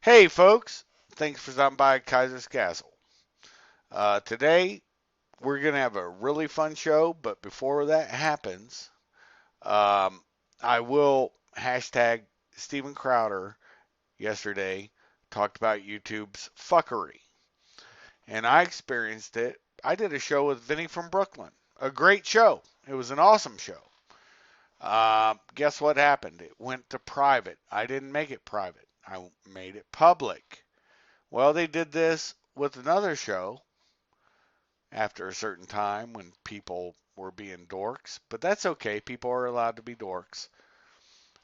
Hey, folks. Thanks for stopping by Kaiser's Castle. Today, we're going to have a really fun show, but before that happens, um, I will hashtag Steven Crowder yesterday talked about YouTube's fuckery. And I experienced it. I did a show with Vinny from Brooklyn. A great show. It was an awesome show. Guess what happened? It went to private. I didn't make it private, I made it public. Well, they did this with another show after a certain time when people were being dorks, but that's okay. People are allowed to be dorks.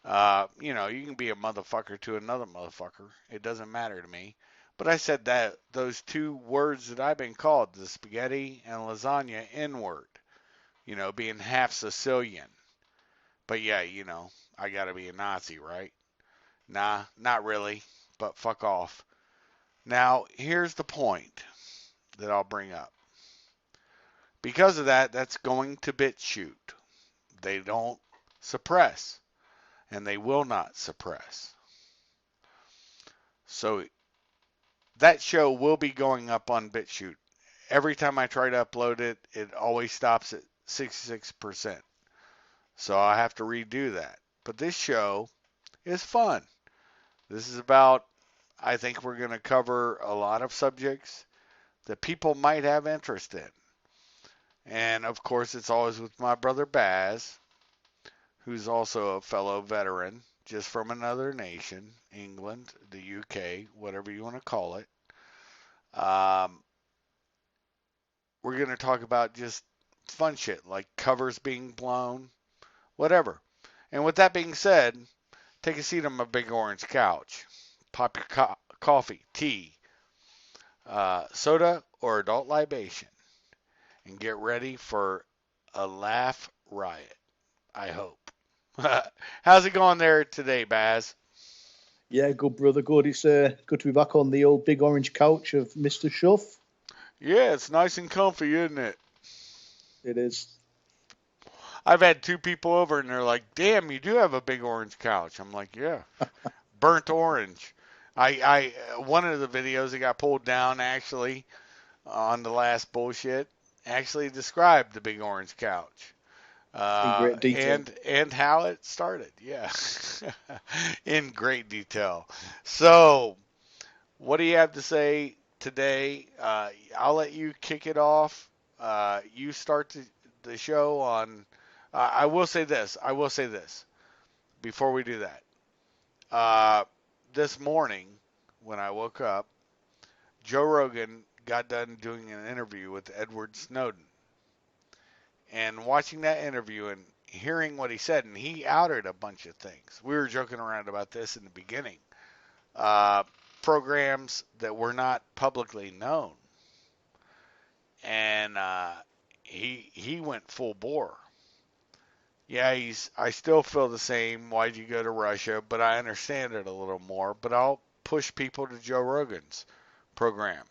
You can be a motherfucker to another motherfucker. It doesn't matter to me. But I said that those two words that I've been called, the spaghetti and lasagna N word, being half Sicilian. But yeah, I gotta be a Nazi, right? Nah, not really, but fuck off. Now, here's the point that I'll bring up. Because of that, that's going to BitChute. They don't suppress, and they will not suppress. So that show will be going up on BitChute. Every time I try to upload it, it always stops at 66%. So I have to redo that. But this show is fun. This is about, I think we're going to cover a lot of subjects that people might have interest in. And of course, it's always with my brother Baz, who's also a fellow veteran, just from another nation, England, the UK, whatever you want to call it. Um, we're going to talk about just fun shit like covers being blown, whatever. And with that being said, take a seat on my big orange couch. Pop your coffee, tea, soda, or adult libation, and get ready for a laugh riot, I hope. How's it going there today, Baz? Yeah, good brother, good. It's good to be back on the old big orange couch of Mr. Shuff. Yeah, it's nice and comfy, isn't it? It is. I've had two people over and they're like, "Damn, you do have a big orange couch." I'm like, "Yeah, burnt orange." One of the videos that got pulled down actually on the last bullshit actually described the big orange couch. In great detail. And how it started, yeah, in great detail. So, what do you have to say today? I'll let you kick it off. You start the show on. I will say this. I will say this before we do that. Uh, this morning, when I woke up, Joe Rogan got done doing an interview with Edward Snowden. And watching that interview and hearing what he said, and he outed a bunch of things. We were joking around about this in the beginning. Uh, Programs that were not publicly known, and he went full bore. Yeah, I still feel the same. Why'd you go to Russia? But I understand it a little more. But I'll push people to Joe Rogan's program.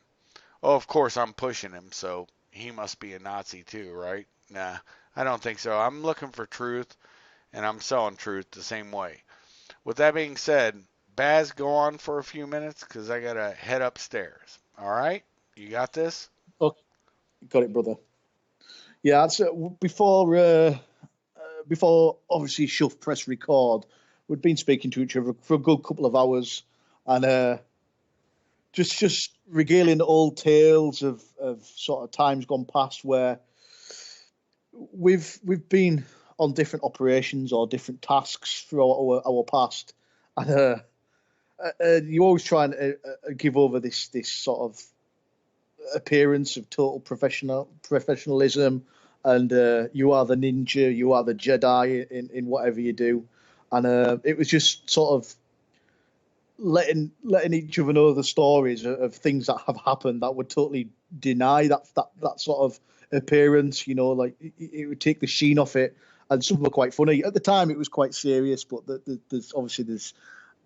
Oh, of course I'm pushing him, so he must be a Nazi too, right? Nah, I don't think so. I'm looking for truth, and I'm selling truth the same way. With that being said, Baz, go on for a few minutes because I gotta head upstairs. All right, you got this. Oh, got it, brother. Yeah, before obviously Shuff press record, we'd been speaking to each other for a good couple of hours, and just regaling old tales of sort of times gone past where we've been on different operations or different tasks throughout our past, and you always try and give over this sort of appearance of total professionalism, and you are the ninja, you are the Jedi in whatever you do, and it was just sort of letting each other know the stories of things that have happened that would totally deny that sort of appearance. Like it would take the sheen off it, and some were quite funny at the time. It was quite serious, but there's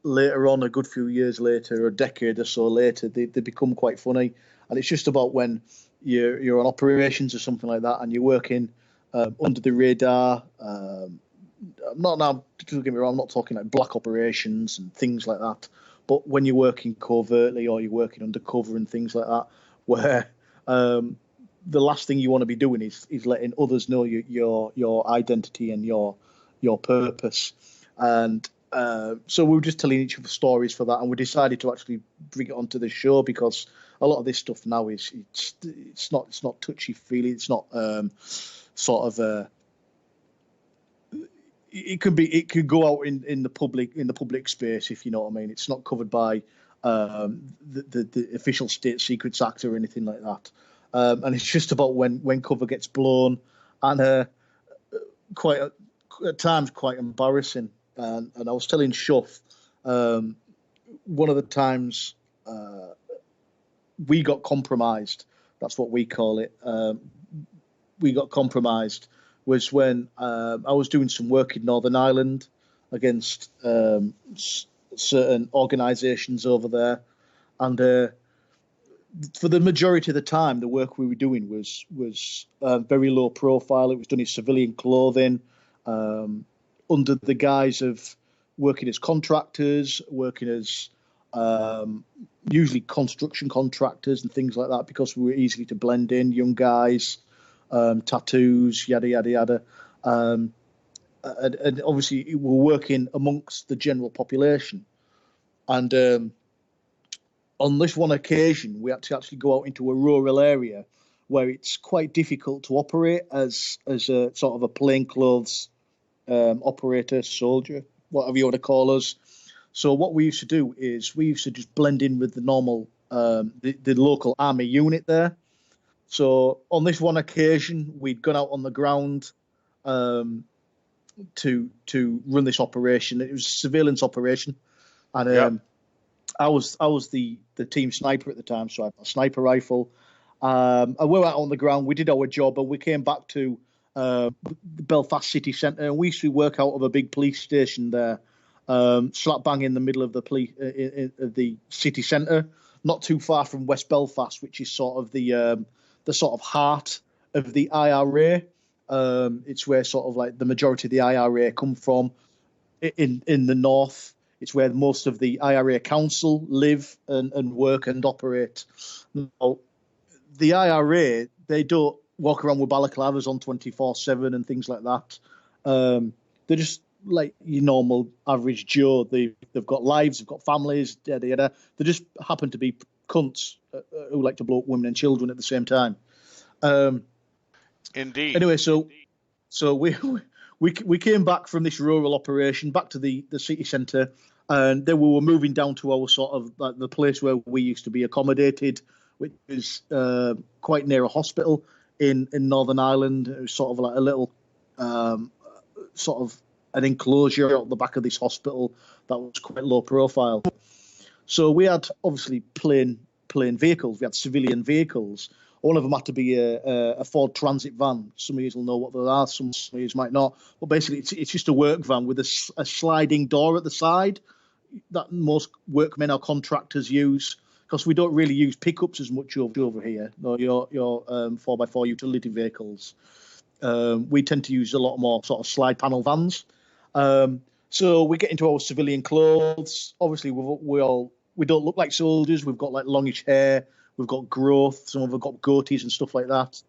later on, a good few years later, a decade or so later, they become quite funny. And it's just about when you're on operations or something like that, and you're working under the radar. I'm not now. Don't get me wrong. I'm not talking like black operations and things like that. But when you're working covertly or you're working undercover and things like that, where the last thing you want to be doing is letting others know your identity and your purpose. And so we were just telling each other stories for that, and we decided to actually bring it onto the show because a lot of this stuff now is it's not touchy feely. It's not sort of it could go out in the public space, if you know what I mean. It's not covered by the official state secrets act or anything like that. And it's just about when cover gets blown, and quite at times quite embarrassing. And I was telling Shuff one of the times we got compromised. That's what we call it. We got compromised was when I was doing some work in Northern Ireland against certain organisations over there, and for the majority of the time, the work we were doing was very low profile. It was done in civilian clothing, under the guise of working as contractors, working as usually construction contractors and things like that, because we were easy to blend in. Young guys, tattoos, yada yada yada, and obviously we're working amongst the general population. And on this one occasion, we had to actually go out into a rural area where it's quite difficult to operate as a sort of a plainclothes operator, soldier, whatever you want to call us. So what we used to do is we used to just blend in with the normal the local army unit there. So on this one occasion, we'd gone out on the ground um, to run this operation. It was a surveillance operation, and Yep. I was the team sniper at the time, so I had a sniper rifle. And we were out on the ground. We did our job, and we came back to the Belfast city centre. And we used to work out of a big police station there, slap bang in the middle of the the city centre, not too far from West Belfast, which is sort of the sort of heart of the IRA. It's where sort of like the majority of the IRA come from in the north. It's where most of the IRA council live and work and operate. Now, the IRA, they don't walk around with balaclavas on 24/7 and things like that. They're just like your normal average Joe. They've got lives, they've got families, yada yada. They just happen to be cunts who like to blow up women and children at the same time. Um, Indeed. anyway, so we came back from this rural operation back to the city centre, and then we were moving down to our sort of like the place where we used to be accommodated, which is quite near a hospital in Northern Ireland. It was sort of like a little sort of an enclosure at the back of this hospital that was quite low profile. So we had obviously plain vehicles. We had civilian vehicles. One of them had to be a Ford Transit van. Some of you will know what they are, some of you might not. But basically, it's just a work van with a sliding door at the side that most workmen or contractors use, because we don't really use pickups as much over here. No, your 4x4 utility vehicles. We tend to use a lot more sort of slide panel vans. So we get into our civilian clothes. Obviously, we don't look like soldiers. We've got like longish hair. We've got growth. Some of them have got goatees and stuff like that.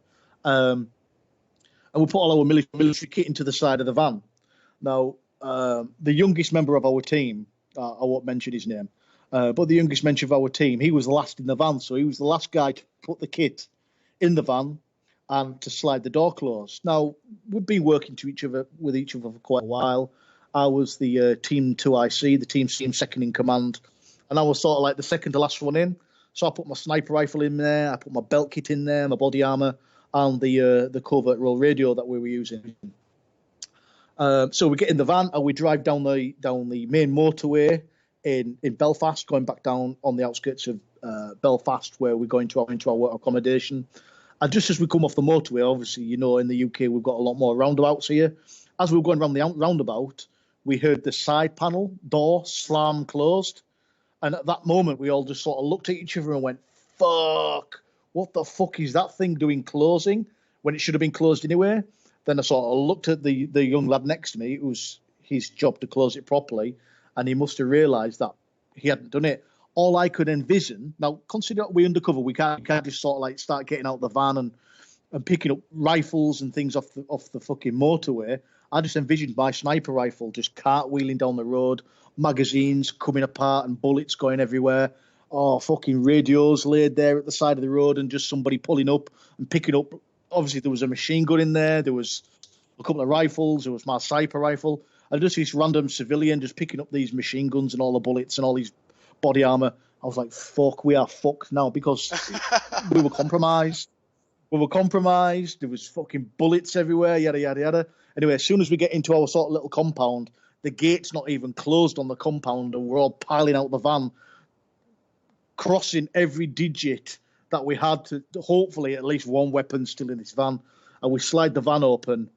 And we put all our military kit into the side of the van. Now, the youngest member of our team, I won't mention his name, but the youngest member of our team, he was the last in the van. So he was the last guy to put the kit in the van and to slide the door closed. Now, we've been working with each other for quite a while. I was the team 2IC, the team second in command, and I was sort of like the second to last one in. So I put my sniper rifle in there, I put my belt kit in there, my body armor, and the covert role radio that we were using. So we get in the van and we drive down the main motorway in Belfast, going back down on the outskirts of Belfast, where we're going into our accommodation. And just as we come off the motorway, obviously, you know, in the UK we've got a lot more roundabouts here. As we were going around the roundabout, we heard the side panel door slam closed. And at that moment, we all just sort of looked at each other and went, fuck, what the fuck is that thing doing closing when it should have been closed anyway? Then I sort of looked at the young lad next to me. It was his job to close it properly. And he must have realised that he hadn't done it. All I could envision now, consider we're undercover, we can't just sort of like start getting out the van and picking up rifles and things off the fucking motorway. I just envisioned my sniper rifle just cartwheeling down the road, magazines coming apart and bullets going everywhere. Oh, fucking radios laid there at the side of the road and just somebody pulling up and picking up. Obviously, there was a machine gun in there. There was a couple of rifles. There was my sniper rifle. And just this random civilian just picking up these machine guns and all the bullets and all these body armor. I was like, fuck, we are fucked now because we were compromised. We were compromised. There was fucking bullets everywhere, yada, yada, yada. Anyway, as soon as we get into our sort of little compound, the gate's not even closed on the compound and we're all piling out the van, crossing every digit that we had to hopefully at least one weapon still in this van. And we slide the van open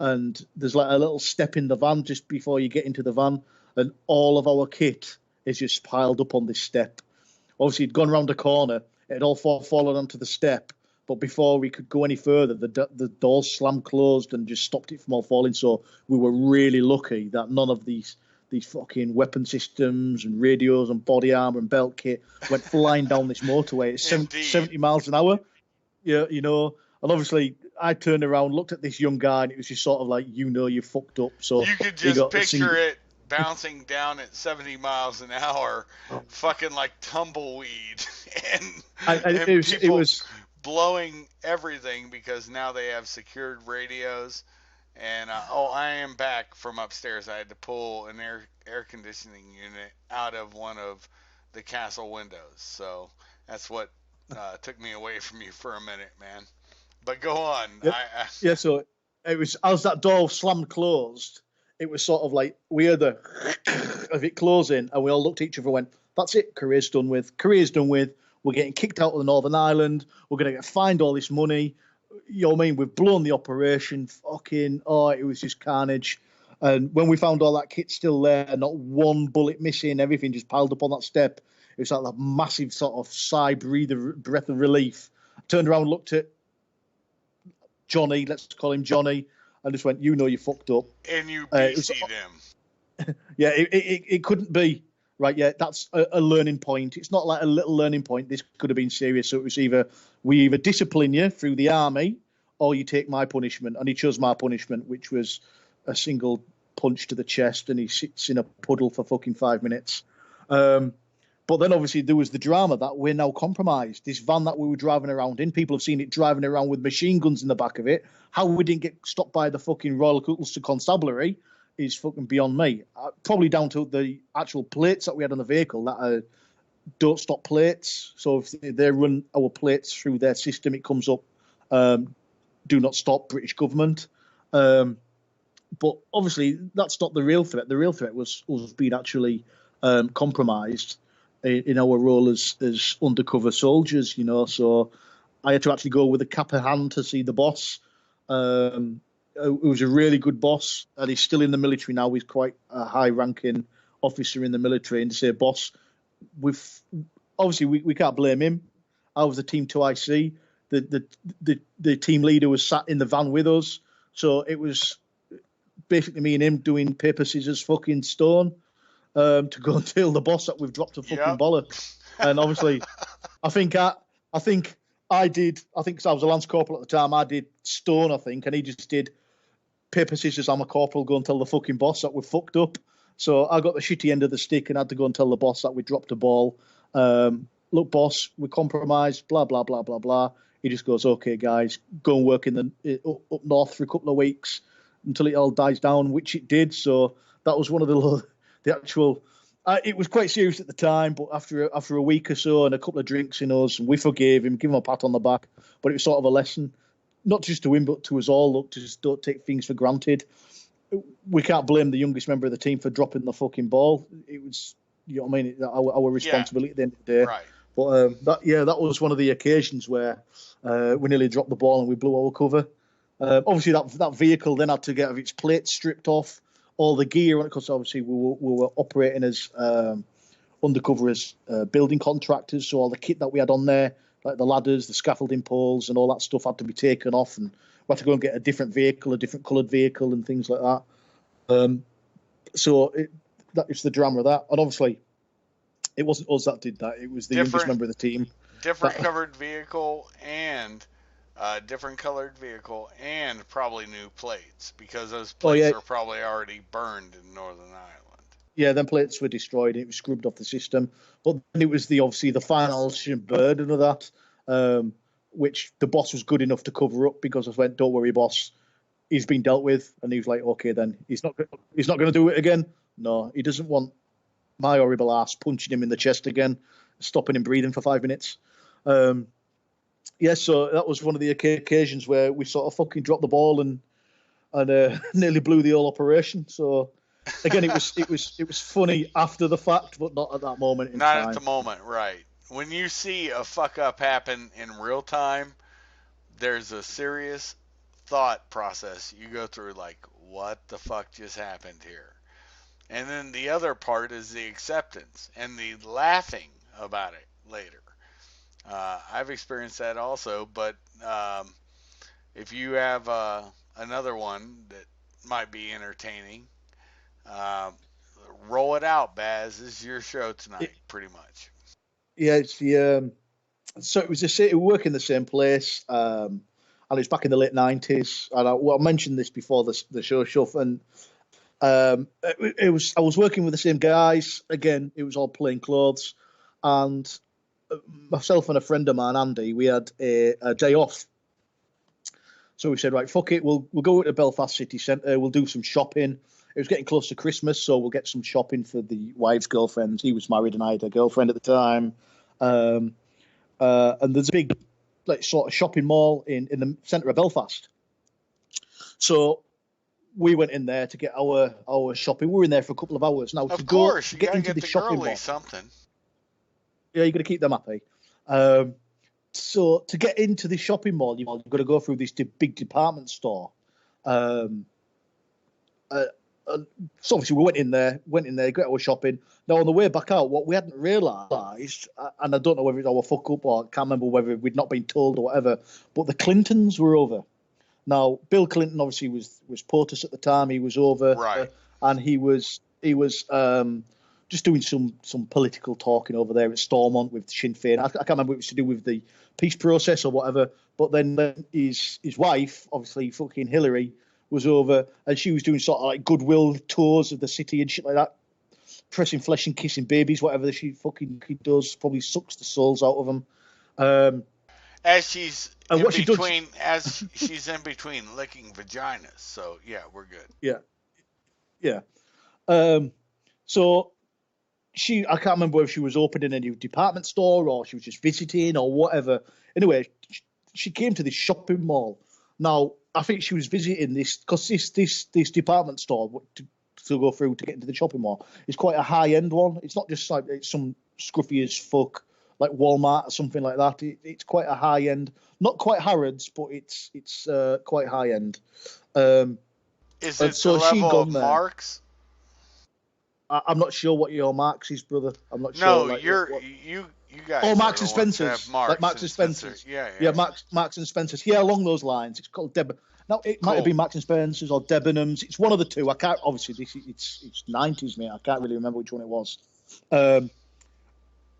and there's like a little step in the van just before you get into the van. And all of our kit is just piled up on this step. Obviously, it'd gone round a corner. It had all fallen onto the step. But before we could go any further, the doors slammed closed and just stopped it from all falling. So we were really lucky that none of these fucking weapon systems and radios and body armor and belt kit went flying down this motorway at 70 miles an hour. Yeah, you know. And obviously, I turned around, looked at this young guy, and it was just sort of like, you fucked up. So you could just picture it bouncing down at 70 miles an hour, fucking like tumbleweed, and it was blowing everything because now they have secured radios. And I am back from upstairs. I had to pull an air conditioning unit out of one of the castle windows. So that's what took me away from you for a minute, man. But go on. Yeah, so it was as that door slammed closed, it was sort of like we heard the of it closing, and we all looked at each other and went, that's it, career's done with. We're getting kicked out of the Northern Ireland. We're going to find all this money. You know what I mean? We've blown the operation. Fucking, it was just carnage. And when we found all that kit still there, not one bullet missing, everything just piled up on that step, it was like that massive sort of sigh, breath of relief. I turned around and looked at Johnny, let's call him Johnny, and just went, you fucked up. And you beasted him. Yeah, it couldn't be. Right, yeah, that's a learning point. It's not like a little learning point. This could have been serious. So it was we either discipline you through the army or you take my punishment. And he chose my punishment, which was a single punch to the chest, and he sits in a puddle for fucking 5 minutes. But then obviously there was the drama that we're now compromised. This van that we were driving around in, people have seen it driving around with machine guns in the back of it. How we didn't get stopped by the fucking Royal Ulster Constabulary is fucking beyond me. Probably down to the actual plates that we had on the vehicle that are don't stop plates. So if they run our plates through their system, it comes up, do not stop, British government. But obviously that's not the real threat. The real threat was being actually compromised in our role as undercover soldiers, you know. So I had to actually go with a cap in hand to see the boss. It was a really good boss, and he's still in the military now. He's quite a high-ranking officer in the military. And to say, boss, obviously we can't blame him. I was the Team 2IC. The team leader was sat in the van with us, so it was basically me and him doing paper, scissors, fucking stone to go and tell the boss that we've dropped a fucking bollock. And obviously, I think I did. I think because I was a lance corporal at the time, I did stone, I think, and he just did paper, scissors, I'm a corporal, go and tell the fucking boss that we fucked up. So I got the shitty end of the stick and had to go and tell the boss that we dropped a ball. Look, boss, we compromised, blah, blah, blah, blah, blah. He just goes, okay, guys, go and work up north for a couple of weeks until it all dies down, which it did. So that was one of the actual... it was quite serious at the time, but after a week or so and a couple of drinks in us, we forgave him, give him a pat on the back. But it was sort of a lesson, not just to him, but to us all. Look, just don't take things for granted. We can't blame the youngest member of the team for dropping the fucking ball. It was, you know what I mean, our responsibility at the end of the day. Right. But that was one of the occasions where we nearly dropped the ball and we blew our cover. Obviously, that vehicle then had to get its plates stripped off, all the gear on it, because obviously we were operating as undercover as building contractors. So all the kit that we had on there, like the ladders, the scaffolding poles, and all that stuff had to be taken off, and we had to go and get a different vehicle, a different coloured vehicle, and things like that. So that is the drama of that. And obviously, It wasn't us that did that. It was the youngest Different member of the team. different That covered vehicle and different colored vehicle and probably new plates because those oh plates yeah, are probably already burned in Northern Ireland. yeah. Then plates were destroyed. It was scrubbed off the system. But then it was the obviously the final burden of that, which the boss was good enough to cover up because I went, "Don't worry, boss. He's been dealt with," and he was like, "Okay, then he's not going to do it again." No, he doesn't want my horrible ass punching him in the chest again, stopping him breathing for 5 minutes. Um, yeah, so that was one of the occasions where we sort of fucking dropped the ball and nearly blew the whole operation. So again, it was funny after the fact, but not at that moment in Not at the time. moment, right? When you see a fuck up happen in real time, there's a serious thought process you go through like what the fuck just happened here. And then the other part is the acceptance and the laughing about it later. I've experienced that also, but if you have another one that might be entertaining, uh, roll it out, Baz. This is your show tonight, pretty much. Yeah, it's the so it was it work in the same place, and it's back in the late 90s. And I mentioned this before the show stuff, and it was I was working with the same guys again. It was all plain clothes, and myself and a friend of mine, Andy, we had a day off. So we said, right, fuck it, we'll go to Belfast city centre, we'll do some shopping. It was getting close to Christmas, so we'll get some shopping for the wife's girlfriends. He was married and I had a girlfriend at the time. Um, and there's a big like sort of shopping mall in the centre of Belfast. So we went in there to get our shopping. We were in there for a couple of hours. Now Of to course, you get gotta into get the the shopping girly mall, something. yeah, you got to keep them happy. Um, so to get into the shopping mall, you've got to go through this big department store. Um, uh, so obviously we went in there, got our shopping. Now on the way back out, what we hadn't realised, and I don't know whether it's our fuck up or I can't remember whether we'd not been told or whatever, but the Clintons were over. Now Bill Clinton obviously was POTUS at the time. He was over, Right. and he was just doing some political talking over there at Stormont with Sinn Féin. I can't remember if it was to do with the peace process or whatever. But then his wife, obviously fucking Hillary, was over, and she was doing sort of like goodwill tours of the city and shit like that, pressing flesh and kissing babies, whatever she fucking does. Probably sucks the souls out of them. Um, As she's and in what she does, between, as she's in between licking vaginas. So yeah, we're good. yeah, yeah. Um, so I can't remember if she was opening a new department store or she was just visiting or whatever. Anyway, she came to this shopping mall. Now, I think she was visiting this because this department store to go through to get into the shopping mall is quite a high end one. It's not just like it's some scruffy as fuck like Walmart or something like that. It's quite a high end, not quite Harrods, but it's quite high end. Um, Is and it the so she level of gone there. Marks? I'm not sure what your Marks is, brother. I'm not sure No, like you're what. you Oh, guys are Marks the and ones that have Spencers, like Marks Marks and and Spencer. Spencers. Yeah, Yeah, yeah. Marks and Spencers. Yeah, along those lines. It's called Deb. Now it might have Cool. been Marks and Spencers or Debenhams. It's one of the two. I can't. Obviously, it's 90s, mate. I can't really remember which one it was. Um,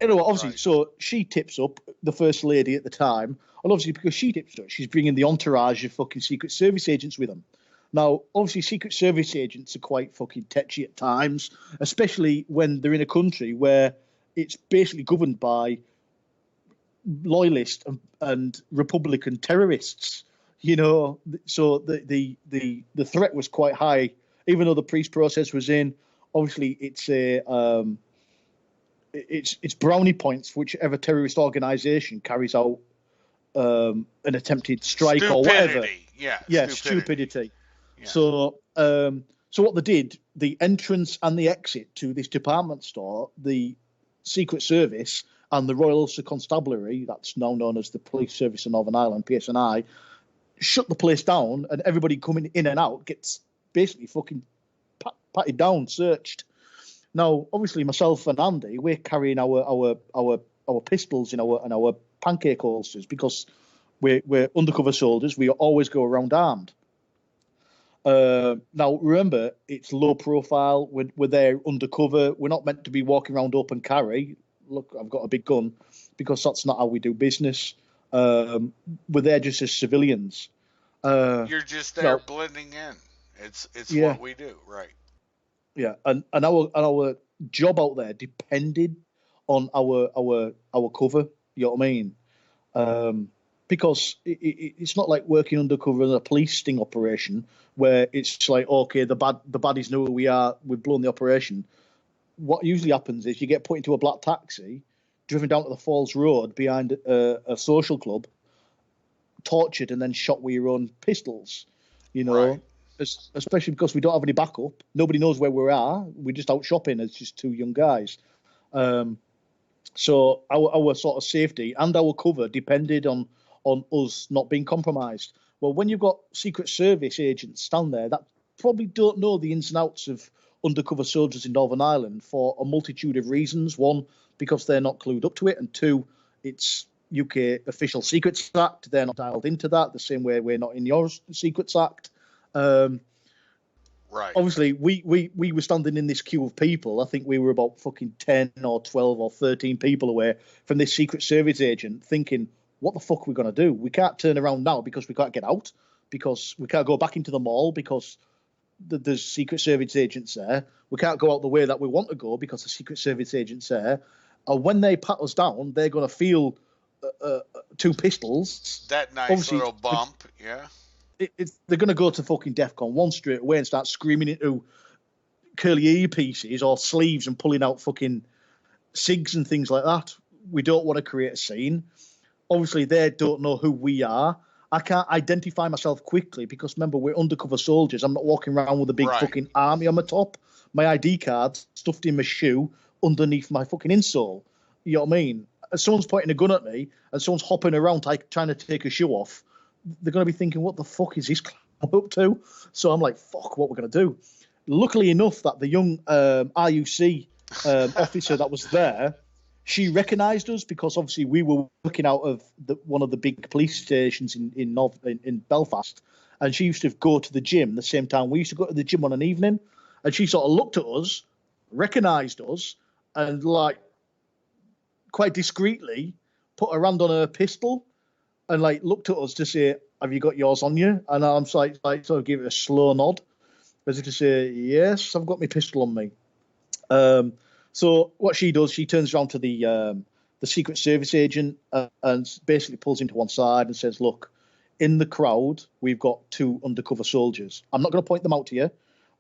anyway, obviously, Right. so she tips up the first lady at the time, and obviously because she tips up, she's bringing the entourage of fucking Secret Service agents with them. Now, obviously, Secret Service agents are quite fucking tetchy at times, especially when they're in a country where it's basically governed by loyalist and Republican terrorists. You know, so the threat was quite high, even though the peace process was in. Obviously, it's brownie points for whichever terrorist organization carries out an attempted strike or whatever. Stupidity. Yeah, Yeah, stupidity. stupidity. Yeah. So what they did, the entrance and the exit to this department store, the Secret Service and the Royal Ulster Constabulary, that's now known as the Police Service of Northern Ireland, PSNI, shut the place down, and everybody coming in and out gets basically fucking patted down, searched. Now, obviously, myself and Andy, we're carrying our pistols in our pancake holsters because we're undercover soldiers. We always go around armed. Now, remember, it's low profile. We're there undercover. We're not meant to be walking around open carry. look, I've got a big gun, because that's not how we do business. Um, we're there just as civilians. Uh, You're just there now, blending in. It's yeah, what we do, right? yeah, and our job out there depended on our cover. You know what I mean? Um, because it's not like working undercover in a police sting operation where it's like, okay, the baddies know who we are, we've blown the operation. What usually happens is you get put into a black taxi, driven down to the Falls Road behind a social club, tortured, and then shot with your own pistols. You Right. know, especially because we don't have any backup. Nobody knows where we are. We're just out shopping as just two young guys. Um, so our sort of safety and our cover depended on us not being compromised. Well, when you've got Secret Service agents down there that probably don't know the ins and outs of undercover soldiers in Northern Ireland for a multitude of reasons. One, because they're not clued up to it, and two, it's UK Official Secrets Act. They're not dialed into that the same way we're not in your Secrets Act. Um, Right. Obviously we were standing in this queue of people. I think we were about fucking 10 or 12 or 13 people away from this Secret Service agent, thinking, what the fuck are we going to do? We can't turn around now because we can't get out, because we can't go back into the mall because there's Secret Service agents there. We can't go out the way that we want to go because the Secret Service agents there. And when they pat us down, they're going to feel two pistols. That nice Obviously, little bump, yeah. they're going to go to fucking DEFCON 1 straight away and start screaming into curly earpieces or sleeves and pulling out fucking cigs and things like that. We don't want to create a scene. Obviously, they don't know who we are. I can't identify myself quickly because remember, we're undercover soldiers. I'm not walking around with a big Right. fucking army on my top. My ID card stuffed in my shoe underneath my fucking insole. You know what I mean? If someone's pointing a gun at me and someone's hopping around trying to take a shoe off, they're going to be thinking, what the fuck is this up to? So I'm like, fuck, what we're going to do? Luckily enough, that the young RUC officer that was there, she recognised us because obviously we were working out of one of the big police stations in Belfast, and she used to go to the gym the same time we used to go to the gym on an evening, and she sort of looked at us, recognised us, and like quite discreetly put her hand on her pistol and like looked at us to say, "Have you got yours on you?" And I'm like sort of give it a slow nod as if to say, "Yes, I've got my pistol on me." Um, so what she does, she turns around to the Secret Service agent and basically pulls him to one side and says, "Look, in the crowd, we've got two undercover soldiers. I'm not going to point them out to you.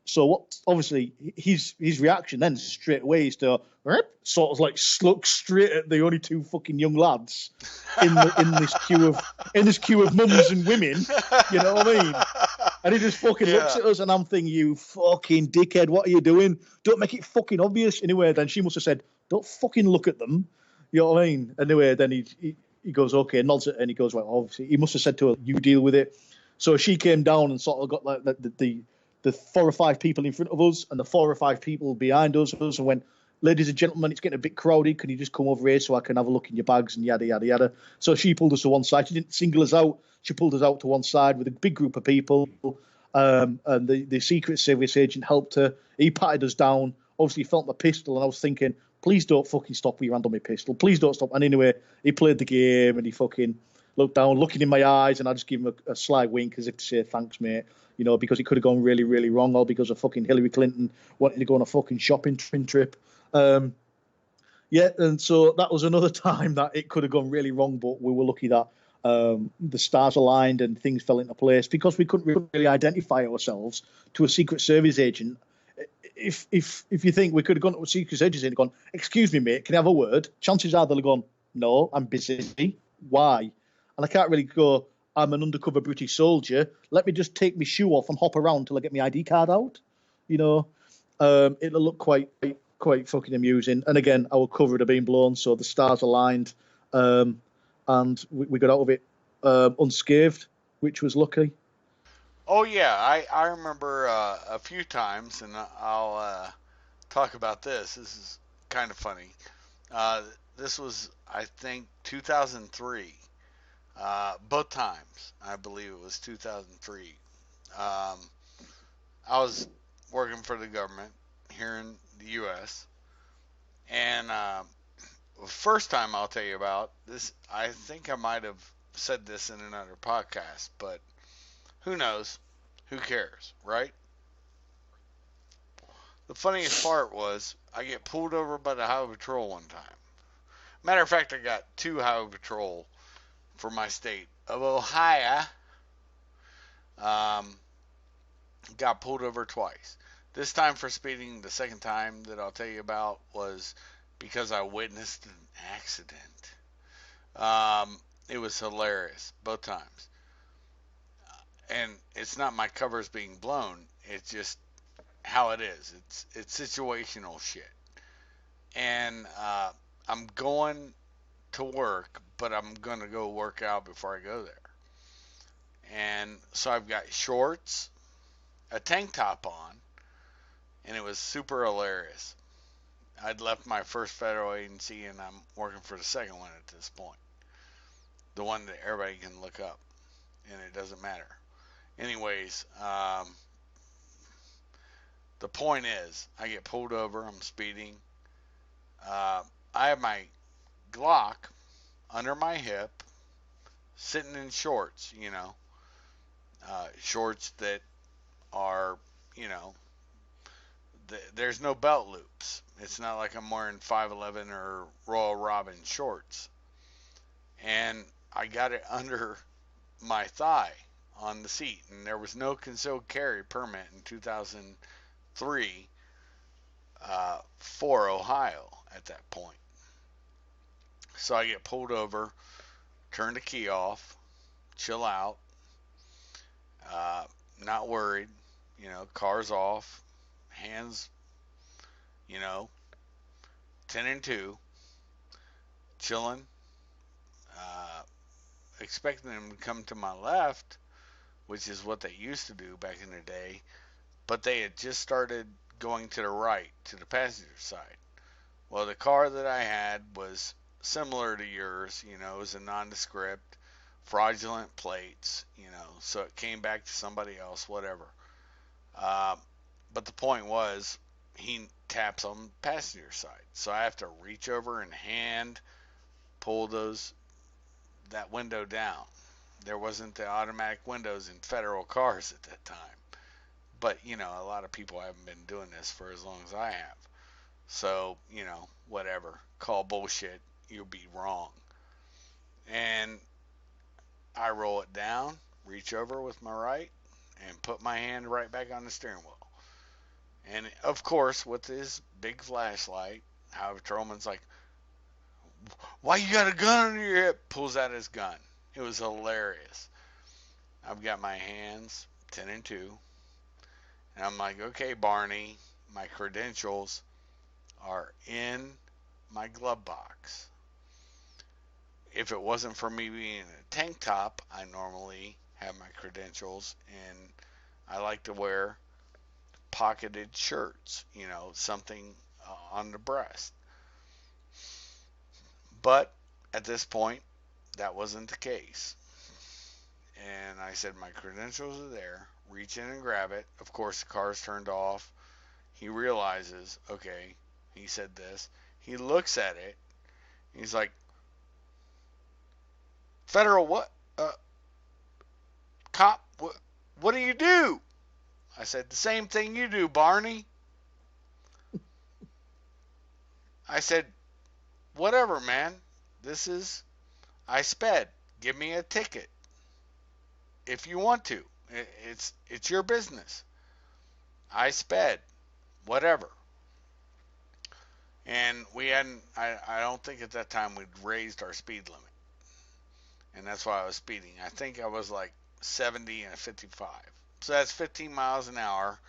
So what? Obviously, his reaction then straight away is to sort of like look straight at the only two fucking young lads in this queue of mums and women. You know what I mean? And he just fucking looks Yeah. at us, and I'm thinking, you fucking dickhead, what are you doing? Don't make it fucking obvious. Anyway, then she must have said, don't fucking look at them. You know what I mean? Anyway, then he goes, okay, nods it, and he goes, well, obviously, he must have said to her, you deal with it. So she came down and sort of got like the four or five people in front of us and the four or five people behind us and went, ladies and gentlemen, it's getting a bit crowded. Can you just come over here so I can have a look in your bags and yada, yada, yada. So she pulled us to one side. She didn't single us out. She pulled us out to one side with a big group of people. And the Secret Service agent helped her. He patted us down. Obviously, he felt my pistol, and I was thinking, please don't fucking stop with your hand on my pistol. Please don't stop. And anyway, he played the game, and he fucking looked down, looking in my eyes, and I just give him a sly wink as if to say, thanks, mate. You know, because it could have gone really, really wrong, all because of fucking Hillary Clinton wanting to go on a fucking shopping trip. Um, yeah, and so that was another time that it could have gone really wrong, but we were lucky that the stars aligned and things fell into place because we couldn't really identify ourselves to a Secret Service agent. If you think we could have gone to a Secret Service agent and gone, "Excuse me, mate, can I have a word?" Chances are they'll have gone, "No, I'm busy. Why?" And I can't really go, "I'm an undercover British soldier. Let me just take my shoe off and hop around till I get my ID card out." You know, it'll look quite fucking amusing. And again, our cover had been blown, so the stars aligned, um, and we got out of it unscathed, which was lucky. Oh yeah, I remember a few times, and I'll talk about this. This is kind of funny. Uh, this was, I think, 2003. Both times, I believe it was 2003. Um, I was working for the government here in the U.S. and first time I'll tell you about this. I think I might have said this in another podcast, but who knows? Who cares, right? The funniest part was I get pulled over by the highway patrol one time. Matter of fact, I got two highway patrol for my state of Ohio. Um, got pulled over twice. This time for speeding. The second time that I'll tell you about was because I witnessed an accident. It was hilarious both times, and it's not my covers being blown. It's just how it is. It's situational shit, and I'm going to work, but I'm gonna go work out before I go there. And so I've got shorts, a tank top on, and it was super hilarious. I'd left my first federal agency and I'm working for the second one at this point. The one that everybody can look up, and it doesn't matter. Anyways, the point is, I get pulled over, I'm speeding. I have my Glock under my hip, sitting in shorts, shorts that are, you know, there's no belt loops. It's not like I'm wearing 511 or Royal Robin shorts. And I got it under my thigh on the seat, and there was no concealed carry permit in 2003 for Ohio at that point. So I get pulled over, turn the key off, chill out, uh, not worried, car's off, hands, you know, 10 and 2, chilling, uh, expecting them to come to my left, which is what they used to do back in the day, but they had just started going to the right, to the passenger side. Well, the car that I had was similar to yours, it was a nondescript, fraudulent plates, so it came back to somebody else, whatever. Uh, but the point was, he taps on the passenger side, so I have to reach over and hand pull that window down. There wasn't the automatic windows in federal cars at that time. But, a lot of people haven't been doing this for as long as I have. So, whatever. Call bullshit. You'll be wrong. And I roll it down, reach over with my right, and put my hand right back on the steering wheel. And of course, with his big flashlight, Howard Trollman's like, "Why you got a gun under your hip?" Pulls out his gun. It was hilarious. I've got my hands 10 and 2. And I'm like, "Okay, Barney, my credentials are in my glove box." If it wasn't for me being in a tank top, I normally have my credentials, and I like to wear pocketed shirts, something on the breast. But at this point, that wasn't the case. And I said, "My credentials are there." Reach in and grab it. Of course, the car's turned off. He realizes, okay, he said this. He looks at it. He's like, "Federal what? Cop, what do you do?" I said, "The same thing you do, Barney." I said, "Whatever, man. I sped. Give me a ticket if you want to. It's your business. I sped. Whatever." And I don't think at that time we'd raised our speed limit. And that's why I was speeding. I think I was like 70 and a 55. So that's 15 miles an hour.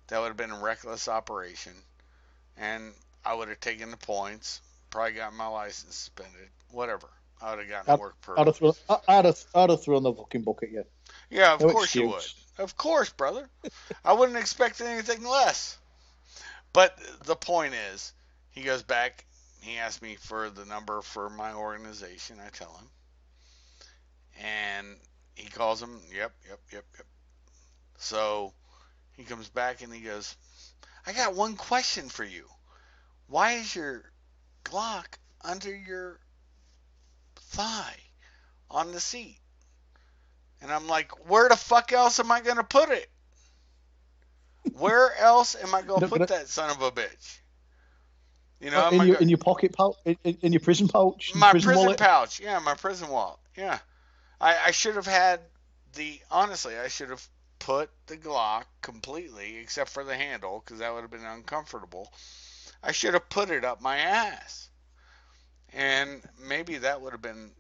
That would have been a reckless operation. And I would have taken the points, probably got my license suspended, whatever. I would have gotten a I'd, work I'd permit. have thrown, I'd have thrown the fucking book at you. Yeah, of No course you would. excuse. Of course, brother. I wouldn't expect anything less. But the point is, he goes back. He asks me for the number for my organization. I tell him. And he calls him. Yep, yep, yep, yep. So he comes back and he goes, "I got one question for you. Why is your Glock under your thigh on the seat. And I'm like, where the fuck else am I going to put it? Where else am I going You're to not put gonna that son of a bitch? Am in I your going in your pocket pouch, in your prison pouch, in your my prison prison wallet. pouch? Yeah, my prison wallet. Yeah, I should have had honestly, I should have put the Glock completely, except for the handle, because that would have been uncomfortable. I should have put it up my ass. And maybe that would have been,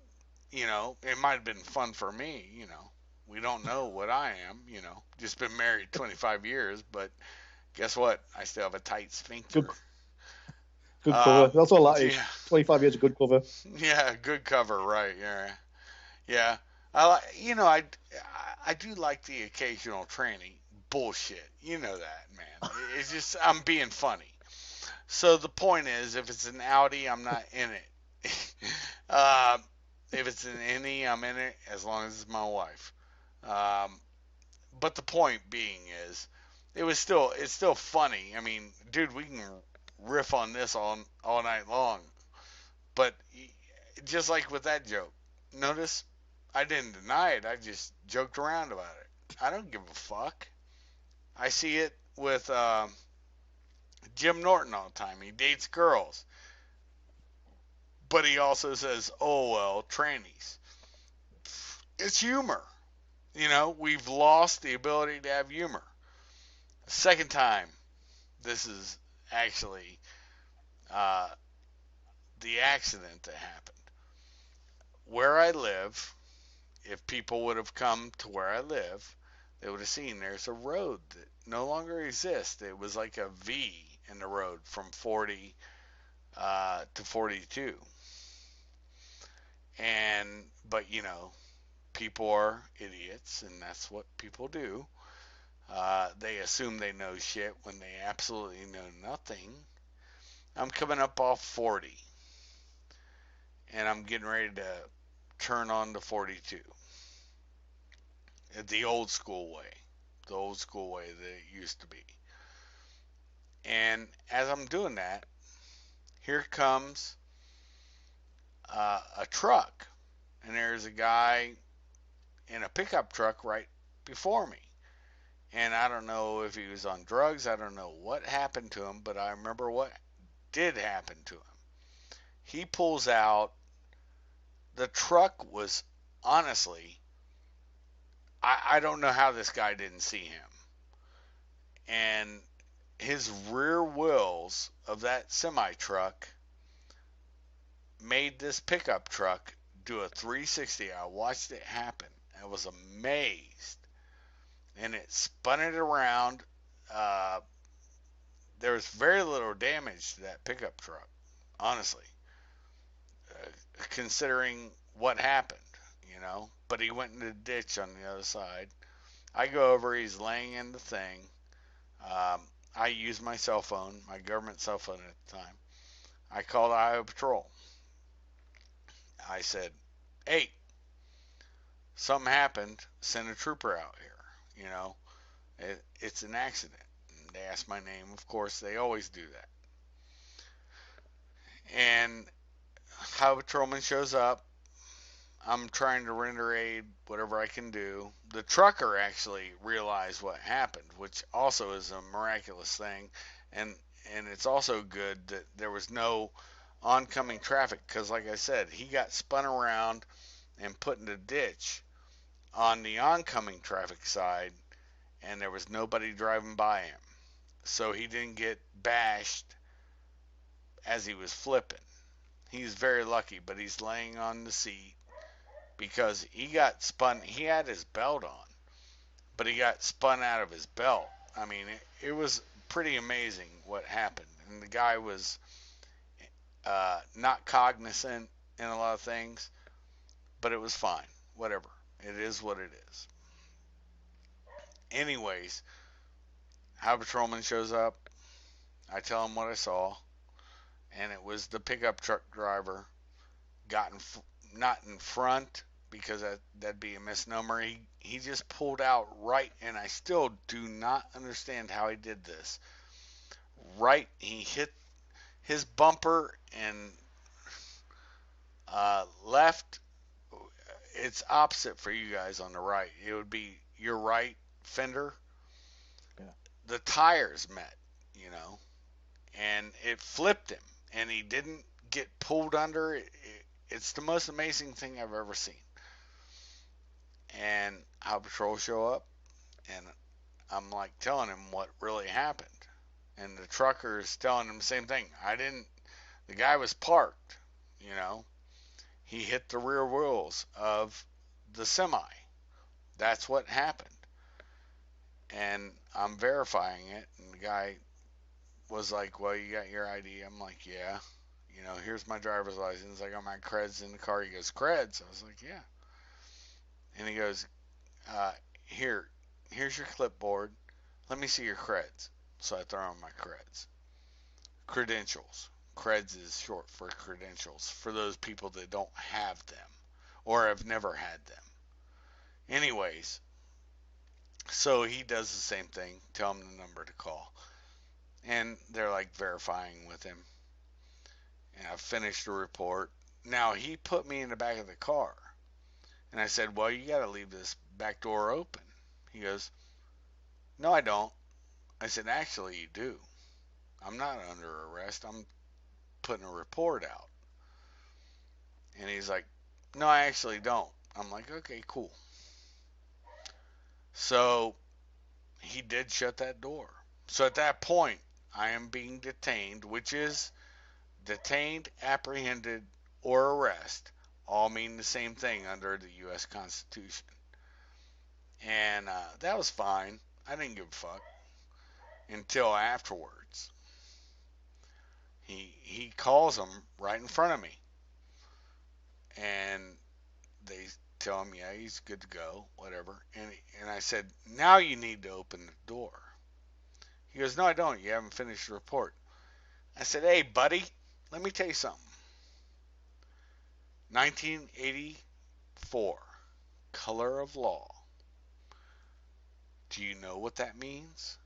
it might have been fun for me. We don't know what I am. Just been married 25 years, but guess what? I still have a tight Good sphincter. good cover. That's all that is. Yeah, 25 years of good cover. yeah, good cover, right? Yeah, yeah. I like, I do like the occasional tranny bullshit. You know that, man. It's just I'm being funny. So the point is, if it's an Audi, I'm not in it. uh, if it's an any, I'm in it as long as it's my wife. Um, but the point being is, it's still funny. I mean, dude, we can riff on this all night long. But just like with that joke, notice I didn't deny it. I just joked around about it. I don't give a fuck. I see it with Jim Norton all the time. He dates girls, but he also says, "Oh well, trannies." It's humor. We've lost the ability to have humor. Second time, this is actually uh, the accident that happened. Where I live, if people would have come to where I live, they would have seen there's a road that no longer exists. It was like a V in the road from 40 to 42. But people are idiots, and that's what people do. They assume they know shit when they absolutely know nothing. I'm coming up off 40, and I'm getting ready to turn on to 42. The old school way. The old school way that it used to be. And as I'm doing that, here comes a truck. And there's a guy in a pickup truck right before me. And I don't know if he was on drugs. I don't know what happened to him, but I remember what did happen to him. He pulls out. The truck was honestly, I don't know how this guy didn't see him. And his rear wheels of that semi truck made this pickup truck do a 360. I watched it happen. I was amazed. And it spun it around. Uh, there was very little damage to that pickup truck, honestly, considering what happened. But he went in the ditch on the other side. I go over, he's laying in the thing. Um, I use my cell phone, my government cell phone at the time. I called Iowa Patrol. I said, "Hey, something happened. Send a trooper out here. It's an accident." And they asked my name. Of course, they always do that. And Iowa Patrolman shows up. I'm trying to render aid, whatever I can do. The trucker actually realized what happened, which also is a miraculous thing, and it's also good that there was no oncoming traffic because, like I said, he got spun around and put in a ditch on the oncoming traffic side, and there was nobody driving by him, so he didn't get bashed as he was flipping. He's very lucky, but he's laying on the seat because he got spun. He had his belt on, but he got spun out of his belt. I mean, it was pretty amazing what happened. And the guy was not cognizant in a lot of things, but it was fine. Whatever. It is what it is. Anyways, Highway Patrolman shows up. I tell him what I saw, and it was the pickup truck driver got not in front because that'd be a misnomer. He just pulled out right, and I still do not understand how he did this. Right, he hit his bumper, and left, it's opposite for you guys on the right. It would be your right fender. Yeah. The tires met, you know, and it flipped him, and he didn't get pulled under. It's the most amazing thing I've ever seen. And Highway Patrol show up, and I'm like telling him what really happened. And the trucker is telling him the same thing. I didn't, the guy was parked, you know, he hit the rear wheels of the semi. That's what happened. And I'm verifying it, and the guy was like, "Well, you got your ID?" I'm like, "Yeah." You know, here's my driver's license. I got my creds in the car. He goes, "Creds?" I was like, "Yeah." And he goes, uh, "Here, here's your clipboard. Let me see your creds." So I throw him my creds. Credentials. Creds is short for credentials for those people that don't have them or have never had them. Anyways, so he does the same thing. Tell him the number to call. And they're like verifying with him. And I finished the report. Now he put me in the back of the car. And I said, "Well, you got to leave this back door open." He goes, "No, I don't." I said, "Actually, you do. I'm not under arrest. I'm putting a report out." And he's like, "No, I actually don't." I'm like, "Okay, cool." So he did shut that door. So at that point, I am being detained, which is detained, apprehended, or arrest. All mean the same thing under the U.S. Constitution. And that was fine. I didn't give a fuck until afterwards. He calls them right in front of me, and they tell him, "Yeah, he's good to go, whatever." And I said, "Now you need to open the door." He goes, "No, I don't. You haven't finished the report." I said, "Hey, buddy, let me tell you something. 1984, color of law. Do you know what that means?"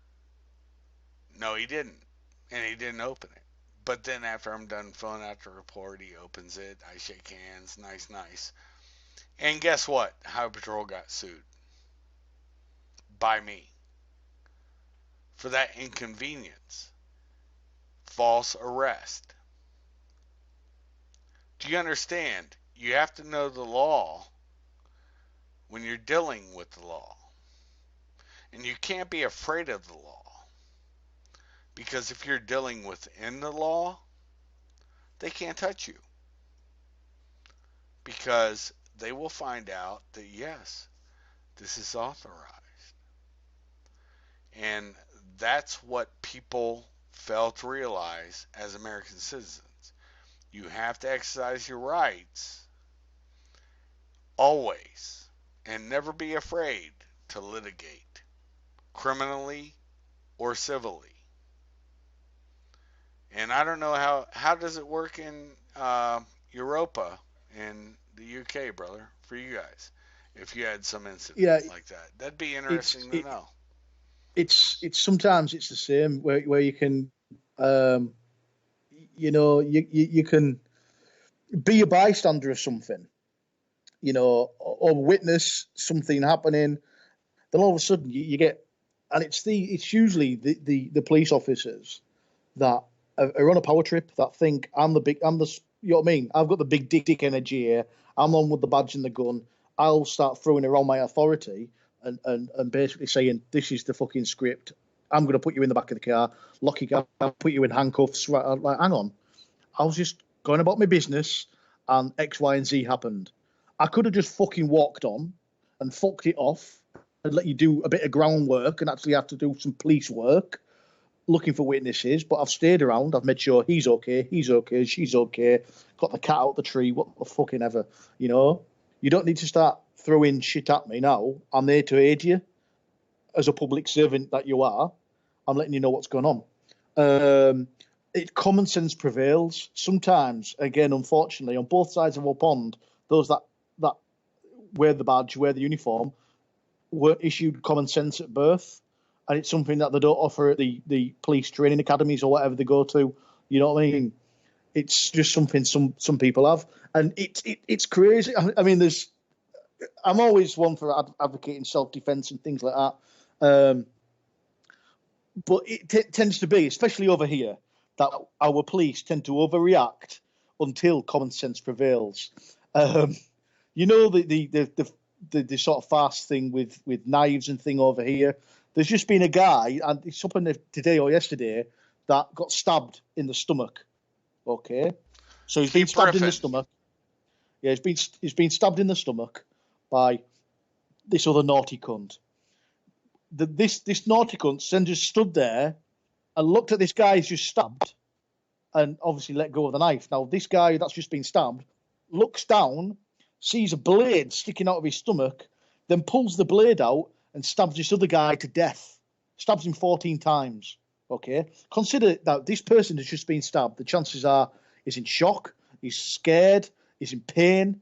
No, he didn't, and he didn't open it. But then after I'm done filling out the report, he opens it. I shake hands, nice, nice. And guess what? Highway Patrol got sued by me for that inconvenience. False arrest. Do you understand? You have to know the law when you're dealing with the law. And you can't be afraid of the law. Because if you're dealing within the law, they can't touch you. Because they will find out that, yes, this is authorized. And that's what people fail to realize as American citizens. You have to exercise your rights always and never be afraid to litigate criminally or civilly. And I don't know how does it work in Europa in the UK, brother, for you guys. If you had some incident Yeah, like that, that'd be it's interesting to it, know. it's sometimes it's the same where you can um you can be a bystander of something, or witness something happening. Then all of a sudden you get, and it's usually the police officers that are on a power trip that think you know what I mean? I've got the big dick energy here. I'm on with the badge and the gun. I'll start throwing around my authority and basically saying, this is the fucking script. I'm going to put you in the back of the car, lock you up, put you in handcuffs. Right, like, hang on. I was just going about my business and X, Y, and Z happened. I could have just fucking walked on and fucked it off and let you do a bit of groundwork and actually have to do some police work looking for witnesses, but I've stayed around. I've made sure he's okay, she's okay, got the cat out the tree, what the fucking ever, you know? You don't need to start throwing shit at me now. I'm there to aid you as a public servant that you are. I'm letting you know what's going on. Common sense prevails. Sometimes, again, unfortunately, on both sides of our pond, those that wear the badge, wear the uniform, were issued common sense at birth, and it's something that they don't offer at the police training academies or whatever they go to. You know what I mean? It's just something some people have, and it's crazy. I mean, I'm always one for advocating self defense and things like that. But it tends to be, especially over here, that our police tend to overreact until common sense prevails. Um, you know the sort of fast thing with knives and thing over here. There's just been a guy, and it's happened today or yesterday, that got stabbed in the stomach. Okay, so he's been Keep stabbed in the riffing. stomach. Yeah, he's been stabbed in the stomach by this other naughty cunt. This naughty cunt then just stood there and looked at this guy who's just stabbed and obviously let go of the knife. Now, this guy that's just been stabbed looks down, sees a blade sticking out of his stomach, then pulls the blade out and stabs this other guy to death. Stabs him 14 times. Okay? Consider that this person has just been stabbed. The chances are he's in shock, he's scared, he's in pain.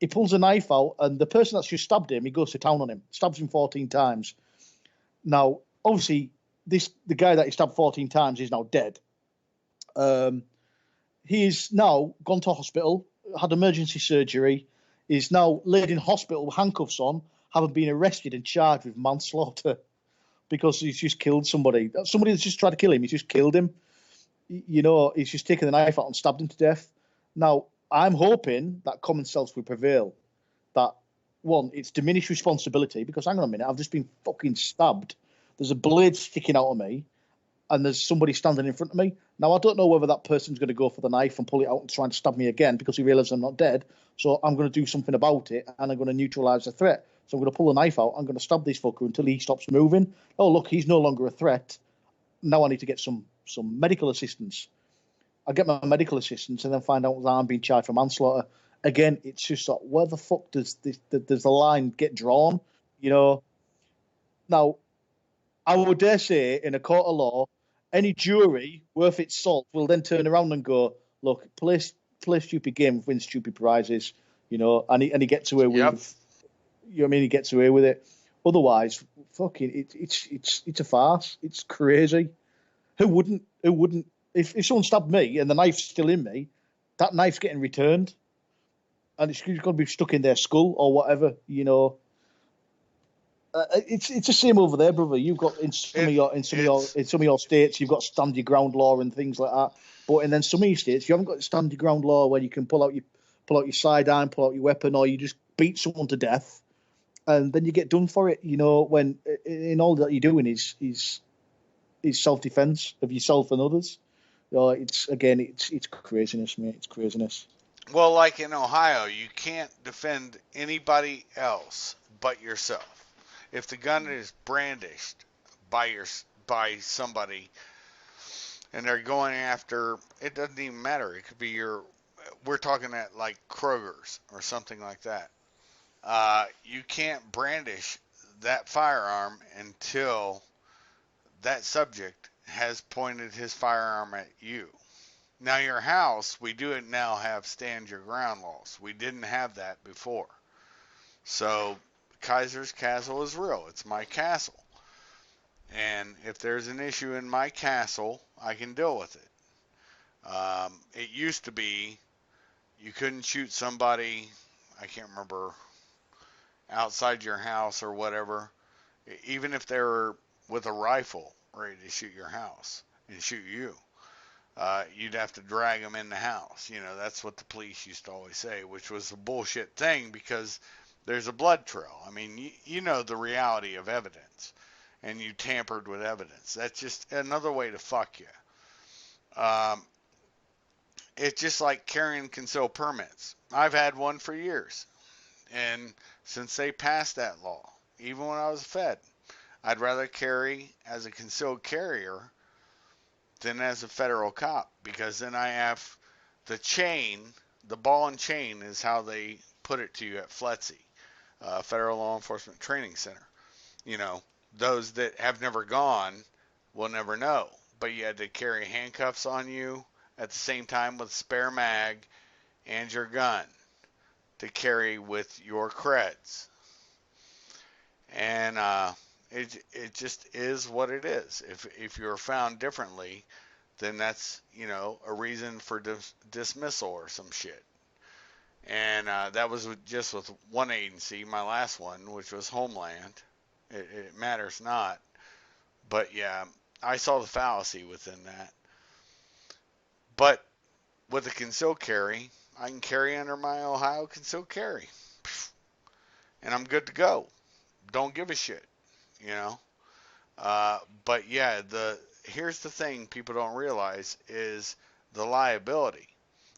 He pulls a knife out, and the person that's just stabbed him, he goes to town on him, stabs him 14 times. Now, obviously, the guy that he stabbed 14 times is now dead. Um, he's now gone to hospital, had emergency surgery, is now laid in hospital with handcuffs on, having been arrested and charged with manslaughter because he's just killed somebody. Somebody that's just tried to kill him, he's just killed him. He's just taken the knife out and stabbed him to death. Now, I'm hoping that common sense will prevail. That, one, it's diminished responsibility because, hang on a minute, I've just been fucking stabbed. There's a blade sticking out of me and there's somebody standing in front of me. Now, I don't know whether that person's going to go for the knife and pull it out and try and stab me again because he realizes I'm not dead. So I'm going to do something about it and I'm going to neutralize the threat. So I'm going to pull the knife out. I'm going to stab this fucker until he stops moving. Oh, look, he's no longer a threat. Now I need to get some medical assistance. I get my medical assistance and then find out that I'm being charged for manslaughter. Again, it's just like, where the fuck does the line get drawn? You know. Now, I would dare say, in a court of law, any jury worth its salt will then turn around and go, "Look, play stupid games, win stupid prizes," and he gets away Yep. with, he gets away with it. Otherwise, fucking, it's a farce. It's crazy. Who wouldn't? Who wouldn't? If someone stabbed me and the knife's still in me, that knife's getting returned, and it's going to be stuck in their skull or whatever. It's the same over there, brother. You've got in some of It your in some of your it's in some of your states, you've got stand your ground law and things like that. But in then some of your states, you haven't got stand your ground law where you can pull out your sidearm, pull out your weapon, or you just beat someone to death, and then you get done for it. When in all that you're doing is self defense of yourself and others. It's craziness, mate. It's craziness. well, like in Ohio, you can't defend anybody else but yourself. If the gun is brandished by your by somebody and they're going after, it doesn't even matter. It could be your. We're talking at like Kroger's or something like that. You can't brandish that firearm until that subject has pointed his firearm at you. Now, your house, we do now have stand your ground laws. We didn't have that before. So, Kaiser's castle is real. It's my castle. And if there's an issue in my castle, I can deal with it. It used to be you couldn't shoot somebody, I can't remember, outside your house or whatever, even if they were with a rifle ready to shoot your house and shoot you. You'd have to drag them in the house. That's what the police used to always say, which was a bullshit thing because there's a blood trail. I mean, you know the reality of evidence, and you tampered with evidence. That's just another way to fuck you. Um, it's just like carrying concealed permits. I've had one for years, and since they passed that law, even when I was a Fed, I'd rather carry as a concealed carrier than as a federal cop because then I have the chain, the ball and chain is how they put it to you at FLETC, Federal Law Enforcement Training Center. You know, those that have never gone will never know, but you had to carry handcuffs on you at the same time with spare mag and your gun to carry with your creds. And it just is what it is. If you're found differently, then that's, a reason for dismissal or some shit. And that was just with one agency, my last one, which was Homeland. It matters not. But yeah, I saw the fallacy within that. But with a concealed carry, I can carry under my Ohio concealed carry, and I'm good to go. Don't give a shit, you know. But yeah, the here's the thing people don't realize is the liability.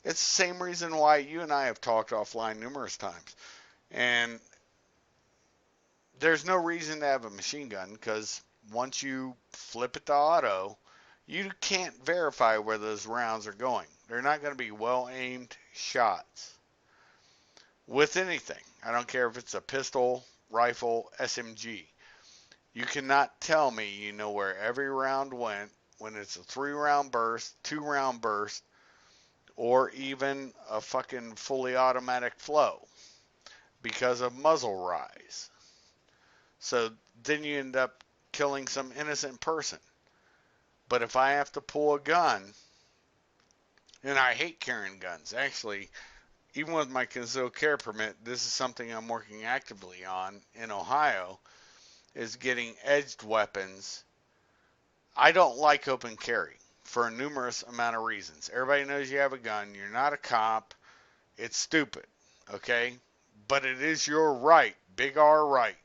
It's the same reason why you and I have talked offline numerous times. And there's no reason to have a machine gun because once you flip it to auto, you can't verify where those rounds are going. They're not going to be well aimed shots with anything. I don't care if it's a pistol, rifle, SMG. You cannot tell me you know where every round went when it's a 3 round burst, 2 round burst, or even a fucking fully automatic flow because of muzzle rise. So then you end up killing some innocent person. But if I have to pull a gun, and I hate carrying guns, actually, even with my concealed carry permit, this is something I'm working actively on in Ohio, is getting edged weapons. I don't like open carry for a numerous amount of reasons. Everybody knows you have a gun. You're not a cop. It's stupid, okay? But it is your right, big R right,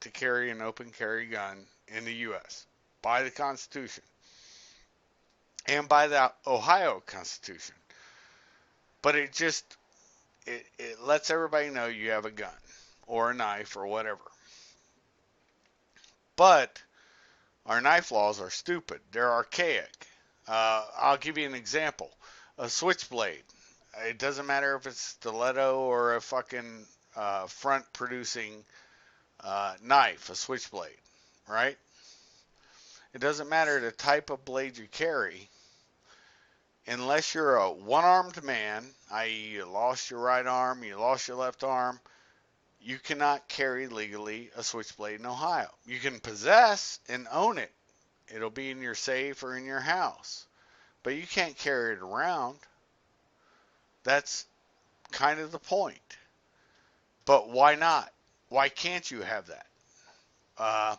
to carry an open carry gun in the U.S. by the Constitution and by the Ohio Constitution. But it lets everybody know you have a gun or a knife or whatever. But our knife laws are stupid. They're archaic. I'll give you an example. A switchblade. It doesn't matter if it's stiletto or a fucking front producing knife, a switchblade, right? It doesn't matter the type of blade you carry unless you're a one-armed man, i.e., you lost your right arm, you lost your left arm. You cannot carry legally a switchblade in Ohio. You can possess and own it. It'll be in your safe or in your house. But you can't carry it around. That's kind of the point. But why not? Why can't you have that? Uh,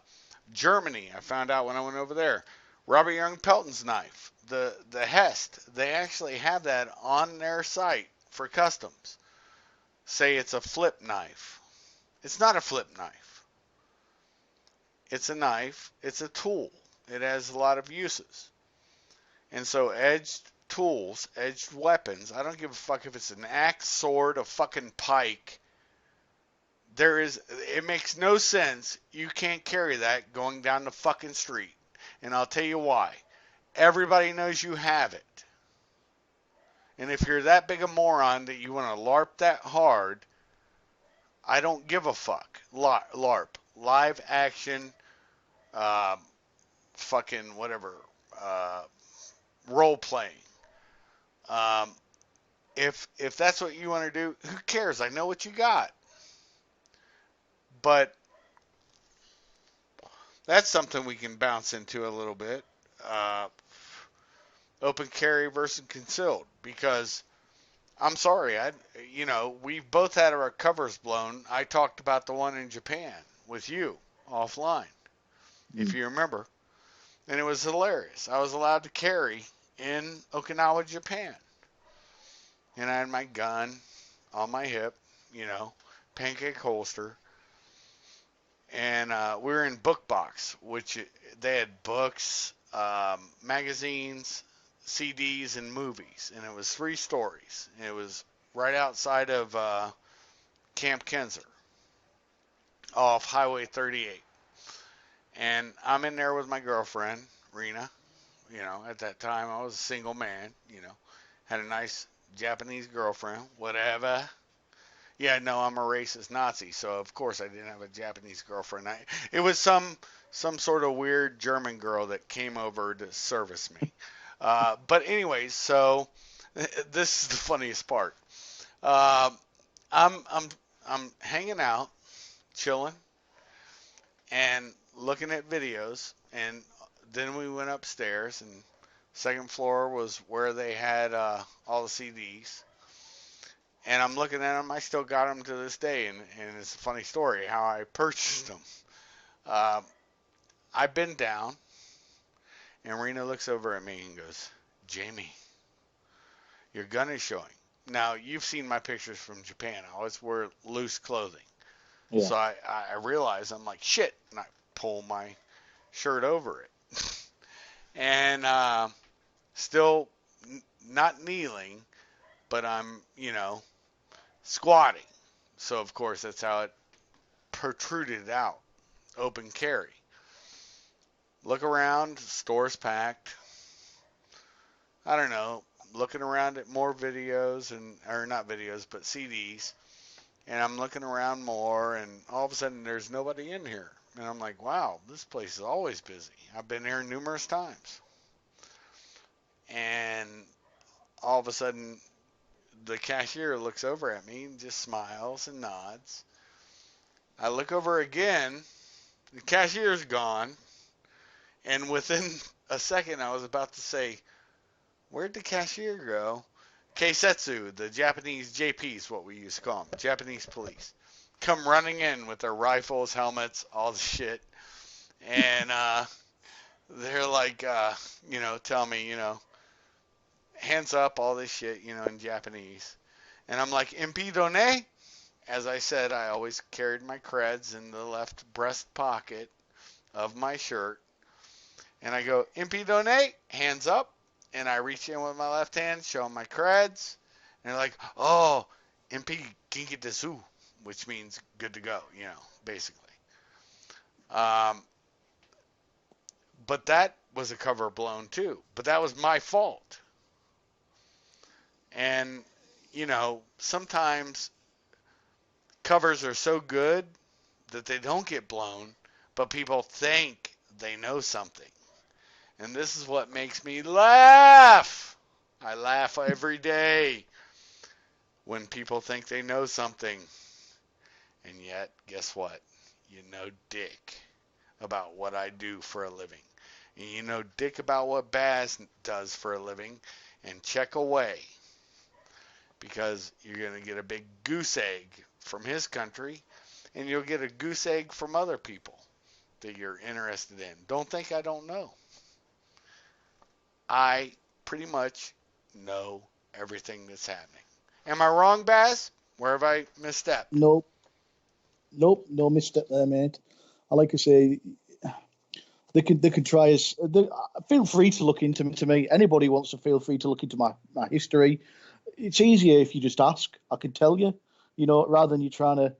Germany, I found out when I went over there. Robert Young Pelton's knife, the Hest, they actually have that on their site for customs. Say it's a flip knife. It's not a flip knife. It's a knife. It's a tool. It has a lot of uses. And so edged tools, edged weapons, I don't give a fuck if it's an axe, sword, a fucking pike. It makes no sense. You can't carry that going down the fucking street. And I'll tell you why. Everybody knows you have it. And if you're that big a moron that you want to LARP that hard, I don't give a fuck. LARP. Live action, uh, fucking whatever, uh, role playing. Um, if that's what you want to do, who cares? I know what you got. But that's something we can bounce into a little bit. Uh, Open carry versus concealed, because I'm sorry, we've both had our covers blown. I talked about the one in Japan with you offline, if Mm. you remember, and it was hilarious. I was allowed to carry in Okinawa, Japan, and I had my gun on my hip, pancake holster, and we were in Book Box, which they had books, magazines, CDs, and movies, and it was 3 stories. And it was right outside of Camp Kinzer, off Highway 38, and I'm in there with my girlfriend Rena. At that time I was a single man. Had a nice Japanese girlfriend, whatever. Yeah, no, I'm a racist Nazi, so of course I didn't have a Japanese girlfriend. It was some sort of weird German girl that came over to service me. But anyways, so this is the funniest part. Uh, I'm I'm I'm hanging out, chilling, and looking at videos, and then we went upstairs and Second floor was where they had all the CDs. And I'm looking at them. I still got them to this day, and it's a funny story how I purchased them. Uh, I've been down, and Rena looks over at me and goes, "Jamie, your gun is showing." Now you've seen my pictures from Japan. I always wear loose clothing, Yeah. so I realize I'm like shit, and I pull my shirt over it, and still not kneeling, but I'm squatting. So of course that's how it protruded out, open carry. Look around, store's packed. I don't know, looking around at more videos and or not videos, but CDs, and I'm looking around more, and all of a sudden there's nobody in here, and I'm like, wow, this place is always busy. I've been here numerous times, and all of a sudden the cashier looks over at me and just smiles and nods. I look over again, the cashier's gone, and within a second I was about to say, where'd the cashier go? Keisetsu, the Japanese JPs, what we used to call them, Japanese police, come running in with their rifles, helmets, all the shit, and they're like, tell me, hands up, all this shit, in Japanese, and I'm like, impidone. As I said, I always carried my creds in the left breast pocket of my shirt, and I go, impidone, hands up, and I reach in with my left hand, show them my creds, and they're like, oh, MP Kinki Desu, which means good to go, basically. Um, but that was a cover blown too. But that was my fault. And, sometimes covers are so good that they don't get blown, but people think they know something. And this is what makes me laugh. I laugh every day when people think they know something. And yet, guess what? You know dick about what I do for a living. And you know dick about what Baz does for a living. And check away because you're going to get a big goose egg from his country and you'll get a goose egg from other people that you're interested in. Don't think I don't know. I pretty much know everything that's happening. Am I wrong, Baz? Where have I misstepped? Nope, nope, no misstep there, mate. I like to say they can try as feel free to look into me. Anybody wants to feel free to look into my history. It's easier if you just ask. I can tell you, rather than you trying to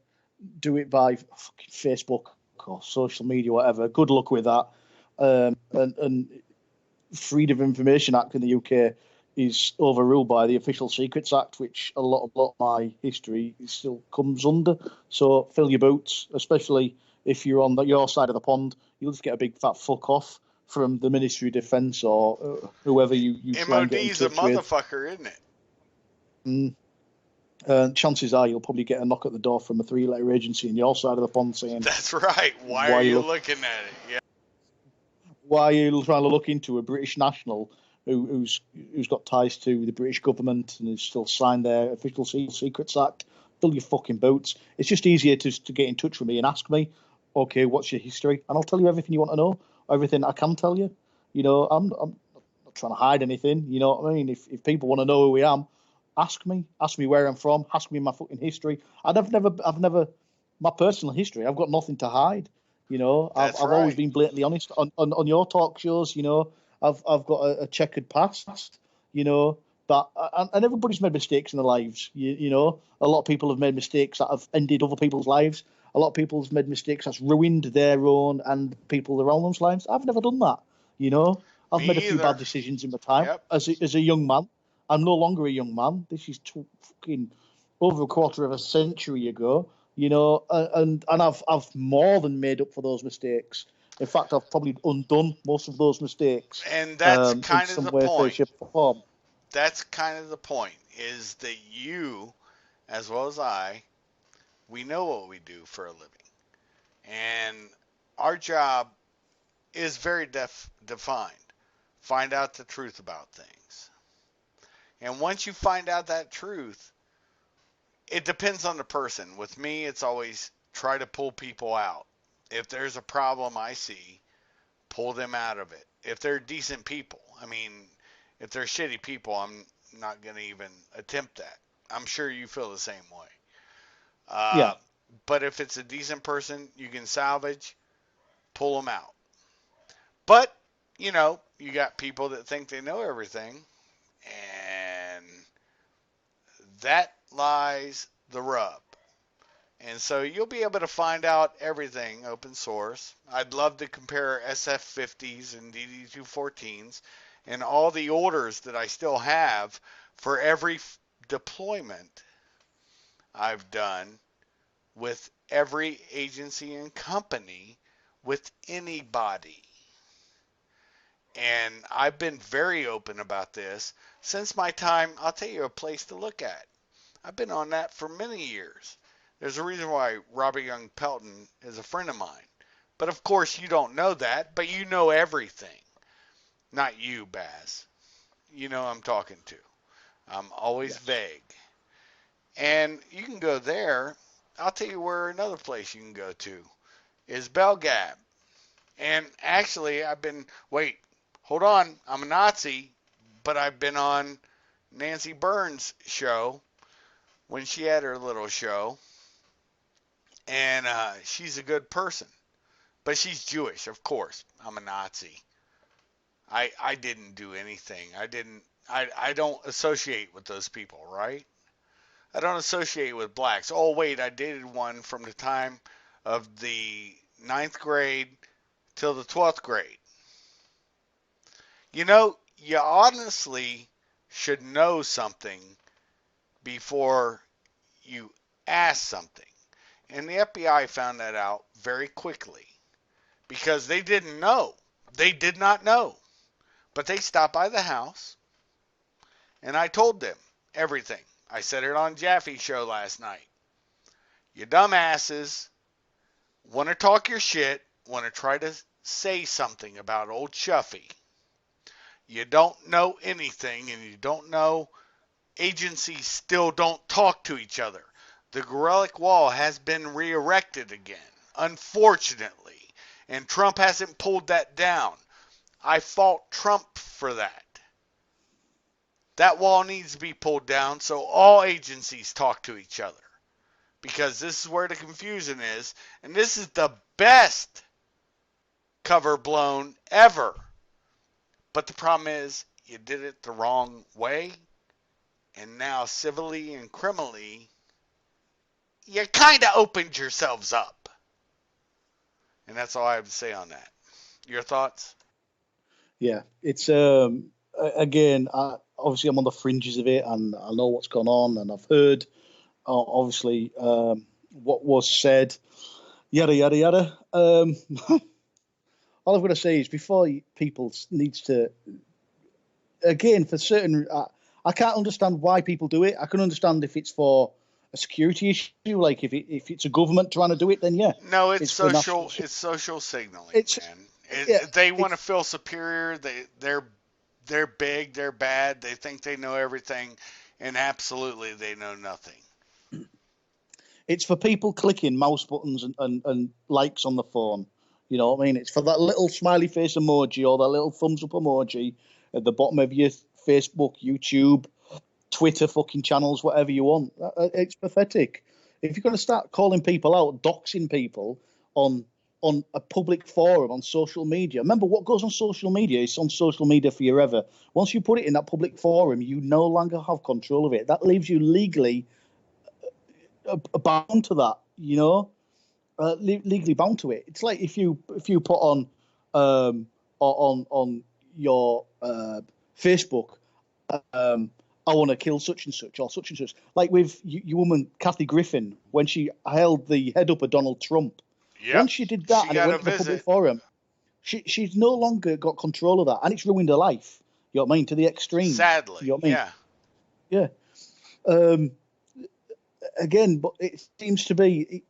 do it by fucking Facebook or social media, whatever. Good luck with that. And Freedom of Information Act in the UK is overruled by the Official Secrets Act, which a lot of my history still comes under. So fill your boots, especially if you're on your side of the pond. You'll just get a big fat fuck off from the Ministry of Defence or whoever you try and get in MOD's a touch with. motherfucker, isn't it? Mm. Chances are you'll probably get a knock at the door from a three-letter agency on your side of the pond saying, That's right. Why are "Why are you you look, looking at it? Yeah. why are you trying to look into a British national who's got ties to the British government and has still signed their Official Secrets Act? Fill your fucking boots. It's just easier to get in touch with me and ask me, okay, what's your history, and I'll tell you everything you want to know, everything I can tell you. I'm not trying to hide anything. You know what I mean? If people want to know who I am, ask me where I'm from, ask me my fucking history. And I've never my personal history. I've got nothing to hide. That's I've always right. been blatantly honest on your talk shows. I've got a checkered past. You know that, and everybody's made mistakes in their lives. A lot of people have made mistakes that have ended other people's lives. A lot of people have made mistakes that's ruined their own and people around them's lives. I've never done that. You know, I've made a Me few bad either. decisions in my time Yep. as a young man. I'm no longer a young man. This is fucking over a quarter of a century ago. And I've more than made up for those mistakes. In fact, I've probably undone most of those mistakes And that's in kind of some the way, point. shape, or form. That's kind of the point is that you, as well as I, we know what we do for a living. And our job is very defined. find out the truth about things. And once you find out that truth, it depends on the person. With me, it's always try to pull people out. If there's a problem I see, pull them out of it. If they're decent people, I mean, if they're shitty people, I'm not going to even attempt that. I'm sure you feel the same way. Yeah, Uh, but if it's a decent person you can salvage, pull them out. But, you got people that think they know everything, and that lies the rub. And so you'll be able to find out everything open source. I'd love to compare SF50s and DD214s and all the orders that I still have for every deployment I've done with every agency and company with anybody. And I've been very open about this since my time. I'll tell you a place to look at. I've been on that for many years. There's a reason why Robert Young Pelton is a friend of mine. But of course, you don't know that, but you know everything. Not you, Baz. You know I'm talking to. I'm always yes, vague. And you can go there. I'll tell you where another place you can go to is Belgab. And actually, wait, hold on. I'm a Nazi, but I've been on Nancy Burns' show when she had her little show. And she's a good person. But she's Jewish, of course. I'm a Nazi. I didn't do anything. I don't associate with those people, right? I don't associate with blacks. Oh wait, I dated one from the time of the ninth grade till the 12th grade. You honestly should know something before you ask something. And the FBI found that out very quickly because they didn't know. They did not know. But they stopped by the house and I told them everything. I said it on Jaffe's show last night. You dumbasses want to talk your shit, want to try to say something about old Shuffy. You don't know anything and you don't know agencies still don't talk to each other. The Gorelick Wall has been re-erected again, unfortunately, and Trump hasn't pulled that down. I fault Trump for that. That wall needs to be pulled down so all agencies talk to each other. Because this is where the confusion is, and this is the best cover blown ever. But the problem is, you did it the wrong way, and now civilly and criminally, you kind of opened yourselves up. And that's all I have to say on that. Your thoughts? yeah. It's again, obviously I'm on the fringes of it, and I know what's gone on, and I've heard obviously what was said, yada yada yada. All I've got to say is before people needs to again for certain. I can't understand why people do it. I can understand if it's for a security issue, like if it's a government trying to do it, then yeah, No, it's it's for national. social. It's social signaling, It's man. yeah, They want to it's feel superior. They're big. They're bad. They think they know everything, and absolutely they know nothing. it's for people clicking mouse buttons and likes on the phone. You know what I mean? It's for that little smiley face emoji or that little thumbs up emoji at the bottom of your Facebook, YouTube, Twitter fucking channels, whatever you want. It's pathetic. If you're going to start calling people out, doxing people on a public forum on social media, remember what goes on social media is on social media forever. Once you put it in that public forum, you no longer have control of it. That leaves you legally bound to that. Legally bound to it. It's like if you put on your Facebook, I want to kill such and such or such and such. Like with your woman Kathy Griffin when she held the head up of Donald Trump. Yep. Once she did that She and it got a went to the public visit. forum, she's no longer got control of that, and it's ruined her life. You know what I mean? To the extreme. Sadly, You know what I mean? yeah. Yeah. Um, again, but it seems to be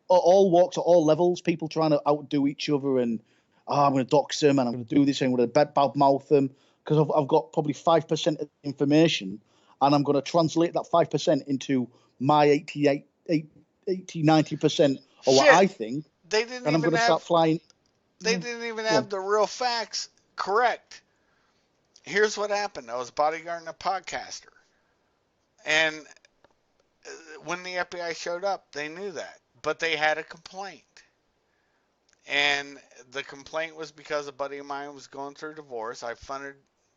all walks at all levels, people trying to outdo each other, and oh, I'm going to dox him and I'm going to do this and I'm going to bad mouth him because I've got probably 5% of the information and I'm going to translate that 5% into my 90% of what Shit, I think, they didn't and I'm even going to have start flying. they Yeah, didn't even go have on. the real facts correct. Here's what happened. I was bodyguarding a podcaster, and when the FBI showed up, they knew that, but they had a complaint. And the complaint was because a buddy of mine was going through a divorce. I funded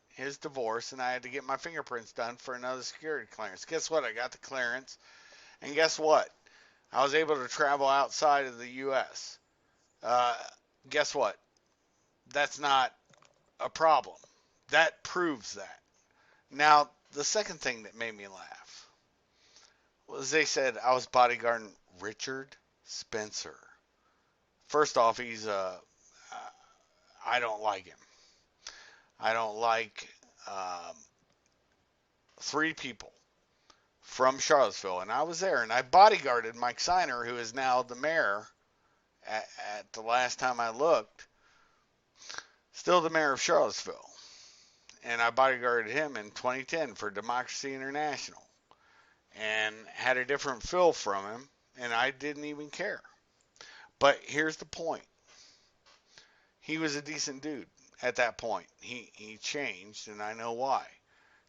his divorce, and I had to get my fingerprints done for another security clearance. Guess what? I got the clearance, and guess what? I was able to travel outside of the U.S. Uh, guess what? That's not a problem. That proves that. Now, the second thing that made me laugh was they said I was bodyguarding Richard Spencer. First off, I don't like him. I don't like um, three people from Charlottesville, and I was there, and I bodyguarded Mike Siner, who is now the mayor. At the last time I looked, still the mayor of Charlottesville, and I bodyguarded him in 2010 for Democracy International, and had a different feel from him, and I didn't even care. But here's the point: he was a decent dude at that point. He changed, and I know why.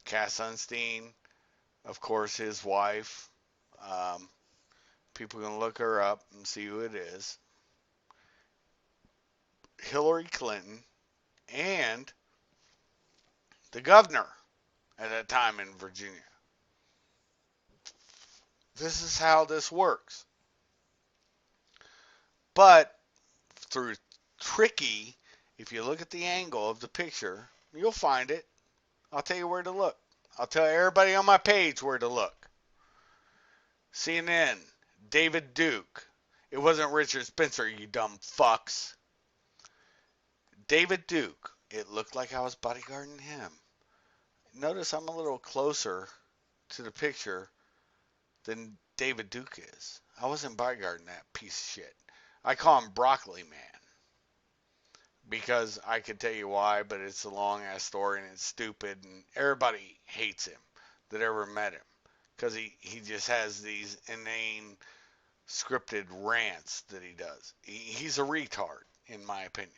Cass Sunstein, of course, his wife. Um, People can look her up and see who it is. Hillary Clinton and the governor at that time in Virginia. This is how this works. But through tricky, if you look at the angle of the picture, you'll find it. I'll tell you where to look. I'll tell everybody on my page where to look. CNN, David Duke. It wasn't Richard Spencer, you dumb fucks. David Duke. It looked like I was bodyguarding him. Notice I'm a little closer to the picture than David Duke is. I wasn't bodyguarding that piece of shit. I call him Broccoli Man because I could tell you why, but it's a long ass story and it's stupid and everybody hates him that ever met him because he just has these inane scripted rants that he does. He's a retard, in my opinion.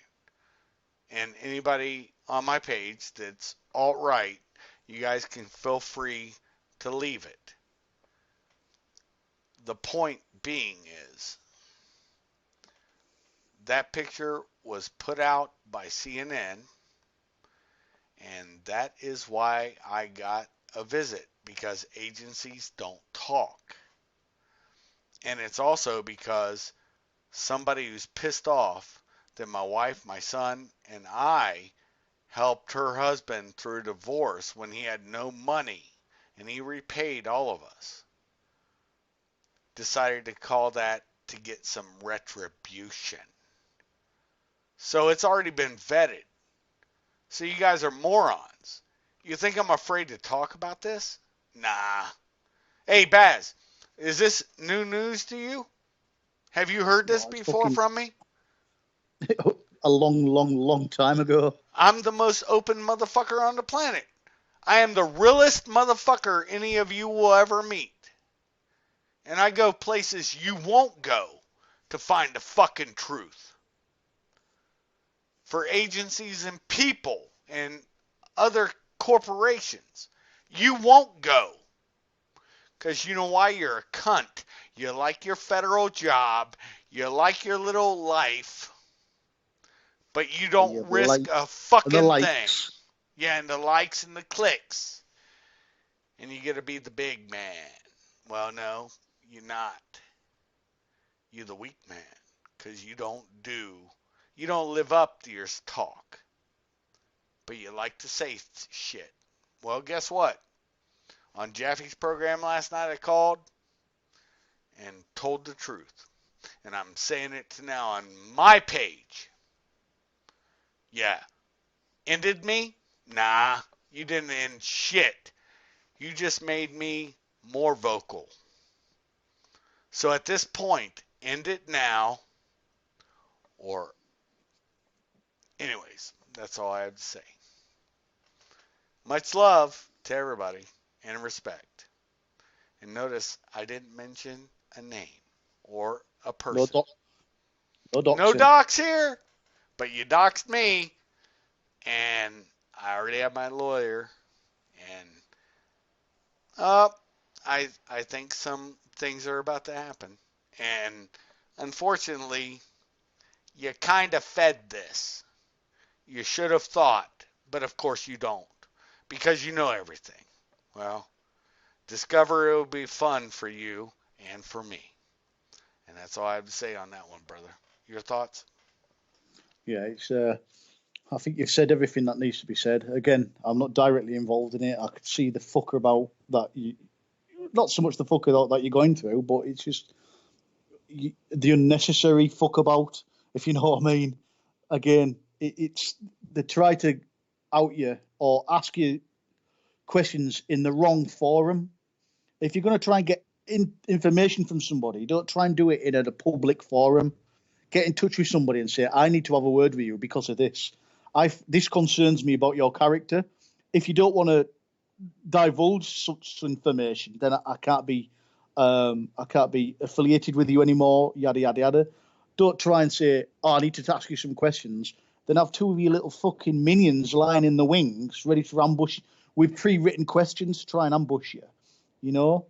And anybody on my page that's alt right, you guys can feel free to leave it. The point being is that picture was put out by CNN, and that is why I got a visit because agencies don't talk. And it's also because somebody who's pissed off that my wife, my son, and I helped her husband through a divorce when he had no money and he repaid all of us, decided to call that to get some retribution. So it's already been vetted. So you guys are morons. You think I'm afraid to talk about this? Nah. Hey, Baz, is this new news to you? Have you heard this No, it's before fucking from me? a long time ago. I'm the most open motherfucker on the planet. I am the realest motherfucker any of you will ever meet. And I go places you won't go to find the fucking truth. For agencies and people and other corporations, you won't go. Because you know why? You're a cunt. You like your federal job. You like your little life. But you Yeah, don't the risk a likes and the fucking thing. likes. Yeah, and the likes and the clicks. And you gotta be the big man. Well, no, you're not. You're the weak man. Because you don't live up to your talk. But you like to say shit. Well, guess what? On Jaffe's program last night, I called and told the truth. And I'm saying it to now on my page. Yeah. Ended me? Nah. You didn't end shit. You just made me more vocal. So at this point, end it now or Anyways, that's all I have to say. Much love to everybody and respect. And notice I didn't mention a name or a No, person. no No doxing. docs here, but you doxed me, and I already have my lawyer, and uh, I think some things are about to happen, and unfortunately, you kind of fed this. You should have thought, but of course you don't, because you know everything. Well, discover it will be fun for you and for me, and that's all I have to say on that one, brother. Your thoughts? Yeah, it's. I think you've said everything that needs to be said. Again, I'm not directly involved in it. I could see the fucker about that. Not so much the fucker that you're going through, but it's just the unnecessary fuck about, if you know what I mean. Again, it's they try to out you or ask you questions in the wrong forum. If you're going to try and get information from somebody, don't try and do it in a public forum. Get in touch with somebody and say, I need to have a word with you because of this. This concerns me about your character. If you don't want to divulge such information, then I can't be affiliated with you anymore. Yada yada yada. Don't try and say, oh, I need to ask you some questions. Then have two of your little fucking minions lying in the wings, ready to ambush with pre-written questions to try and ambush you. You know,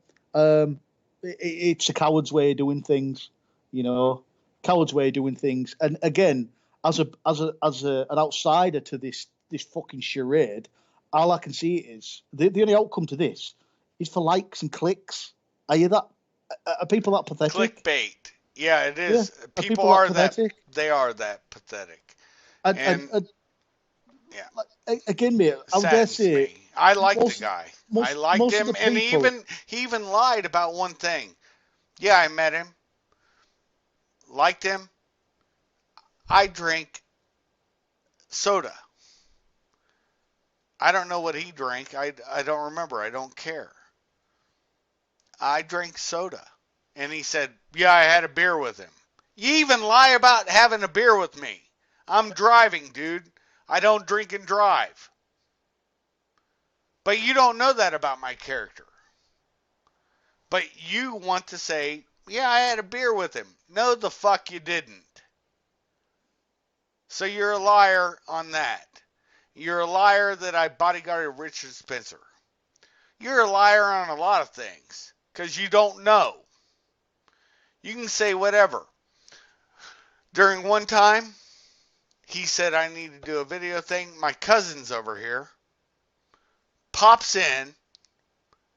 it's a coward's way of doing things. You know, coward's way of doing things. And again, as an outsider to this fucking charade, all I can see is the only outcome to this is for likes and clicks. Are you that? Are people that pathetic? Clickbait. Yeah, it Yeah, is. are People people that are that. pathetic? They are that pathetic. And And yeah, again, mate, I would dare saddens say me. I like the most guy. I most liked most of him, the and people. he even lied about one thing. Yeah, I met him, liked him. I drink soda. I don't know what he drank. I don't remember. I don't care. I drank soda. And he said, yeah, I had a beer with him. You even lie about having a beer with me. I'm driving, dude. I don't drink and drive. But you don't know that about my character. But you want to say, yeah, I had a beer with him. No, the fuck you didn't. So you're a liar on that. You're a liar that I bodyguarded Richard Spencer. You're a liar on a lot of things because you don't know. You can say whatever. During one time, he said I need to do a video thing. My cousin's over here, pops in,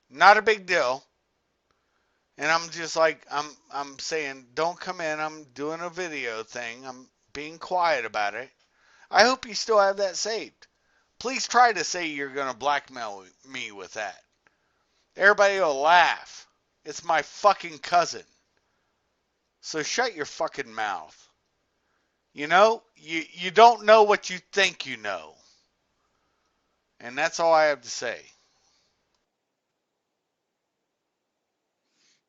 not a big deal. And I'm just like, I'm saying, don't come in. I'm doing a video thing. I'm being quiet about it. I hope you still have that saved. Please try to say you're going to blackmail me with that. Everybody will laugh. It's my fucking cousin. So shut your fucking mouth. You know, you don't know what you think you know. And that's all I have to say.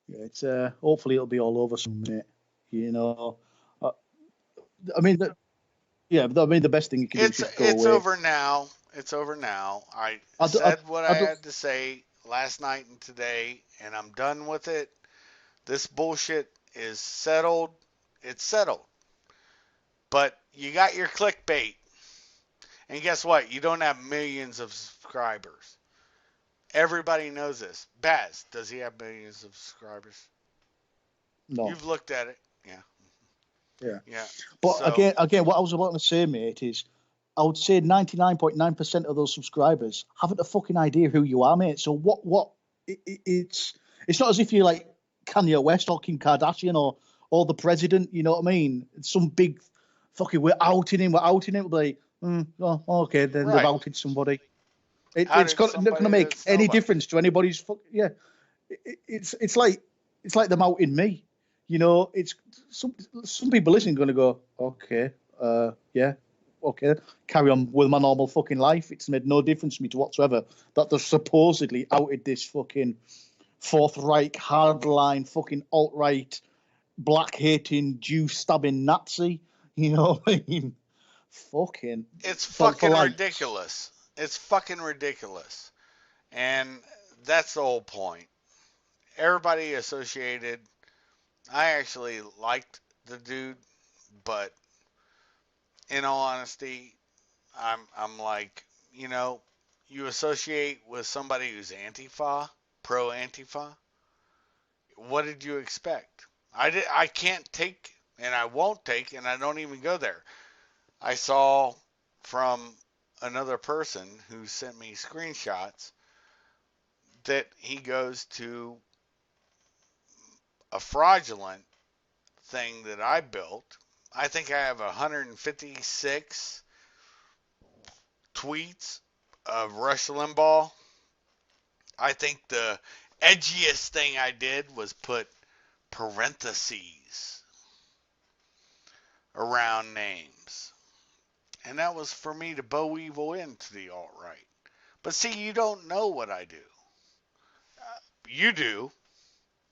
Yeah, it's hopefully it'll be all over soon, mate. You know, uh, I mean, yeah, I mean the best thing you can do is just go It's away. over now. It's over now. I I do, said what I I do, had to say last night and today, and I'm done with it. This bullshit is settled. It's settled. But you got your clickbait. And guess what? You don't have millions of subscribers. Everybody knows this. Baz, does he have millions of subscribers? no, You've looked at it. Yeah. yeah. Yeah. But So, what I was about to say, mate, is I would say 99.9% of those subscribers haven't a fucking idea who you are, mate. So it's not as if you're like Kanye West or Kim Kardashian or the president. You know what I mean? It's some big fucking we're outing him. We're outing him. We're like, oh, okay, then they've right. outed somebody. How It's did not going to somebody make that's any nobody? difference to anybody's. Yeah, it's like them outing me. You know, it's some people listening going to go, okay, yeah, okay, carry on with my normal fucking life. It's made no difference to me to whatsoever that they've supposedly outed this fucking Fourth Reich hardline fucking alt right black hating Jew stabbing Nazi. You know what I mean? fucking It's for fucking likes. ridiculous. It's fucking ridiculous. And that's the whole point. Everybody associated. I actually liked the dude, but in all honesty, I'm like, you know, you associate with somebody who's Antifa, pro Antifa. What did you expect? I can't take, and I won't take, and I don't even go there. I saw from another person who sent me screenshots that he goes to a fraudulent thing that I built. I think I have 156 tweets of Rush Limbaugh. I think the edgiest thing I did was put parentheses around names. And that was for me to bow evil into the alt right. But see, you don't know what I do. You do.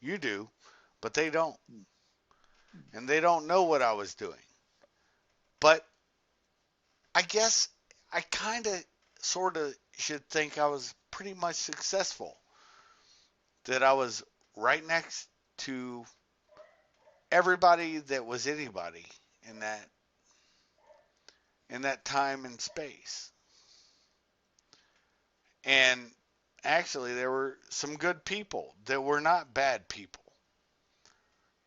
You do. But they don't. And they don't know what I was doing. But I guess I kind of, sort of should think I was pretty much successful. That I was right next to everybody that was anybody in that time and space. And actually, there were some good people that were not bad people.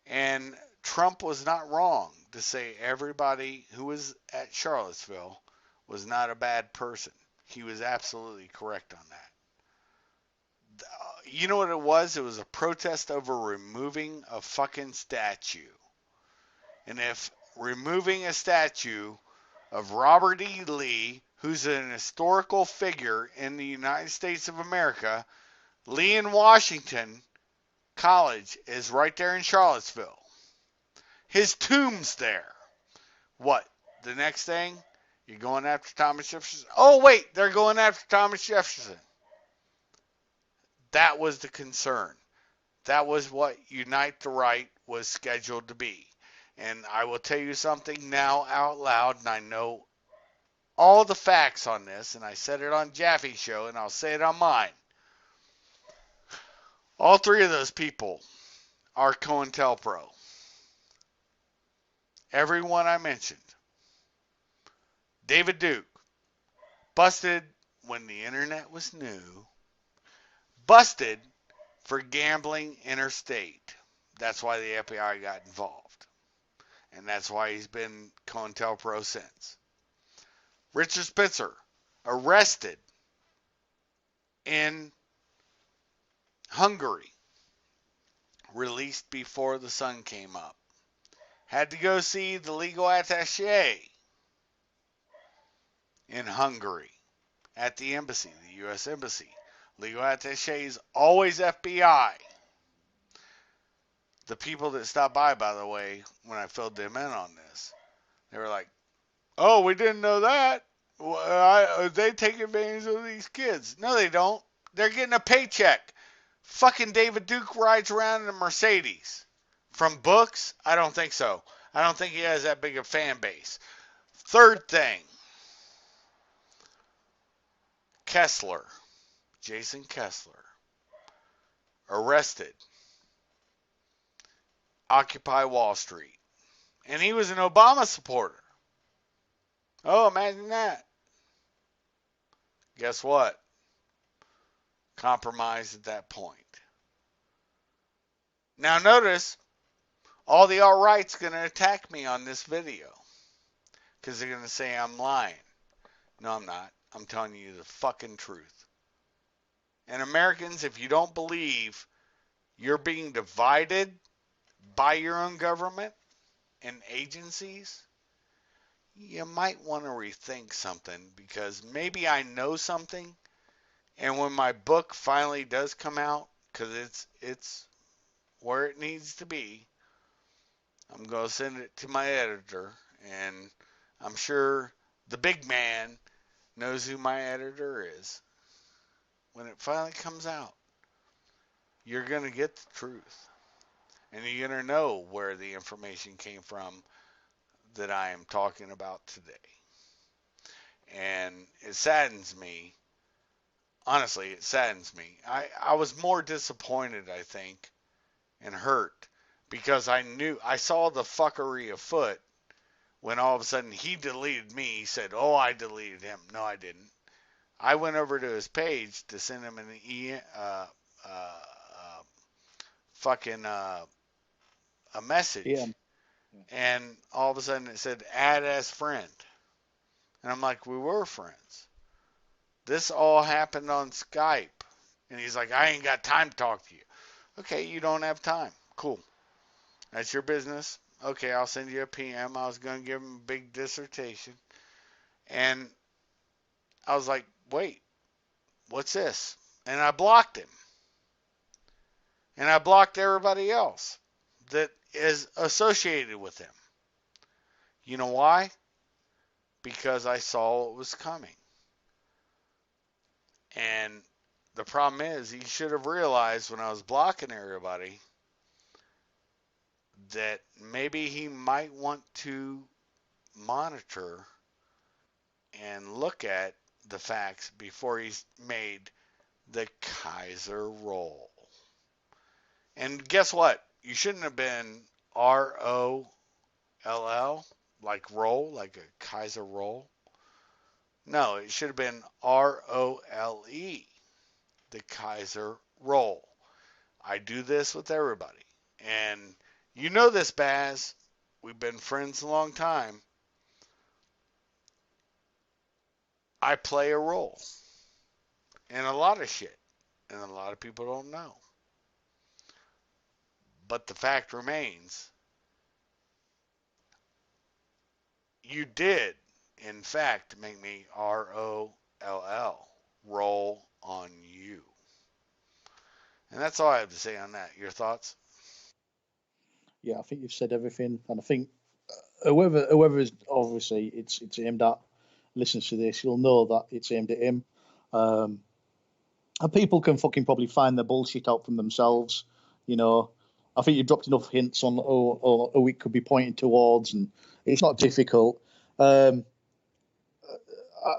And Trump was not wrong to say everybody who was at Charlottesville was not a bad person. He was absolutely correct on that. You know what it was? It was a protest over removing a fucking statue. And if removing a statue of Robert E. Lee, who's an historical figure in the United States of America, Lee in Washington College is right there in Charlottesville. His tomb's there. What? The next thing? You're going after Thomas Jefferson? Oh, wait, they're going after Thomas Jefferson. That was the concern. That was what Unite the Right was scheduled to be. And I will tell you something now out loud, and I know all the facts on this, and I said it on Jaffe's show, and I'll say it on mine. All three of those people are COINTELPRO. Everyone I mentioned. David Duke, busted when the internet was new, busted for gambling interstate. That's why the FBI got involved. And that's why he's been COINTELPRO since. Richard Spencer, arrested in Hungary, released before the sun came up. Had to go see the legal attache in Hungary at the embassy, the U.S. Embassy. Legal attache is always FBI. The people that stopped by the way, when I filled them in on this, they were like, "Oh, we didn't know that. They take advantage of these kids." No, they don't. They're getting a paycheck. Fucking David Duke rides around in a Mercedes. From books? I don't think so. I don't think he has that big a fan base. Third thing, Kessler, Jason Kessler, arrested, Occupy Wall Street. And he was an Obama supporter. Oh, imagine that. Guess what? Compromised at that point. Now notice, all the alt-right's going to attack me on this video. Because they're going to say I'm lying. No, I'm not. I'm telling you the fucking truth. And Americans, if you don't believe you're being divided by your own government and agencies, you might want to rethink something, because maybe I know something, and when my book finally does come out, because it's where it needs to be, I'm going to send it to my editor, and I'm sure the big man knows who my editor is. When it finally comes out, you're going to get the truth. And you're going to know where the information came from that I am talking about today. and it saddens me. Honestly, it saddens me. I was more disappointed, I think, and hurt because I saw the fuckery afoot when all of a sudden he deleted me. He said, "Oh, I deleted him." No, I didn't. I went over to his page to send him fucking a Yeah, message, and all of a sudden it said add as friend, and I'm like, we were friends. This all happened on Skype, and he's like, I ain't got time to talk to you. Okay, you don't have time. Cool. That's your business. Okay, I'll send you a PM. I was going to give him a big dissertation. And I was like, wait, what's this? And I blocked him. And I blocked everybody else that is associated with him. You know why? Because I saw what was coming. And the problem is, he should have realized when I was blocking everybody that maybe he might want to monitor and look at the facts before he's made the Kaiser roll. And guess what? You shouldn't have been ROLL, like roll, like a Kaiser roll. No, it should have been ROLE, the Kaiser roll. I do this with everybody. And you know this, Baz. We've been friends a long time. I play a role in a lot of shit, and a lot of people don't know. But the fact remains, you did, in fact, make me ROLL, roll on you. And that's all I have to say on that. Your thoughts? yeah. I think you've said everything, and I think whoever is obviously it's aimed at listens to this, you'll know that it's aimed at him. Um, and people can fucking probably find the bullshit out from themselves. You know, I think you dropped enough hints on who it could be pointing towards, and it's not difficult. Um,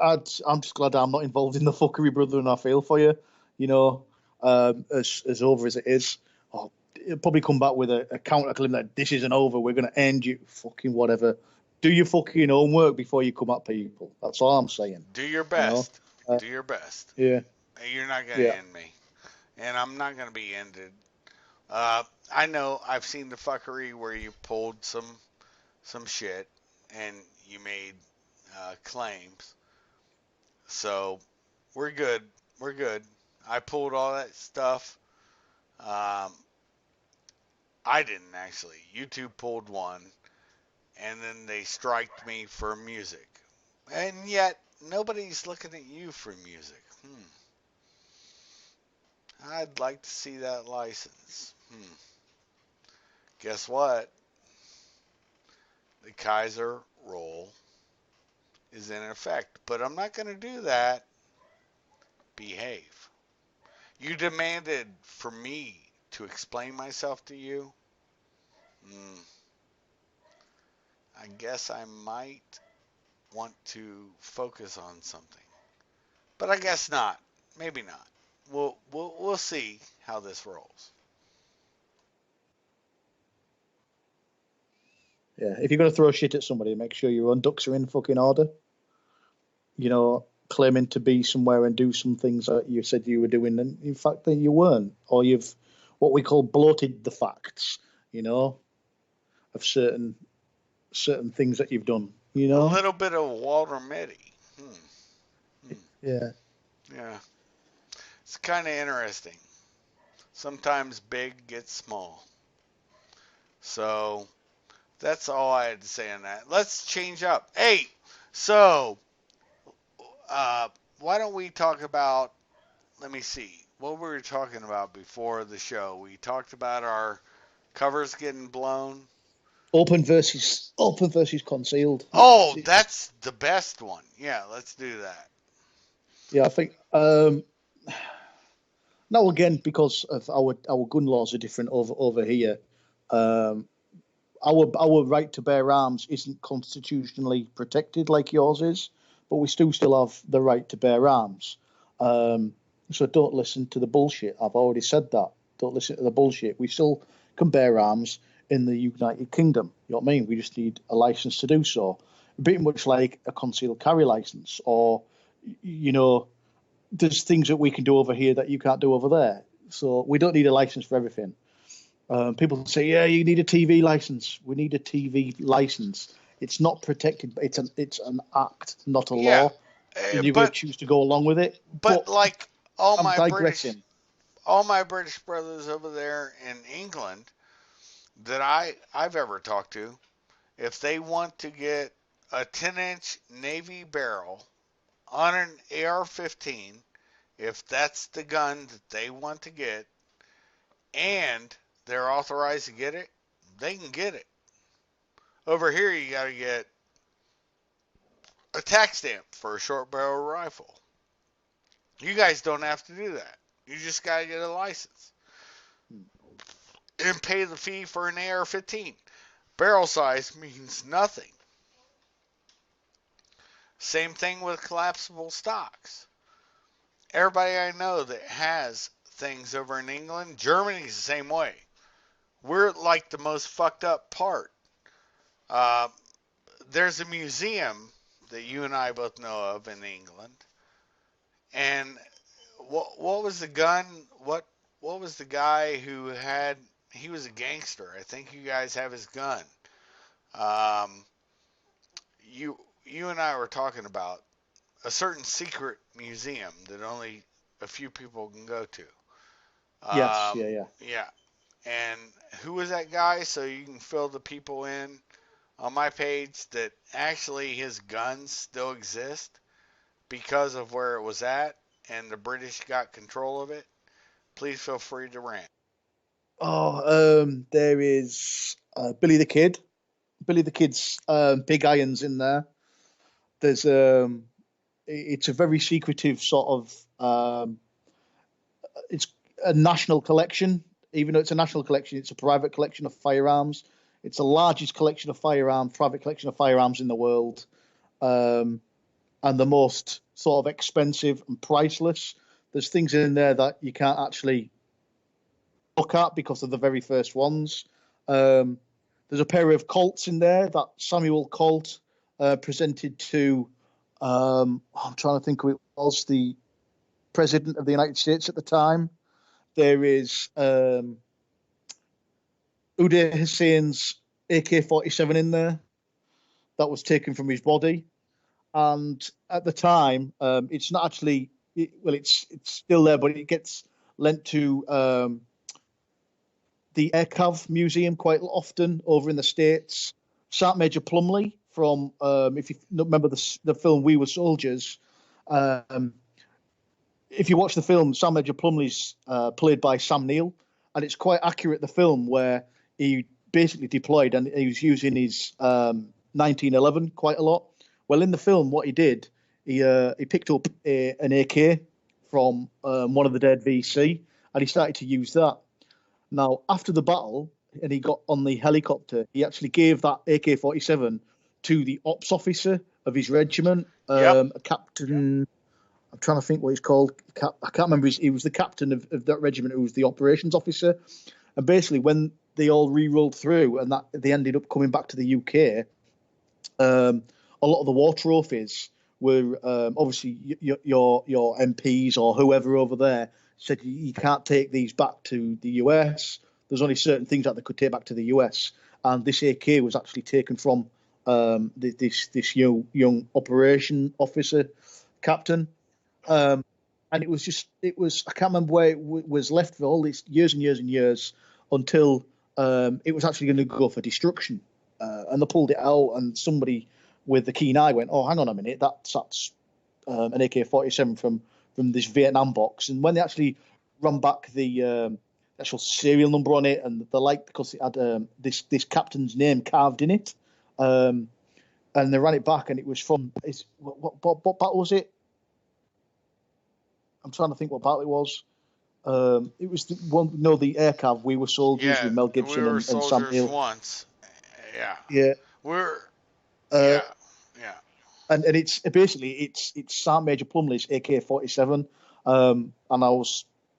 I'm just glad I'm not involved in the fuckery, brother, and I feel for you. You know, as over as it is, I'll it'll probably come back with a counter claim that this isn't over. We're going to end you. Fucking whatever. Do your fucking homework before you come at people. That's all I'm saying. Do your You know. best. Uh, Do your best. yeah. You're not going to Yeah. end me. And I'm not going to be ended. Uh, I know I've seen the fuckery where you pulled some shit and you made claims. So we're good. We're good. I pulled all that stuff. Um, I didn't actually. YouTube pulled one, and then they striked me for music. And yet, nobody's looking at you for music. I'd like to see that license. Guess what? The Kaiser roll is in effect. But I'm not going to do that. Behave. You demanded for me to explain myself to you. Hmm, I guess I might want to focus on something. But I guess not. Maybe not. We'll see how this rolls. Yeah. If you're going to throw shit at somebody, make sure your own ducks are in fucking order. You know, claiming to be somewhere and do some things that you said you were doing, and in fact, that you weren't, or you've what we call bloated the facts. You know, of certain things that you've done. You A know. little bit of Walter Mitty. Hmm. Yeah. Yeah, it's kind of interesting. Sometimes big gets small. So that's all I had to say on that. Let's change up. Hey, so uh, why don't we talk about? Let me see. What were we talking about before the show? We talked about our covers getting blown. Open versus concealed. Oh, that's the best one. Yeah, let's do that. Yeah, I think now again because of our gun laws are different over here. Um, our right to bear arms isn't constitutionally protected like yours is, but we still have the right to bear arms. Um, so don't listen to the bullshit. I've already said that. Don't listen to the bullshit. We still can bear arms in the United Kingdom. You know what I mean? We just need a license to do so. Pretty much like a concealed carry license, or you know, there's things that we can do over here that you can't do over there. So we don't need a license for everything. People say, yeah, you need a TV license. We need a TV license. It's not protected. It's an act, not a Yeah, law, and you're going to but choose to go along with it. but But like all I'm my British digressing. all my British brothers over there in England that I've ever talked to, if they want to get a 10-inch Navy barrel on an AR-15, if that's the gun that they want to get, and they're authorized to get it, they can get it. Over here, you got to get a tax stamp for a short barrel rifle. You guys don't have to do that. You just got to get a license and pay the fee for an AR-15. Barrel size means nothing. Same thing with collapsible stocks. Everybody I know that has things over in England, Germany's the same way. We're like the most fucked up part. Uh, there's a museum that you and I both know of in England, and what was the gun? What was the guy who had? He was a gangster. I think you guys have his gun. Um, you and I were talking about a certain secret museum that only a few people can go to. Yes, yeah, yeah. Yeah. And who was that guy? So you can fill the people in on my page that actually his guns still exist because of where it was at and the British got control of it. Please feel free to rant. There is Billy the Kid. Billy the Kid's big irons in there. There's it's a very secretive sort of it's a national collection. Even though it's a national collection, it's a private collection of firearms. It's the largest collection of firearms, private collection of firearms in the world, um, and the most sort of expensive and priceless. There's things in there that you can't actually look at because of the very first ones. Um, there's a pair of Colts in there that Samuel Colt presented to. I'm trying to think who it was, the president of the United States at the time. There is Uday Hussein's AK-47 in there that was taken from his body. And at the time, it's not actually, it's still there, but it gets lent to the Aircav Museum quite often over in the States. Sergeant Major Plumley from, if you remember the film We Were Soldiers, um, if you watch the film, Sam Major Plumley's played by Sam Neill, and it's quite accurate. The film where he basically deployed and he was using his 1911 quite a lot. Well, in the film, what he did, he picked up an AK from one of the dead VC, and he started to use that. Now, after the battle, and he got on the helicopter, he actually gave that AK-47 to the ops officer of his regiment, Yep. a captain. I'm trying to think what he's called. I can't remember. He was the captain of that regiment who was the operations officer. And basically, when they all re-rolled through and that they ended up coming back to the UK, a lot of the war trophies were obviously your MPs or whoever over there said you can't take these back to the US. There's only certain things that they could take back to the US, and this AK was actually taken from this young operation officer captain. And it was I can't remember where it was left for all these years and years and years until it was actually going to go for destruction, and they pulled it out, and somebody with the keen eye went, "Oh, hang on a minute, that's an AK-47 from this Vietnam box." And when they actually run back the actual serial number on it and the like, because it had this captain's name carved in it, and they ran it back, and it was from what battle was it? I'm trying to think what battle it was. It was the one, no, the Aircav. We Were Soldiers Yeah, with Mel we Gibson were and Sam soldiers Neill. once. Yeah. Yeah. We're Uh, yeah. Yeah. and it's basically it's Sergeant Major Plumley's AK-47, and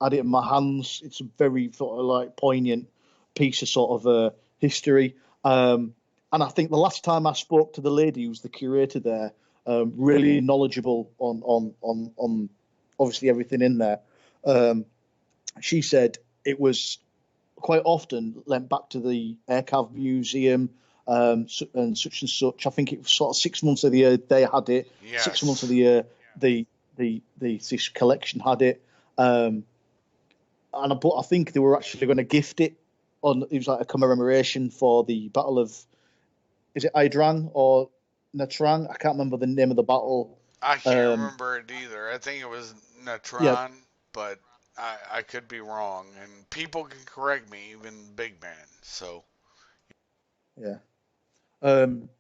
had it in my hands. It's a very sort of like poignant piece of sort of history. And I think the last time I spoke to the lady who's the curator there, really knowledgeable on obviously everything in there. Um, she said it was quite often lent back to the Aircraft Museum, and such and such. I think it was sort of 6 months of the year they had it. 6 months of Yes. the year the this collection had it. Um, but I think they were actually going to gift it on. It was like a commemoration for the Battle of, is it Idrang or Natrang? I can't remember the name of the battle. I can't Um, remember it either. I think it was yeah, Natron, but I could be wrong. And people can correct me, even big man. So, yeah.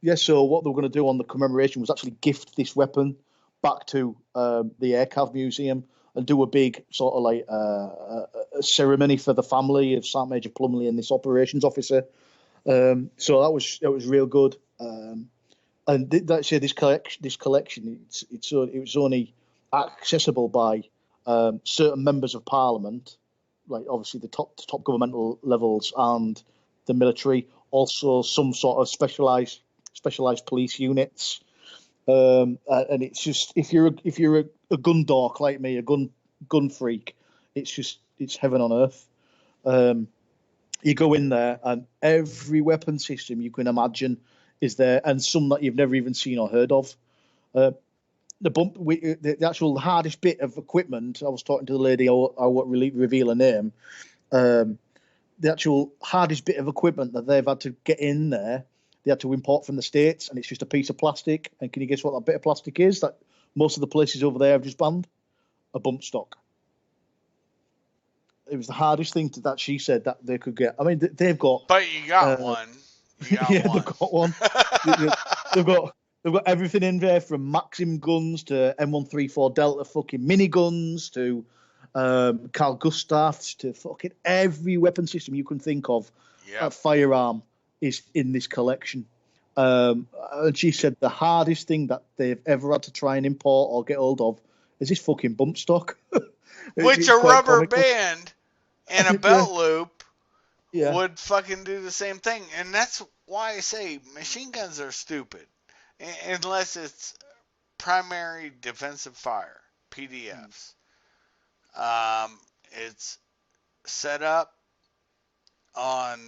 Yeah, so what they were going to do on the commemoration was actually gift this weapon back to the Aircraft Museum and do a big sort of like a ceremony for the family of Sergeant Major Plumley and this operations officer. So that was real good. And that's this collection. It was only accessible by certain members of Parliament, like obviously the top governmental levels and the military. Also, some sort of specialized police units. And it's just if you're a gun dork like me, a gun freak, it's heaven on earth. Um, you go in there and every weapon system you can imagine is there, and some that you've never even seen or heard of. Uh, the actual hardest bit of equipment. I was talking to the lady. I won't really reveal her name. Um, the actual hardest bit of equipment that they've had to get in there, they had to import from the States, and it's just a piece of plastic. And can you guess what that bit of plastic is? That most of the places over there have just banned a bump stock. It was the hardest thing that she said that they could get. I mean, they've got but you got uh, one. You got yeah, they've one. got one. They've got everything in there from Maxim guns to M134 Delta fucking miniguns to Carl Gustavs to fucking every weapon system you can think of. A Yep. firearm is in this collection. And she said the hardest thing that they've ever had to try and import or get hold of is this fucking bump stock. Which It's a quite rubber comical. band and a Yeah, belt loop yeah. would fucking do the same thing. And that's why I say machine guns are stupid. Unless it's primary defensive fire, PDFs. It's set up on,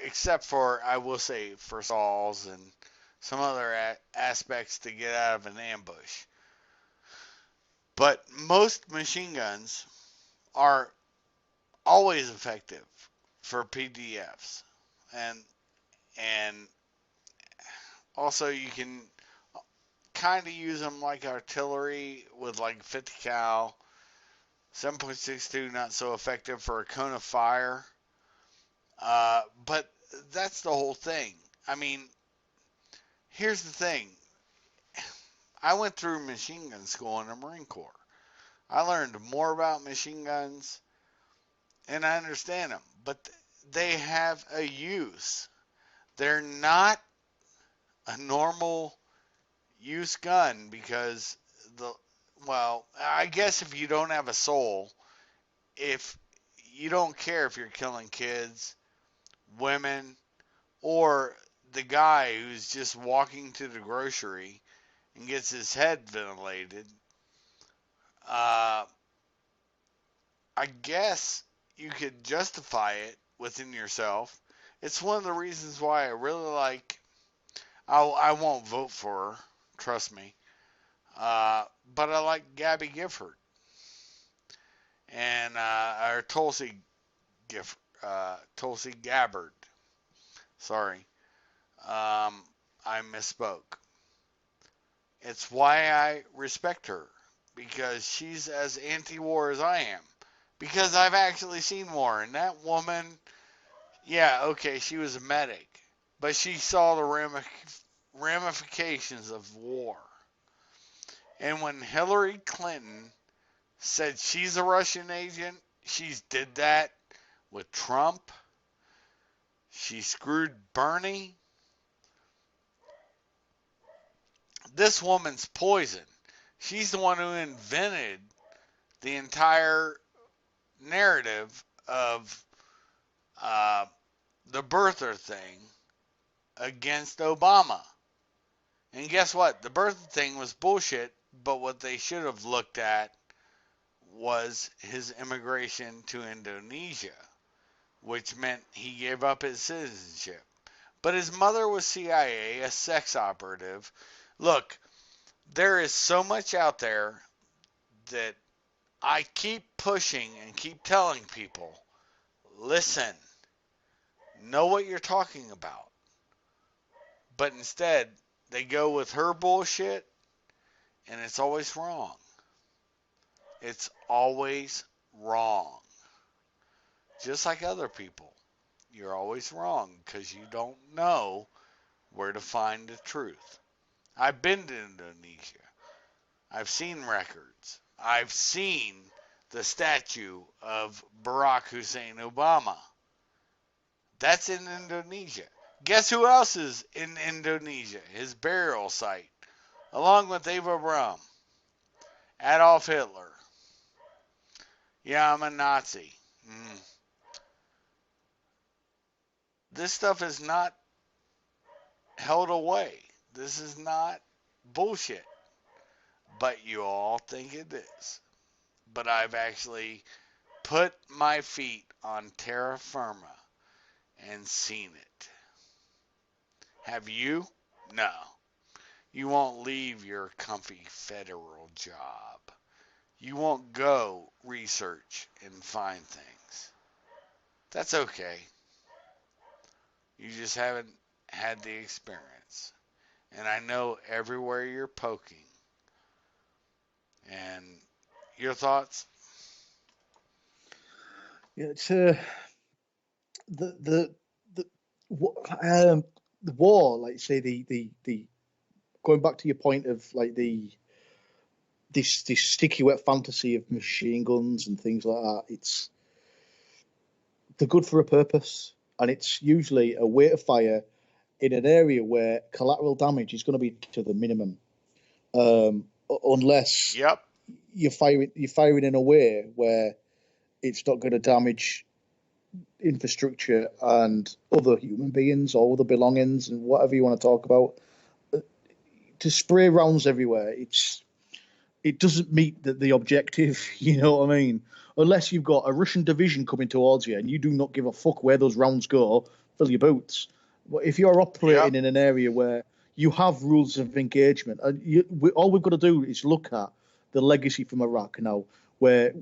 except for, I will say, for stalls and some other aspects to get out of an ambush. But most machine guns are always effective for PDFs. And and also you can kind of use them like artillery with like 50 cal. 7.62 not so effective for a cone of fire. But that's the whole thing. I mean, here's the thing. I went through machine gun school in the Marine Corps. I learned more about machine guns and I understand them, but they have a use. They're not a normal use gun because the well, I guess if you don't have a soul, if you don't care if you're killing kids, women, or the guy who's just walking to the grocery and gets his head ventilated, uh, I guess you could justify it within yourself. It's one of the reasons why I really like. I won't vote for her, trust me. But I like Gabby Gifford and or Tulsi Gabbard. Sorry, I misspoke. It's why I respect her because she's as anti-war as I am. Because I've actually seen war, and that woman, yeah, okay, she was a medic, but she saw the ramifications of war. And when Hillary Clinton said she's a Russian agent, she's did that with Trump. She screwed Bernie. This woman's poison. She's the one who invented the entire narrative of uh, the birther thing against Obama. And guess what? The birther thing was bullshit, but what they should have looked at was his immigration to Indonesia, which meant he gave up his citizenship. But his mother was CIA, a sex operative. Look, there is so much out there that I keep pushing and keep telling people, listen, know what you're talking about. But instead, they go with her bullshit, and it's always wrong. It's always wrong. Just like other people. You're always wrong because you don't know where to find the truth. I've been to Indonesia. I've seen records. I've seen the statue of Barack Hussein Obama. That's in Indonesia. Guess who else is in Indonesia? His burial site, along with Eva Braun, Adolf Hitler. Yeah, I'm a Nazi. This stuff is not held away. This is not bullshit. But you all think it is. But I've actually put my feet on terra firma and seen it. Have you? No. You won't leave your comfy federal job. You won't go research and find things. That's okay. You just haven't had the experience. And I know everywhere you're poking. And your thoughts? Yeah, it's the the the war, like say the going back to your point of like this sticky wet fantasy of machine guns and things like that. They're good for a purpose, and it's usually a way to fire in an area where collateral damage is going to be to the minimum, unless Yep. you're firing in a way where it's not going to damage infrastructure and other human beings or other belongings and whatever you want to talk about. To spray rounds everywhere, it doesn't meet the objective. You know what I mean? Unless you've got a Russian division coming towards you and you do not give a fuck where those rounds go, fill your boots. But if you're Yep. operating in an area where you have rules of engagement, and all we've got to do is look at the legacy from Iraq now, where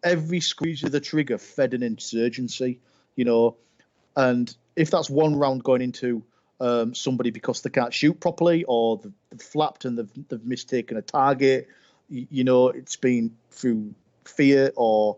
every squeeze of the trigger fed an insurgency, you know, and if that's one round going into somebody because they can't shoot properly or they've flapped and they've mistaken a target, it's been through fear or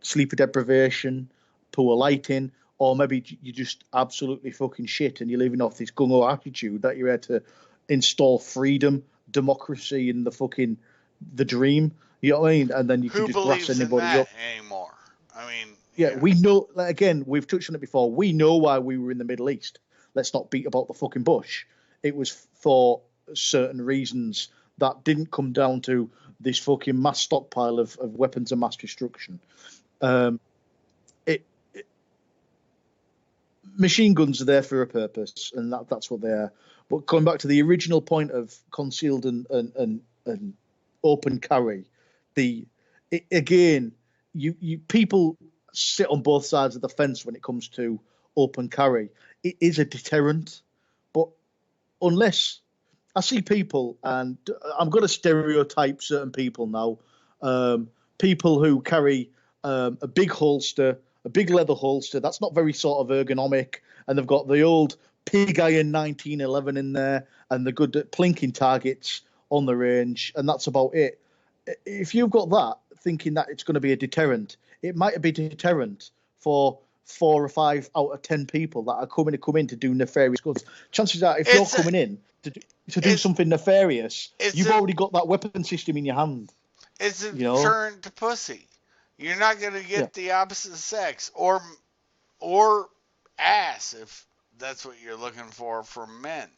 sleep deprivation, poor lighting, or maybe you just absolutely fucking shit and you're living off this gung ho attitude that you're here to install freedom, democracy, and the dream. You know what I mean? And then you can Who just grass believes in anybody that up. anymore? I mean, Yeah, yeah. we know. Like, again, we've touched on it before. We know why we were in the Middle East. Let's not beat about the fucking bush. It was for certain reasons that didn't come down to this fucking mass stockpile of weapons of mass destruction. Um, it, Machine guns are there for a purpose, and that's what they are. But going back to the original point of concealed and open carry, again, you people sit on both sides of the fence when it comes to open carry. It is a deterrent, but unless I see people, and I'm going to stereotype certain people now. People who carry a big holster, a big leather holster. That's not very sort of ergonomic, and they've got the old pig iron 1911 in there, and the good at plinking targets on the range, and that's about it. If you've got that, thinking that it's going to be a deterrent, it might be a deterrent for 4 or 5 out of 10 people that are come in to do nefarious goods. Chances are, if you're It's a, coming in to do it's something nefarious, it's you've a already got that weapon system in your hand. it's a You know? deterrent to pussy. You're not gonna Yeah. get the opposite sex or ass if that's what you're looking for men.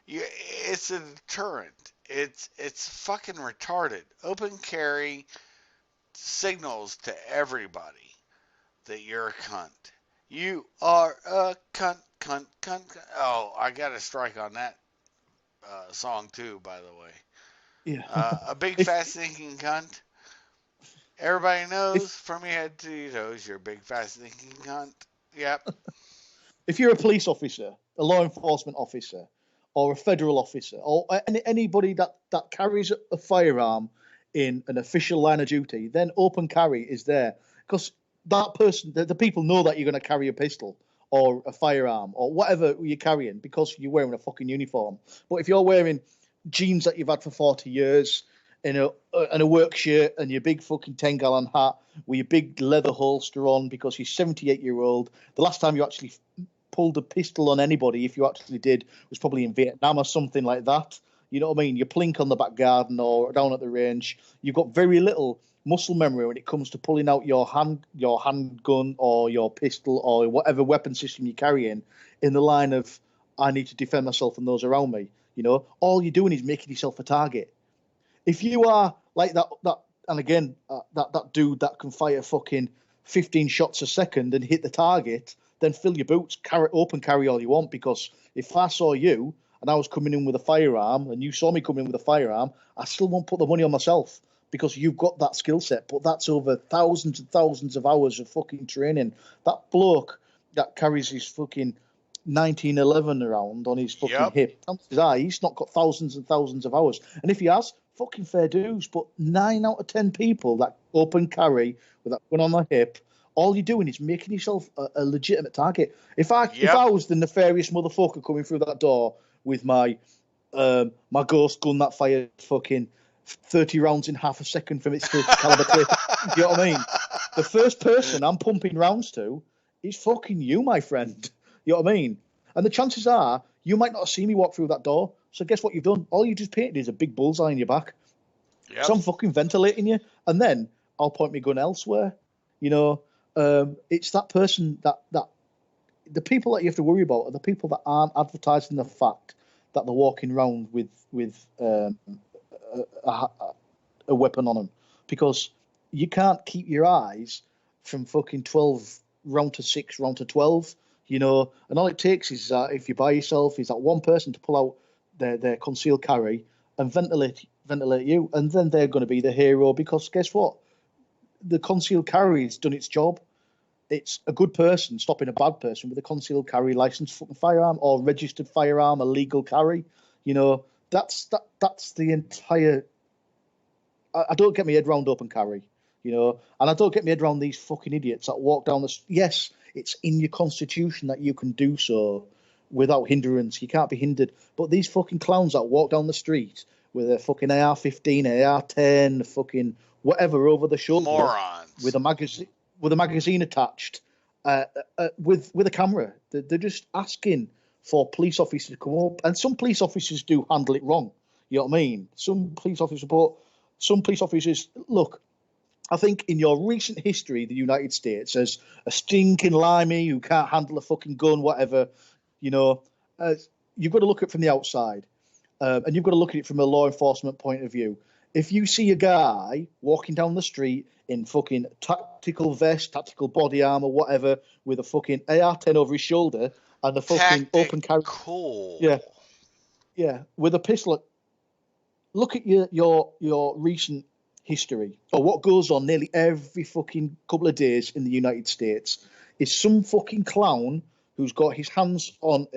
It's a deterrent. It's fucking retarded. Open carry signals to everybody that you're a cunt. You are a cunt, cunt, cunt, cunt. Oh, I got a strike on that song too, by the way. Yeah. A big if fast thinking cunt. Everybody if knows from your head to your toes, you're a big fast thinking cunt. Yep. if you're a police officer, a law enforcement officer, or a federal officer, or anybody that carries a firearm in an official line of duty, then open carry is there because that person, the people know that you're going to carry a pistol or a firearm or whatever you're carrying because you're wearing a fucking uniform. But if you're wearing jeans that you've had for 40 years, in a work shirt and your big fucking 10-gallon hat with your big leather holster on because you're 78-year old. The last time you actually pulled a pistol on anybody, if you actually did, was probably in Vietnam or something like that. You know what I mean? You plink on the back garden or down at the range. You've got very little muscle memory when it comes to pulling out your handgun or your pistol or whatever weapon system you're carrying in the line of I need to defend myself and those around me. You know, all you're doing is making yourself a target. If you are like that, and again, that dude that can fire fucking 15 shots a second and hit the target, then fill your boots, open carry all you want. Because if I saw you and I was coming in with a firearm, and you saw me coming in with a firearm, I still won't put the money on myself because you've got that skill set. But that's over thousands and thousands of hours of fucking training. That bloke that carries his fucking 1911 around on his fucking Yep. hip. Chances are he's not got thousands and thousands of hours. And if he has, fucking fair dues. But 9 out of 10 people that open carry with that gun on their hip, all you're doing is making yourself a legitimate target. If I Yep. was the nefarious motherfucker coming through that door with my ghost gun that fired fucking 30 rounds in half a second from its 30 caliber clip, you know what I mean? The first person I'm pumping rounds to is fucking you, my friend. You know what I mean? And the chances are you might not have seen me walk through that door. So guess what you've done? All you just painted is a big bullseye in your back. Yep. So I'm fucking ventilating you, and then I'll point my gun elsewhere. You know, it's that person that the people that you have to worry about are the people that aren't advertising the fact that they're walking around with a, a weapon on them, because you can't keep your eyes from fucking 12 round to 6 round to 12. You know, and all it takes is if you're by yourself, is that one person to pull out their concealed carry and ventilate you, and then they're going to be the hero because guess what? The concealed carry has done its job. It's a good person stopping a bad person with a concealed carry license fucking firearm or registered firearm, a legal carry. You know, that's the entire. I don't get my head round open carry, you know, and I don't get my head round these fucking idiots that walk down the. Yes, it's in your constitution that you can do so without hindrance. You can't be hindered. But these fucking clowns that walk down the street with a fucking AR-15, AR-10, fucking whatever over the shoulder with Morons. a magazine attached, with a camera. They're just asking for police officers to come up, and some police officers do handle it wrong. You know what I mean? Some police officers look. I think in your recent history, the United States as a stinking limey who can't handle a fucking gun, whatever. You know, uh, you've got to look at it from the outside, and you've got to look at it from a law enforcement point of view. If you see a guy walking down the street in fucking tactical vest, tactical body armor, whatever, with a fucking AR-10 over his shoulder and a fucking open carry, yeah, Tactical. yeah, with a pistol, look at your recent history or what goes on nearly every fucking couple of days in the United States is some fucking clown who's got his hands on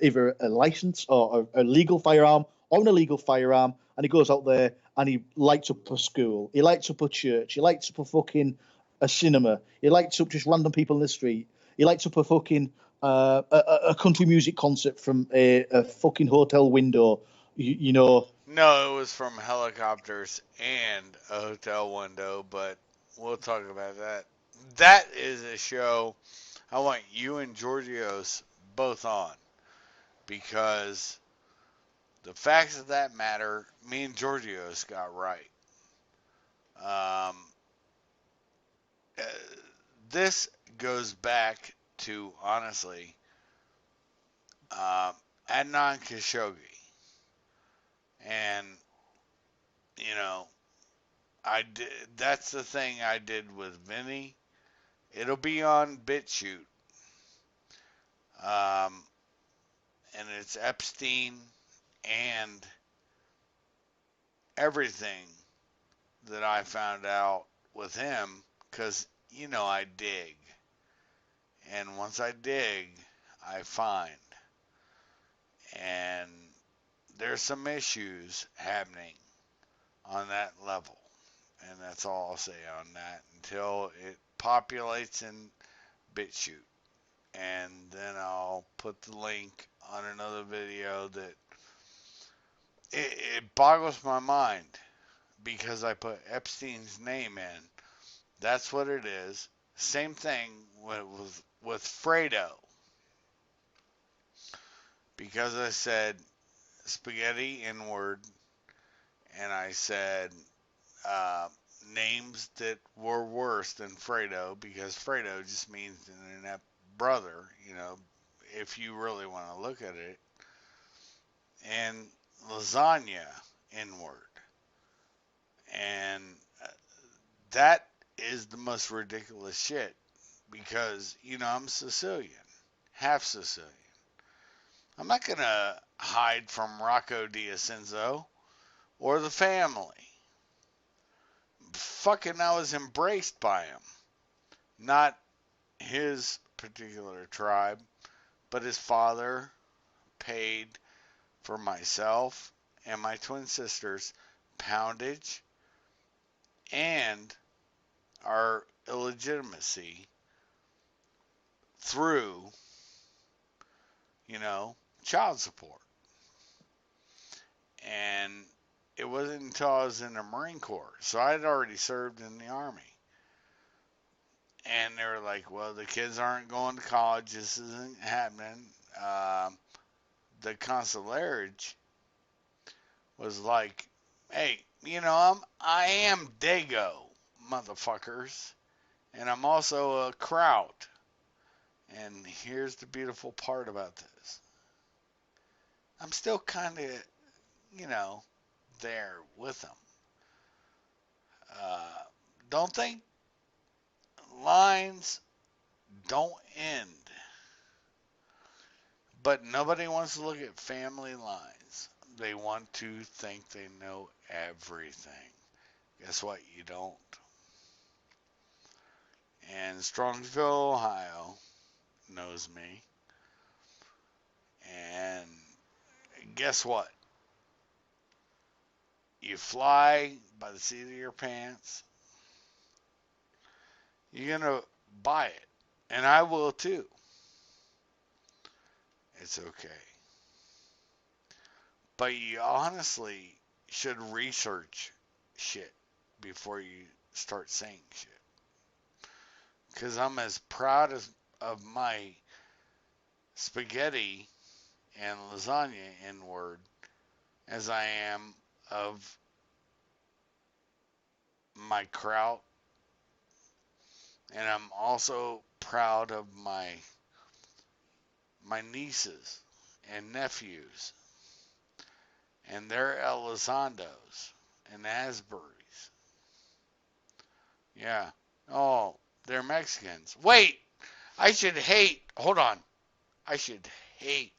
either a license or a legal firearm or an illegal firearm, and he goes out there and he lights up a school, he lights up a church, he lights up a cinema, he lights up just random people in the street, he lights up a fucking a country music concert from a fucking hotel window. You know, No, it was from helicopters and a hotel window, but we'll talk about that. That is a show I want you and Georgios both on because the facts of that matter, me and Georgios got right. Um, uh, this goes back to honestly um, Adnan Khashoggi. And, you know, I did, that's the thing I did with Vinny. It'll be on BitChute. Um, and it's Epstein and everything that I found out with him because, I dig. And once I dig, I find. And there's some issues happening on that level. And that's all I'll say on that until it populates in BitChute. And then I'll put the link on another video that it boggles my mind because I put Epstein's name in. That's what it is. Same thing with Fredo because I said spaghetti inward and I said uh, names that were worse than Fredo because Fredo just means an inept brother, if you really want to look at it. And lasagna inward. And that is the most ridiculous shit because, I'm Sicilian, half Sicilian. I'm not going to hide from Rocco D'Acenzo or the family. Fucking, I was embraced by him. Not his particular tribe, but his father paid for myself and my twin sisters poundage and our illegitimacy through, you know, child support. And it wasn't until I was in the Marine Corps. So I had already served in the Army. And they were like, well, the kids aren't going to college. This isn't happening. The consularage was like, hey, I am Dago, motherfuckers. And I'm also a Kraut. And here's the beautiful part about this. I'm still kind of, you know, there with them. Uh, don't think lines don't end, but nobody wants to look at family lines. They want to think they know everything. Guess what? You don't. And Strongsville, Ohio knows me. And guess what? You fly by the seat of your pants, you're going to buy it. And I will too. It's okay. But you honestly should research shit before you start saying shit. Because I'm as proud of my spaghetti and lasagna in word as I am of my kraut. And I'm also proud of my nieces and nephews and their Elizondos and Asburys. Yeah. Oh, they're Mexicans. Wait, hold on. I should hate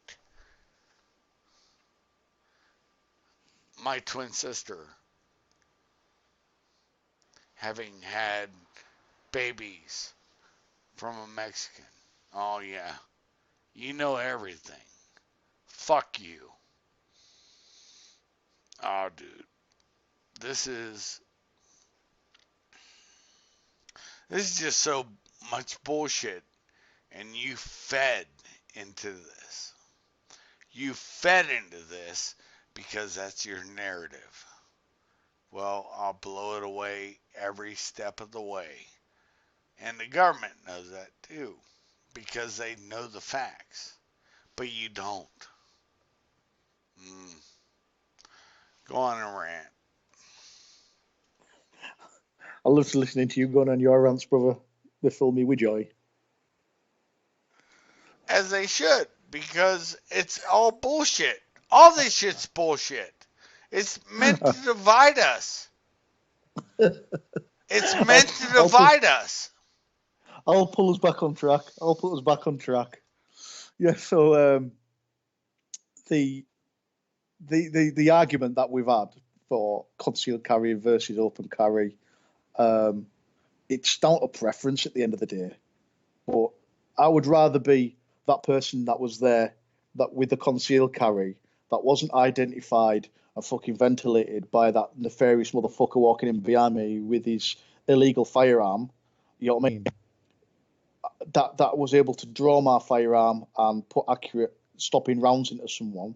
my twin sister having had babies from a Mexican. Oh, yeah. You know everything. Fuck you. Oh, dude. This is this is just so much bullshit and you fed into this. You fed into this because that's your narrative. Well, I'll blow it away every step of the way. And the government knows that too because they know the facts. But you don't. Mm. Go on and rant. I love listening to you going on your rants, brother. They fill me with joy. As they should, because it's all bullshit. All this shit's bullshit. It's meant to divide us. It's I'll, meant to I'll pull, divide us. I'll pull us back on track. I'll put us back on track. Yeah. So the the argument that we've had for concealed carry versus open carry, um, it's down to preference at the end of the day. But I would rather be that person that was there that with the concealed carry that wasn't identified and fucking ventilated by that nefarious motherfucker walking in behind me with his illegal firearm. You know what I mean? That was able to draw my firearm and put accurate stopping rounds into someone.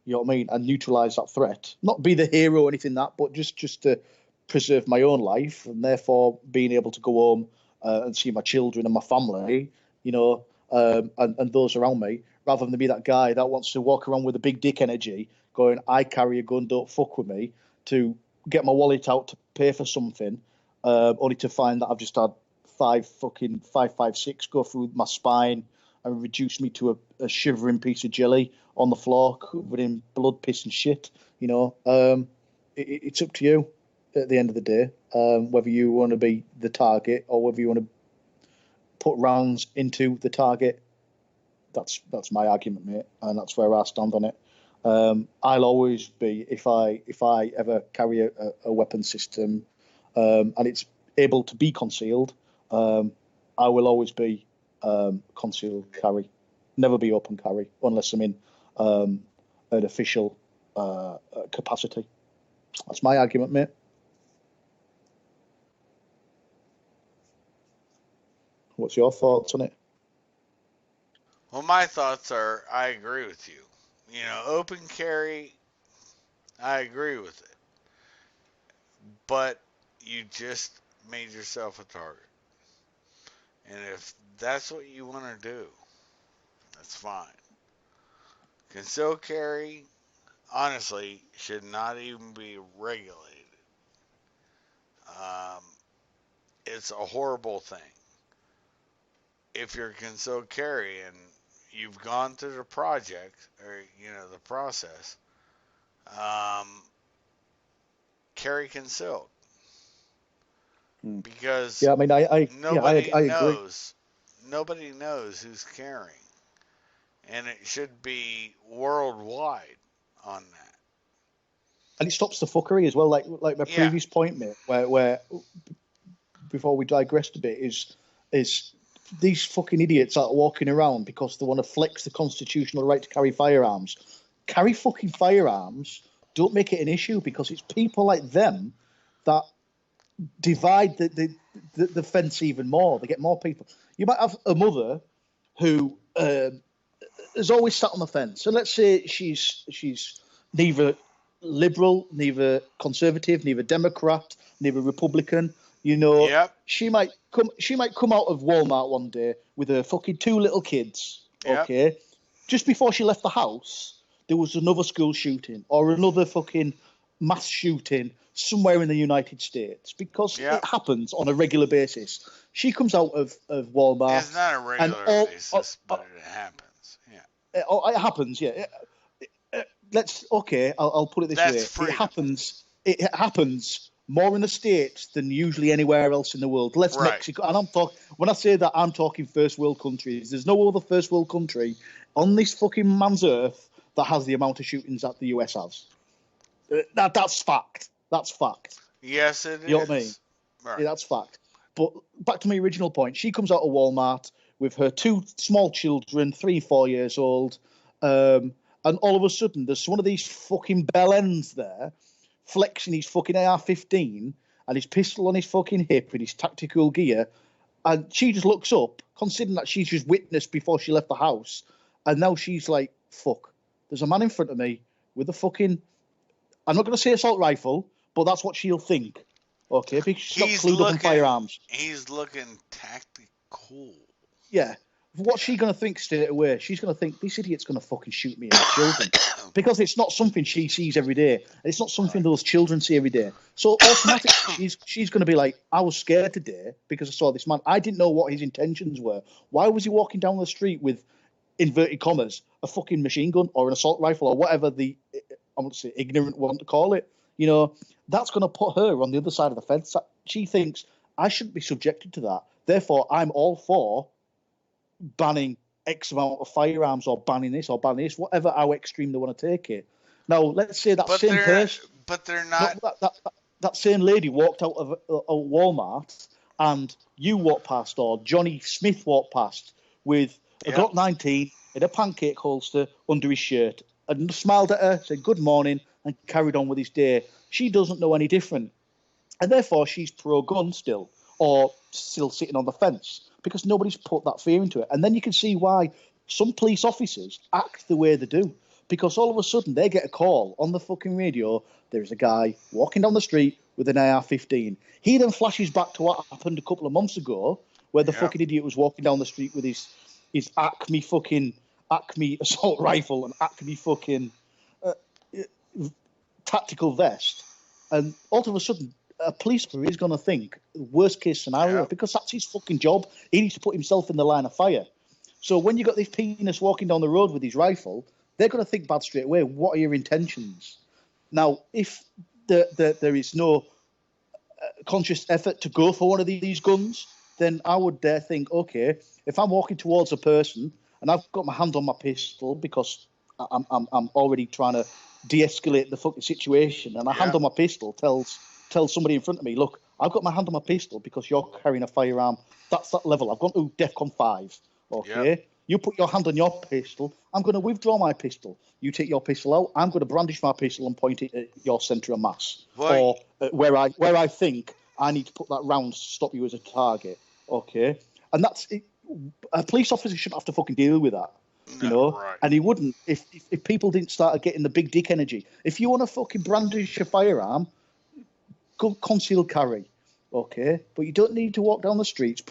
You know what I mean? And neutralize that threat. Not be the hero or anything that, but just to preserve my own life and therefore being able to go home and see my children and my family, you know, and those around me, rather than be that guy that wants to walk around with a big dick energy, going, I carry a gun, don't fuck with me, to get my wallet out to pay for something, only to find that I've just had 556 go through my spine and reduce me to a shivering piece of jelly on the floor covered in blood, piss, and shit. You know, it's up to you at the end of the day, whether you want to be the target or whether you want to put rounds into the target. That's my argument, mate, and that's where I stand on it. I'll always be if I ever carry a weapon system and it's able to be concealed, I will always be concealed carry, never be open carry unless I'm in an official capacity. That's my argument, mate. What's your thoughts on it? Well, my thoughts are I agree with you. You know, open carry, I agree with it. But you just made yourself a target. And if that's what you want to do, that's fine. Concealed carry, honestly, should not even be regulated. Um, it's a horrible thing. If you're concealed carry and you've gone through the project or the process, um, carry concealed Hmm. because Yeah, I mean, nobody I agree. knows nobody knows who's carrying, and it should be worldwide on that. And it stops the fuckery as well. Like my Yeah, previous point, mate, where before we digressed a bit is these fucking idiots that are walking around because they want to flex the constitutional right to carry firearms. Carry fucking firearms. Don't make it an issue because it's people like them that divide the fence even more. They get more people. You might have a mother who has always sat on the fence. So let's say she's neither liberal, neither conservative, neither Democrat, neither Republican. You know, yep, she might come out of Walmart one day with her fucking two little kids. yep, Okay, just before she left the house, there was another school shooting or another fucking mass shooting somewhere in the United States because it yep. happens on a regular basis. She comes out of It's Walmart not a and regular basis, but it happens. Yeah, it happens, yeah. Let's okay. I'll put it this that's way: it freedom. happens. It happens more in the states than usually anywhere else in the world. Less Right. Mexico, and I'm talking when I say that I'm talking first world countries. There's no other first world country on this fucking man's earth that has the amount of shootings that the US has. That's fact. That's fact. Yes, it You know what I mean? is. Right. Yeah, that's fact. But back to my original point. She comes out of Walmart with her two small children, 3, 4 years old, and all of a sudden there's one of these fucking bellends there flexing his fucking AR-15 and his pistol on his fucking hip and his tactical gear, and she just looks up, considering that she's just witnessed before she left the house, and now she's like, "Fuck, there's a man in front of me with a fucking I'm not going to say assault rifle, but that's what she'll think. Okay, because she's not He's clued up on looking. firearms. He's looking tactical. Yeah. What's she going to think straight away? She's going to think, this idiot's going to fucking shoot me and my children. Because it's not something she sees every day. And it's not something Right. those children see every day. So automatically, she's going to be like, I was scared today because I saw this man. I didn't know what his intentions were. Why was he walking down the street with inverted commas, a fucking machine gun or an assault rifle or whatever the, I want to say, ignorant want to call it, you know, that's going to put her on the other side of the fence. She thinks I shouldn't be subjected to that. Therefore, I'm all for banning X amount of firearms or banning this or banning this, whatever how extreme they want to take it. Now, let's say that But same they're person, but they're no, not. that same lady walked out of a Walmart and you walked past, or Johnny Smith walked past with a Yep. Glock 19 in a pancake holster under his shirt and smiled at her, said good morning, and carried on with his day. She doesn't know any different. And therefore, she's pro gun still, or still sitting on the fence, because nobody's put that fear into it. And then you can see why some police officers act the way they do, because all of a sudden they get a call on the fucking radio. There's a guy walking down the street with an AR-15. He then flashes back to what happened a couple of months ago, where the Yep. fucking idiot was walking down the street with his Acme assault rifle and Acme fucking uh, tactical vest, and all of a sudden, a policeman is going to think worst case scenario, Yep. because that's his fucking job. He needs to put himself in the line of fire. So when you got this penis walking down the road with his rifle, they're going to think bad straight away. What are your intentions? Now, if there is no conscious effort to go for one of these guns, then I would dare think, okay, if I'm walking towards a person and I've got my hand on my pistol because I'm already trying to de-escalate the fucking situation, and a hand Yep. on my pistol tells somebody in front of me, look, I've got my hand on my pistol because you're carrying a firearm. That's that level. I've gone to DEFCON 5. Yep. Okay, you put your hand on your pistol. I'm going to withdraw my pistol. You take your pistol out. I'm going to brandish my pistol and point it at your centre of mass, Well, or where I think I need to put that round to stop you as a target. Okay, and that's it. A police officer shouldn't have to fucking deal with that, you no, know. right. And he wouldn't if people didn't start getting the big dick energy. If you want to fucking brandish a firearm, go concealed carry, okay. But you don't need to walk down the streets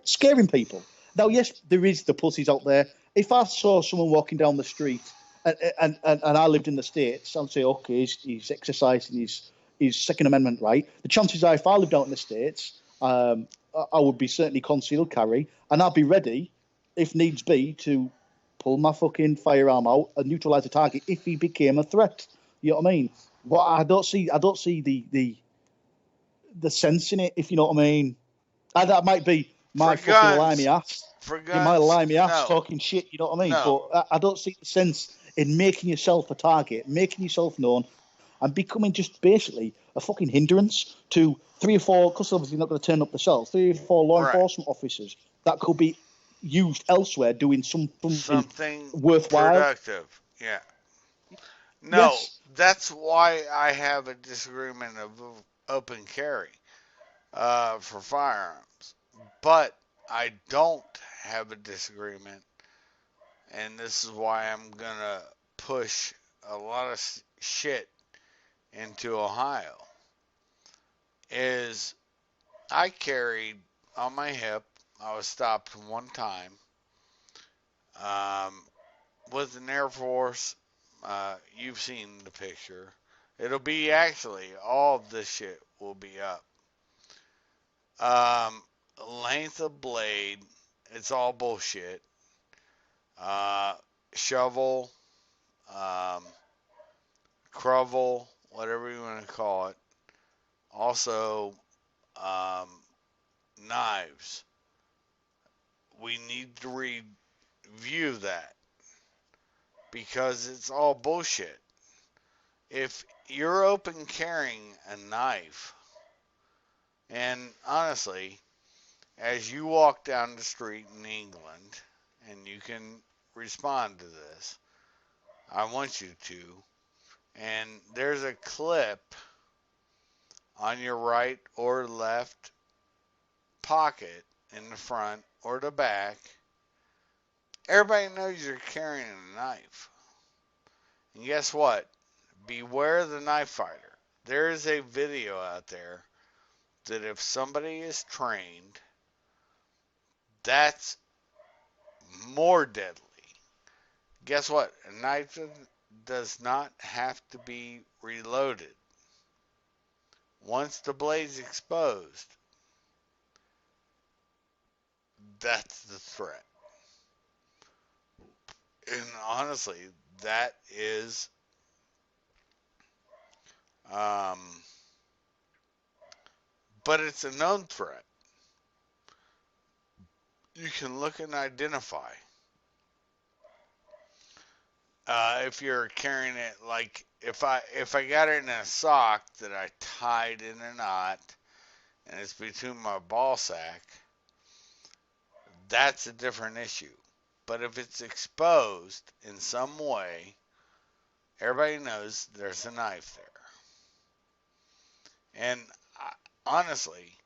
scaring people. Now, yes, there is the pussies out there. If I saw someone walking down the street and I lived in the States, I'd say, okay, he's exercising his Second Amendment right. The chances are, if I lived out in the States, I would be certainly concealed carry, and I'd be ready, if needs be, to pull my fucking firearm out and neutralize the target if he became a threat. You know what I mean? But I don't see the sense in it, if you know what I mean. And that might be For my fucking limey guns, ass. for You might guns, limey ass no, talking shit, you know what I mean? no. But I don't see the sense in making yourself a target, making yourself known, and becoming just basically a fucking hindrance to three or four, because obviously you're not going to turn up themselves, three or four law Right. enforcement officers that could be used elsewhere doing something Something worthwhile. productive. Yeah. No, Yes, that's why I have a disagreement of open carry for firearms. But I don't have a disagreement, and this is why I'm going to push a lot of shit into Ohio, is I carried on my hip, I was stopped one time um, with an Air Force. You've seen the picture. It'll be actually, all of this shit will be up. Um, Length of blade, it's all bullshit. Uh, Shovel, um, Crovel, whatever you want to call it. Also, um, knives. We need to review that because it's all bullshit. If you're open carrying a knife, and honestly, as you walk down the street in England, and you can respond to this, I want you to, and there's a clip on your right or left pocket in the front or the back, everybody knows you're carrying a knife. And guess what? Beware the knife fighter. There is a video out there that if somebody is trained, that's more deadly. Guess what? A knife does not have to be reloaded. Once the blade's exposed, that's the threat. And honestly, that is, um, but it's a known threat. You can look and identify. If you're carrying it, like if I got it in a sock that I tied in a knot and it's between my ball sack, that's a different issue. But if it's exposed in some way, everybody knows there's a knife there. And honestly,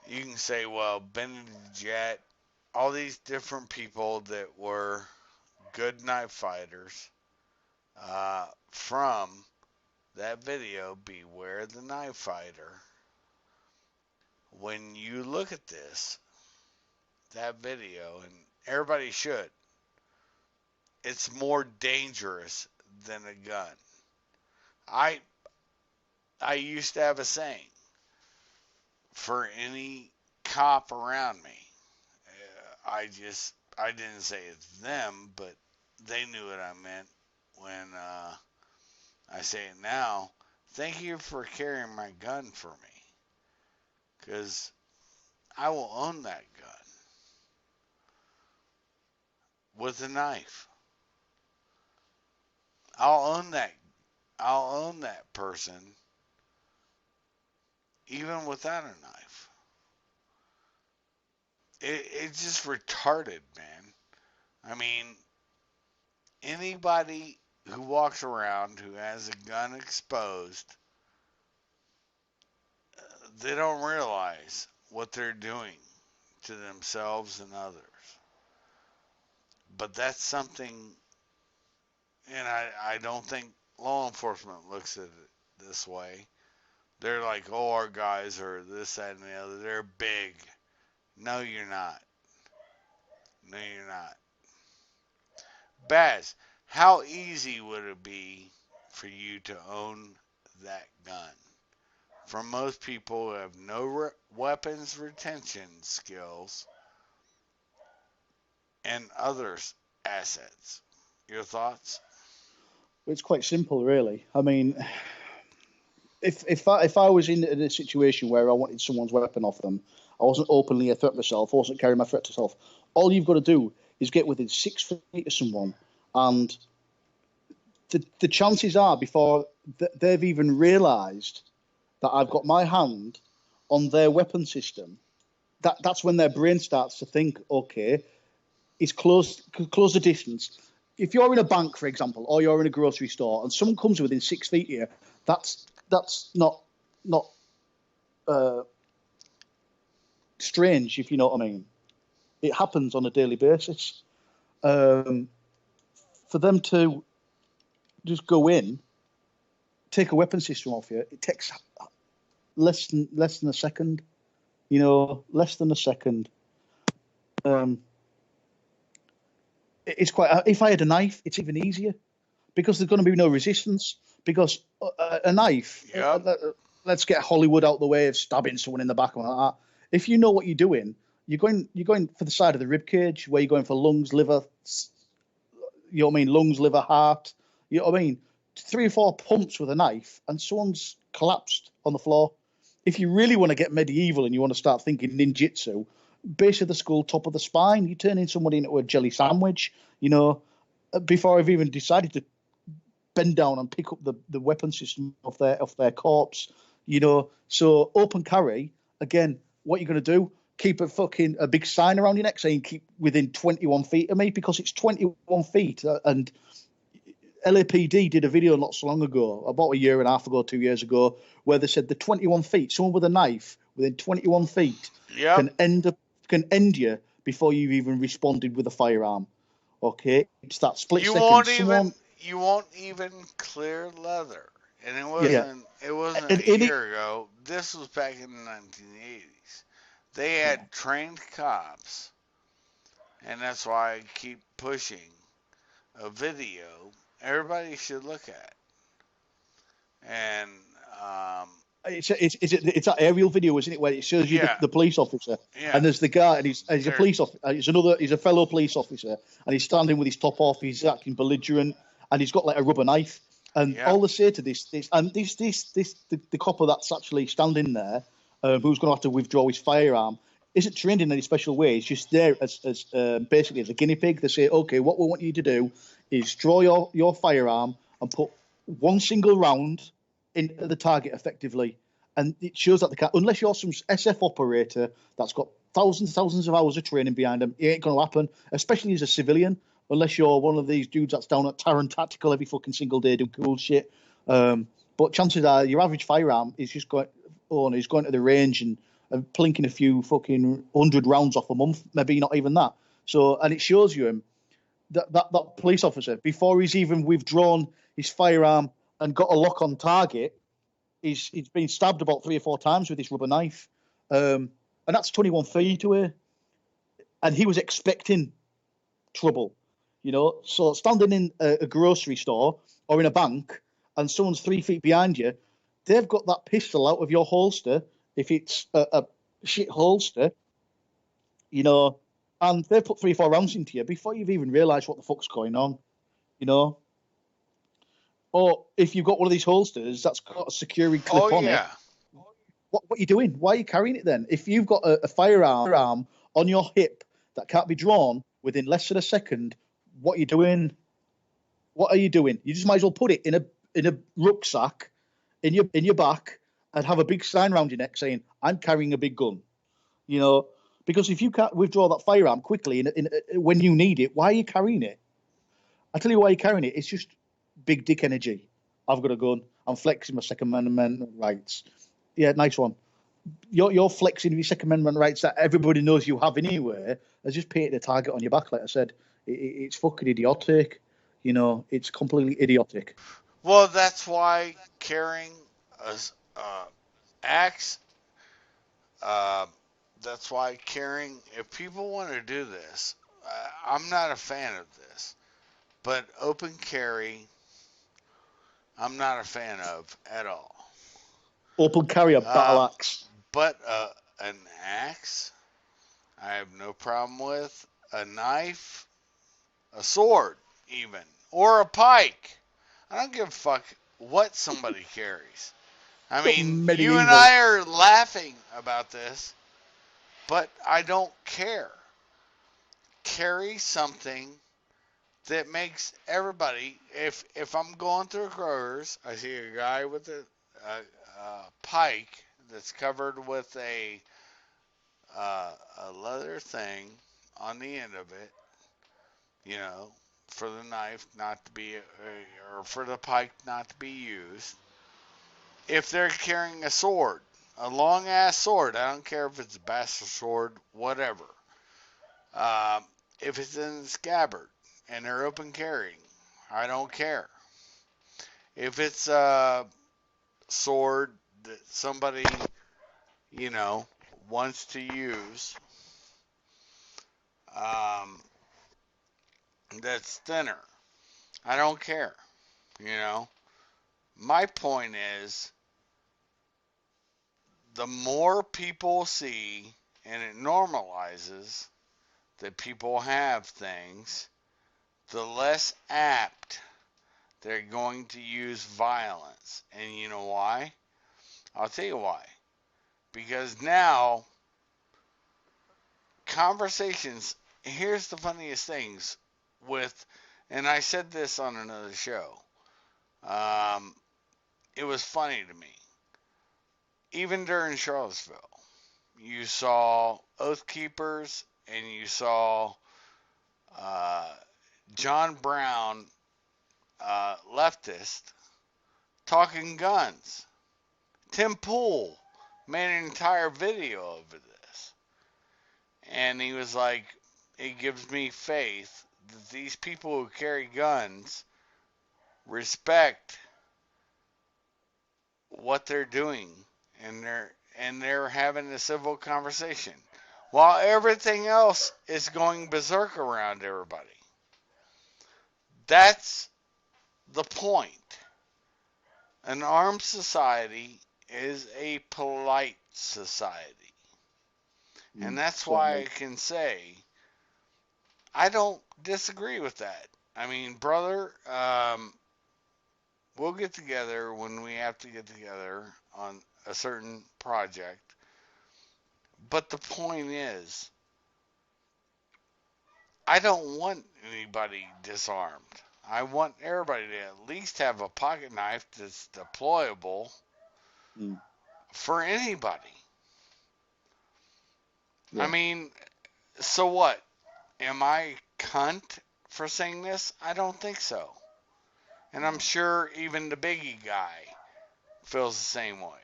you can say, well, Benny the Jet, all these different people that were good knife fighters from that video, Beware the Knife Fighter. When you look at that video, and everybody should, it's more dangerous than a gun. I I used to have a saying for any cop around me. I didn't say it's them, but they knew what I meant when I say it now. Thank you for carrying my gun for me, because I will own that gun with a knife. I'll own that. I'll own that person even without a knife. It's just retarded, man. I mean, anybody who walks around who has a gun exposed, they don't realize what they're doing to themselves and others. But that's something, and I don't think law enforcement looks at it this way. They're like, oh, our guys are this, that, and the other. They're big. No, you're not. No, you're not. Baz, how easy would it be for you to own that gun? For most people who have no weapons retention skills and others assets. Your thoughts? It's quite simple, really. I mean, if I was in a situation where I wanted someone's weapon off them, I wasn't openly a threat myself, I wasn't carrying my threat to self. All you've got to do is get within 6 feet of someone, and the chances are before they've even realised that I've got my hand on their weapon system, that's when their brain starts to think, okay, it's close the distance. If you're in a bank, for example, or you're in a grocery store, and someone comes within 6 feet of you, that's not uh, strange, if you know what I mean. It happens on a daily basis. Um, for them to just go in, take a weapon system off you, it takes less than a second. Less than a second. Um, it's quite. If I had a knife, it's even easier because there's going to be no resistance. Because a knife, Yep. let's get Hollywood out the way of stabbing someone in the back like that. If you know what you're doing, you're going for the side of the rib cage, where you're going for lungs, liver, you know what I mean, lungs, liver, heart. You know what I mean? 3 or 4 pumps with a knife, and someone's collapsed on the floor. If you really want to get medieval and you want to start thinking ninjutsu, base of the skull, top of the spine, you're turning somebody into a jelly sandwich. Before I've even decided to bend down and pick up the weapon system of their corpse. So open carry again. What you're going to do? Keep a big sign around your neck saying keep within 21 feet of me, because it's 21 feet. And LAPD did a video not so long ago, about a year and a half ago, 2 years ago, where they said the 21 feet, someone with a knife within 21 feet Yep. can end you before you've even responded with a firearm. Okay, it's that split You second. won't even Someone, you won't even clear leather. And yeah, it wasn't and a in it, year ago. This was back in the 1980s. They yeah. had trained cops, and that's why I keep pushing a video everybody should look at. And um, It's that aerial video, isn't it, where it shows you Yeah, the police officer, yeah. and there's the guy, and he's a There, police officer, he's a fellow police officer, and he's standing with his top off, he's acting belligerent, and he's got like a rubber knife, and yeah. all they say to the copper that's actually standing there, who's going to have to withdraw his firearm, isn't trained in any special way. He's just there as basically as a guinea pig. They say, okay, what we want you to do is draw your firearm and put one single round into the target effectively. And it shows that they can't, unless you're some SF operator that's got thousands of hours of training behind them, it ain't going to happen, especially as a civilian, unless you're one of these dudes that's down at Taran Tactical every fucking single day doing cool shit. But chances are your average firearm is just going, oh, he's going to the range and plinking a few fucking 100 rounds off a month, maybe not even that. So, and it shows you him, that police officer, before he's even withdrawn his firearm and got a lock on target, he's been stabbed about 3 or 4 times with this rubber knife, and that's 21 feet away, and he was expecting trouble, So standing in a grocery store or in a bank, and someone's 3 feet behind you, they've got that pistol out of your holster, if it's a shit holster, you know, and they've put 3 or 4 rounds into you before you've even realised what the fuck's going on, you know. Or if you've got one of these holsters that's got a security Oh clip on it, yeah. what are you doing? Why are you carrying it then? If you've got a firearm on your hip that can't be drawn within less than a second, what are you doing? What are you doing? You just might as well put it in a rucksack in your back and have a big sign around your neck saying, "I'm carrying a big gun." You know, because if you can't withdraw that firearm quickly when you need it, why are you carrying it? I tell you why you're carrying it. It's just big dick energy. I've got a gun. I'm flexing my Second Amendment rights. Yeah, nice one. You're flexing your Second Amendment rights that everybody knows you have anyway, as just painting a target on your back. Like I said, it's fucking idiotic. It's completely idiotic. Well, that's why carrying a axe. Uh, that's why carrying. If people want to do this, I'm not a fan of this. But open carry, I'm not a fan of at all. Open carrier battle Um, axe. but an axe, I have no problem with. A knife, a sword, even, or a pike. I don't give a fuck what somebody carries. I Got mean, you and medieval. I are laughing about this, but I don't care. Carry something that makes everybody. If I'm going through a Kroger's, I see a guy with a pike that's covered with a leather thing on the end of it, you know, for the knife not to be, or for the pike not to be used. If they're carrying a sword, a long ass sword, I don't care if it's a bastard sword, whatever. Um, if it's in the scabbard and they're open carrying, I don't care. If it's a sword that somebody, you know, wants to use, um, that's thinner, I don't care. You know, my point is the more people see and it normalizes that people have things, the less apt they're going to use violence. And you know why? I'll tell you why. Because now, conversations, here's the funniest things with, and I said this on another show. Um, it was funny to me. Even during Charlottesville, you saw Oath Keepers and you saw uh, John Brown, leftist, talking guns. Tim Pool made an entire video of this. And he was like, it gives me faith that these people who carry guns respect what they're doing and they're having a civil conversation while everything else is going berserk around everybody. That's the point. An armed society is a polite society. And that's why I Certainly. can say I don't disagree with that. I mean, brother, we'll get together when we have to get together on a certain project. But the point is, I don't want anybody disarmed. I want everybody to at least have a pocket knife that's deployable Mm. for anybody. I Yeah. mean, so what? Am I cunt for saying this? I don't think so. And I'm No. sure even the biggie guy feels the same way.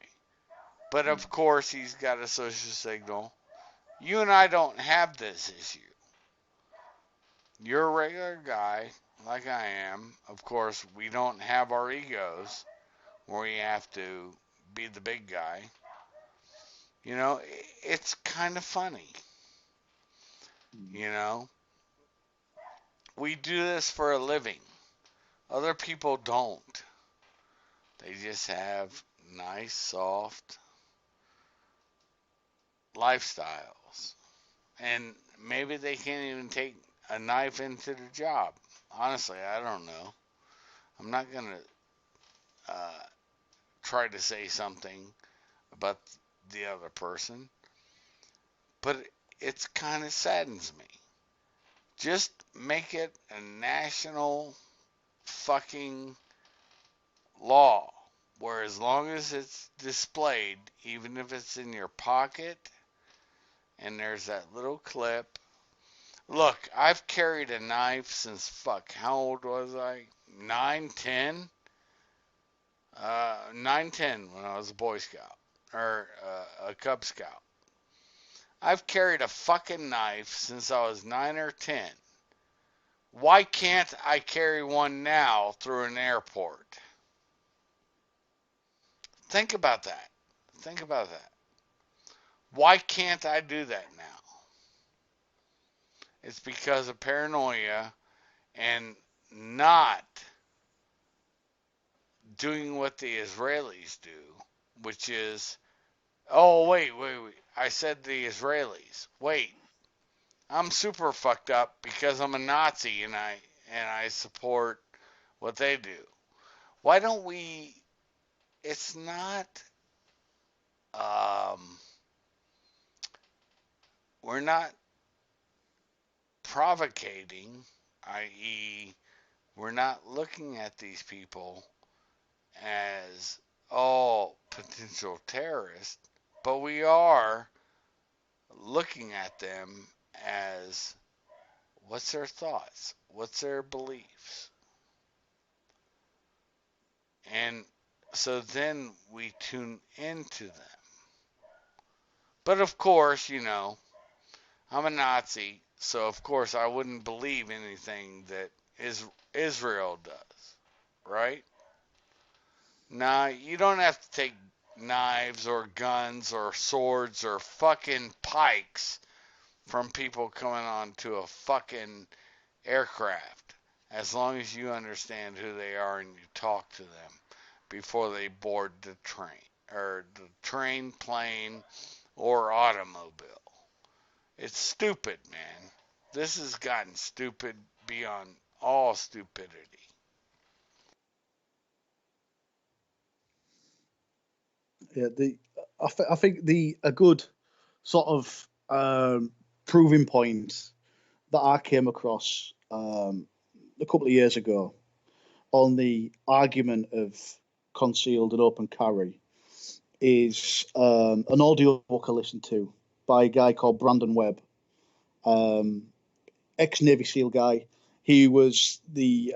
But Mm. of course, he's got a social signal. You and I don't have this issue. You're a regular guy, like I am. Of course, we don't have our egos where we have to be the big guy. You know, it's kind of funny. Mm. You know, we do this for a living. Other people don't. They just have nice, soft lifestyles. And maybe they can't even take a knife into the job. Honestly, I don't know. I'm not going to try to say something about the other person, but it's kind of saddens me. Just make it a national fucking law where as long as it's displayed, even if it's in your pocket and there's that little clip. Look, I've carried a knife since how old was I? 9, 10? 9, 10 when I was a Boy Scout or a Cub Scout. I've carried a fucking knife since I was 9 or 10. Why can't I carry one now through an airport? Think about that. Think about that. Why can't I do that now? It's because of paranoia and not doing what the Israelis do, which is, oh, wait. I said the Israelis. Wait, I'm super fucked up because I'm a Nazi and I support what they do. Why don't we? It's not. Um, we're not provocating, i.e., we're not looking at these people as all potential terrorists, but we are looking at them as what's their thoughts, what's their beliefs, and so then we tune into them. But of course, I'm a Nazi, so of course I wouldn't believe anything that Israel does, right? Now, you don't have to take knives or guns or swords or fucking pikes from people coming onto a fucking aircraft as long as you understand who they are and you talk to them before they board the train or the train, plane, or automobile. It's stupid, man. This has gotten stupid beyond all stupidity. Yeah. I think the a good sort of proving point that I came across a couple of years ago on the argument of concealed and open carry is an audio book I listened to by a guy called Brandon Webb, um, ex Navy SEAL guy. He was the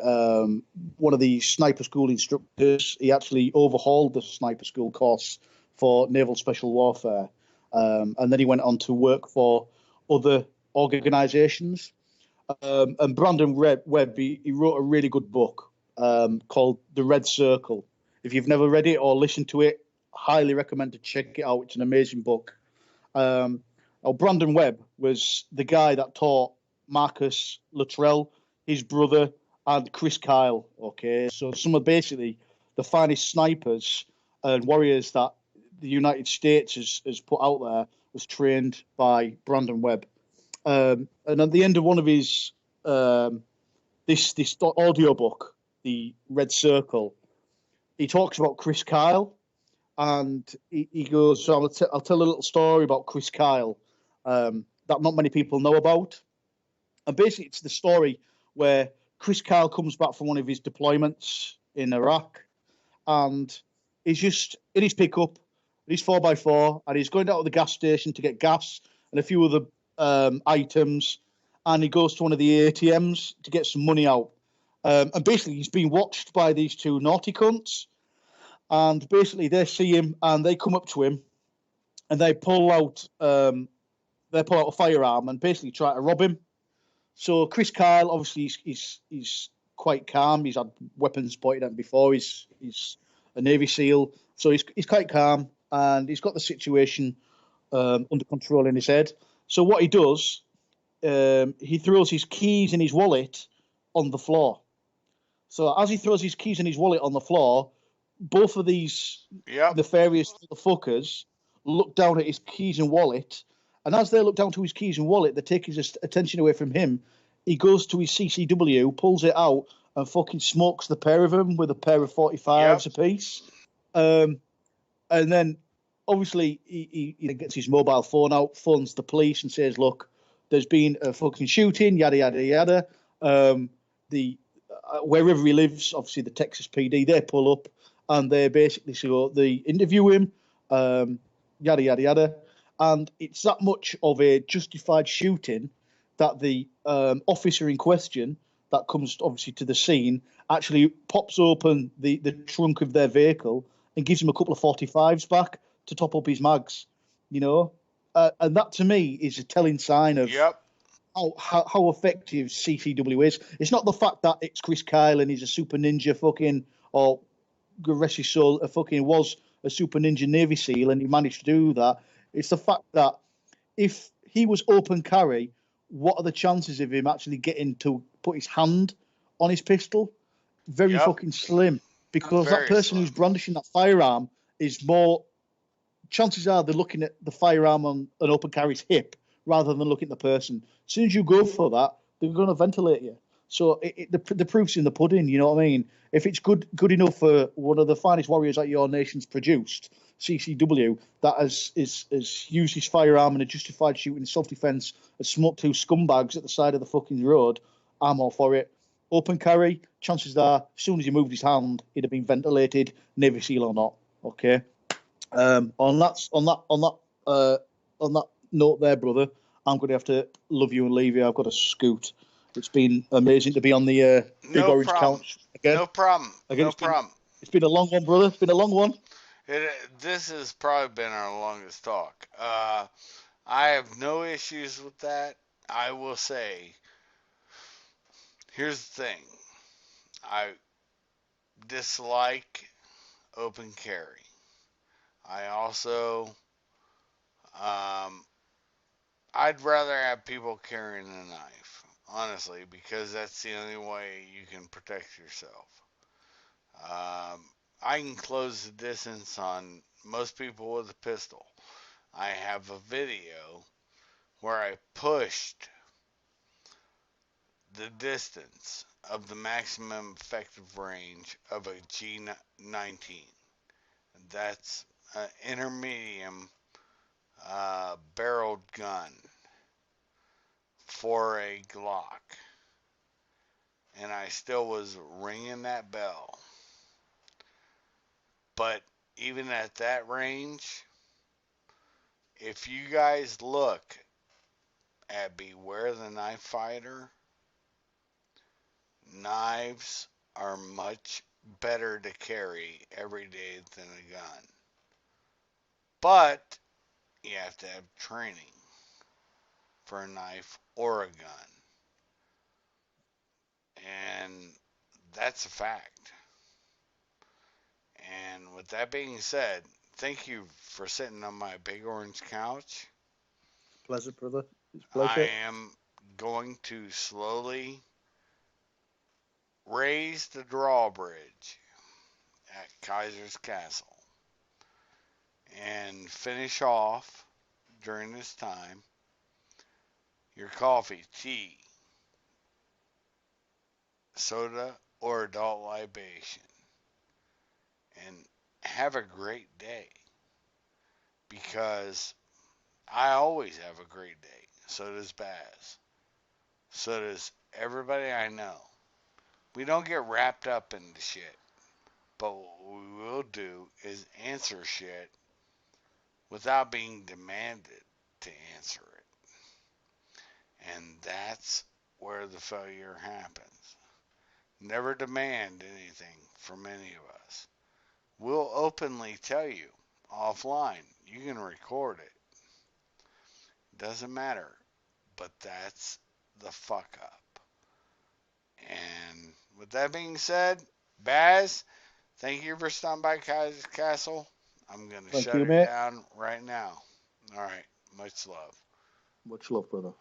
one of the sniper school instructors. He actually overhauled the sniper school course for naval special warfare, and then he went on to work for other organisations. And Brandon Webb, he wrote a really good book called The Red Circle. If you've never read it or listened to it, highly recommend to check it out. It's an amazing book. Um, Brandon Webb was the guy that taught Marcus Luttrell, his brother, and Chris Kyle. Okay, so some of basically the finest snipers and warriors that the United States has put out there was trained by Brandon Webb. And at the end of one of his this audio book, the Red Circle, he talks about Chris Kyle, and he goes, "So I'll tell a little story about Chris Kyle that not many people know about." And basically, it's the story where Chris Kyle comes back from one of his deployments in Iraq, and he's just in his pickup, his 4x4, and he's going down to the gas station to get gas and a few other items. And he goes to one of the ATMs to get some money out. And basically, he's being watched by these two naughty cunts. And basically, they see him and they come up to him and they pull out a firearm and basically try to rob him. So Chris Kyle, obviously, he's quite calm. He's had weapons pointed at him before. He's a Navy SEAL, so he's quite calm and he's got the situation under control in his head. So what he does, he throws his keys and his wallet on the floor. So as he throws his keys and his wallet on the floor, both of these Yep. nefarious fuckers look down at his keys and wallet, and as they look down to his keys and wallet, they take his attention away from him. He goes to his CCW, pulls it out, and fucking smokes the pair of them with a pair of 45s Yep. apiece. Um, and then, obviously, he gets his mobile phone out, phones the police, and says, "Look, there's been a fucking shooting, yada yada yada." The Wherever he lives, obviously the Texas PD, they pull up and they basically so they interview him, yada yada yada, and it's that much of a justified shooting that the officer in question that comes obviously to the scene actually pops open the trunk of their vehicle and gives him a couple of 45s back to top up his mags, you know, and that to me is a telling sign of Yep. how effective CCW is. It's not the fact that it's Chris Kyle and he's a super ninja fucking, or rest his soul, a fucking was a super ninja Navy SEAL and he managed to do that. It's the fact that if he was open carry, what are the chances of him actually getting to put his hand on his pistol? Very Yep. fucking slim. Because that Very person slim. who's brandishing that firearm is more, chances are they're looking at the firearm on an open carry's hip rather than looking at the person. As soon as you go for that, they're going to ventilate you. So the proof's in the pudding. You know what I mean? If it's good enough for one of the finest warriors that your nation's produced, CCW, that has used his firearm in a justified shooting in self-defense, has smoked two scumbags at the side of the fucking road, I'm all for it. Open carry, chances are, as soon as he moved his hand, he'd have been ventilated, Navy SEAL or not. Okay. On that note, there, brother, I'm going to have to love you and leave you. I've got to scoot. It's been amazing to be on the big No orange problem. couch again. No problem. Again, No problem. it's been a long one, brother. It's been a long one. This has probably been our longest talk. I have no issues with that. I will say, here's the thing. I dislike open carry. I also, um, I'd rather have people carrying a knife, honestly, because that's the only way you can protect yourself. I can close the distance on most people with a pistol. I have a video where I pushed the distance of the maximum effective range of a G19. That's an intermediate barreled gun for a Glock. And I still was ringing that bell. But even at that range, if you guys look at Beware the Knife Fighter, knives are much better to carry every day than a gun. But you have to have training for a knife or a gun. And that's a fact. And with that being said, thank you for sitting on my big orange couch. Pleasure, brother. It's a I pleasure. am going to slowly raise the drawbridge at Kaiser's Castle. and finish off during this time your coffee, tea, soda, or adult libation, and have a great day, because I always have a great day. So does Baz. So does everybody I know. We don't get wrapped up into shit, but what we will do is answer shit without being demanded to answer it. And that's where the failure happens. Never demand anything from any of us. We'll openly tell you offline. You can record it. Doesn't matter. But that's the fuck up. And with that being said, Baz, thank you for stopping by Kaiser's Castle. I'm going to Thank shut you, it mate. down right now. All right. Much love. Much love, brother.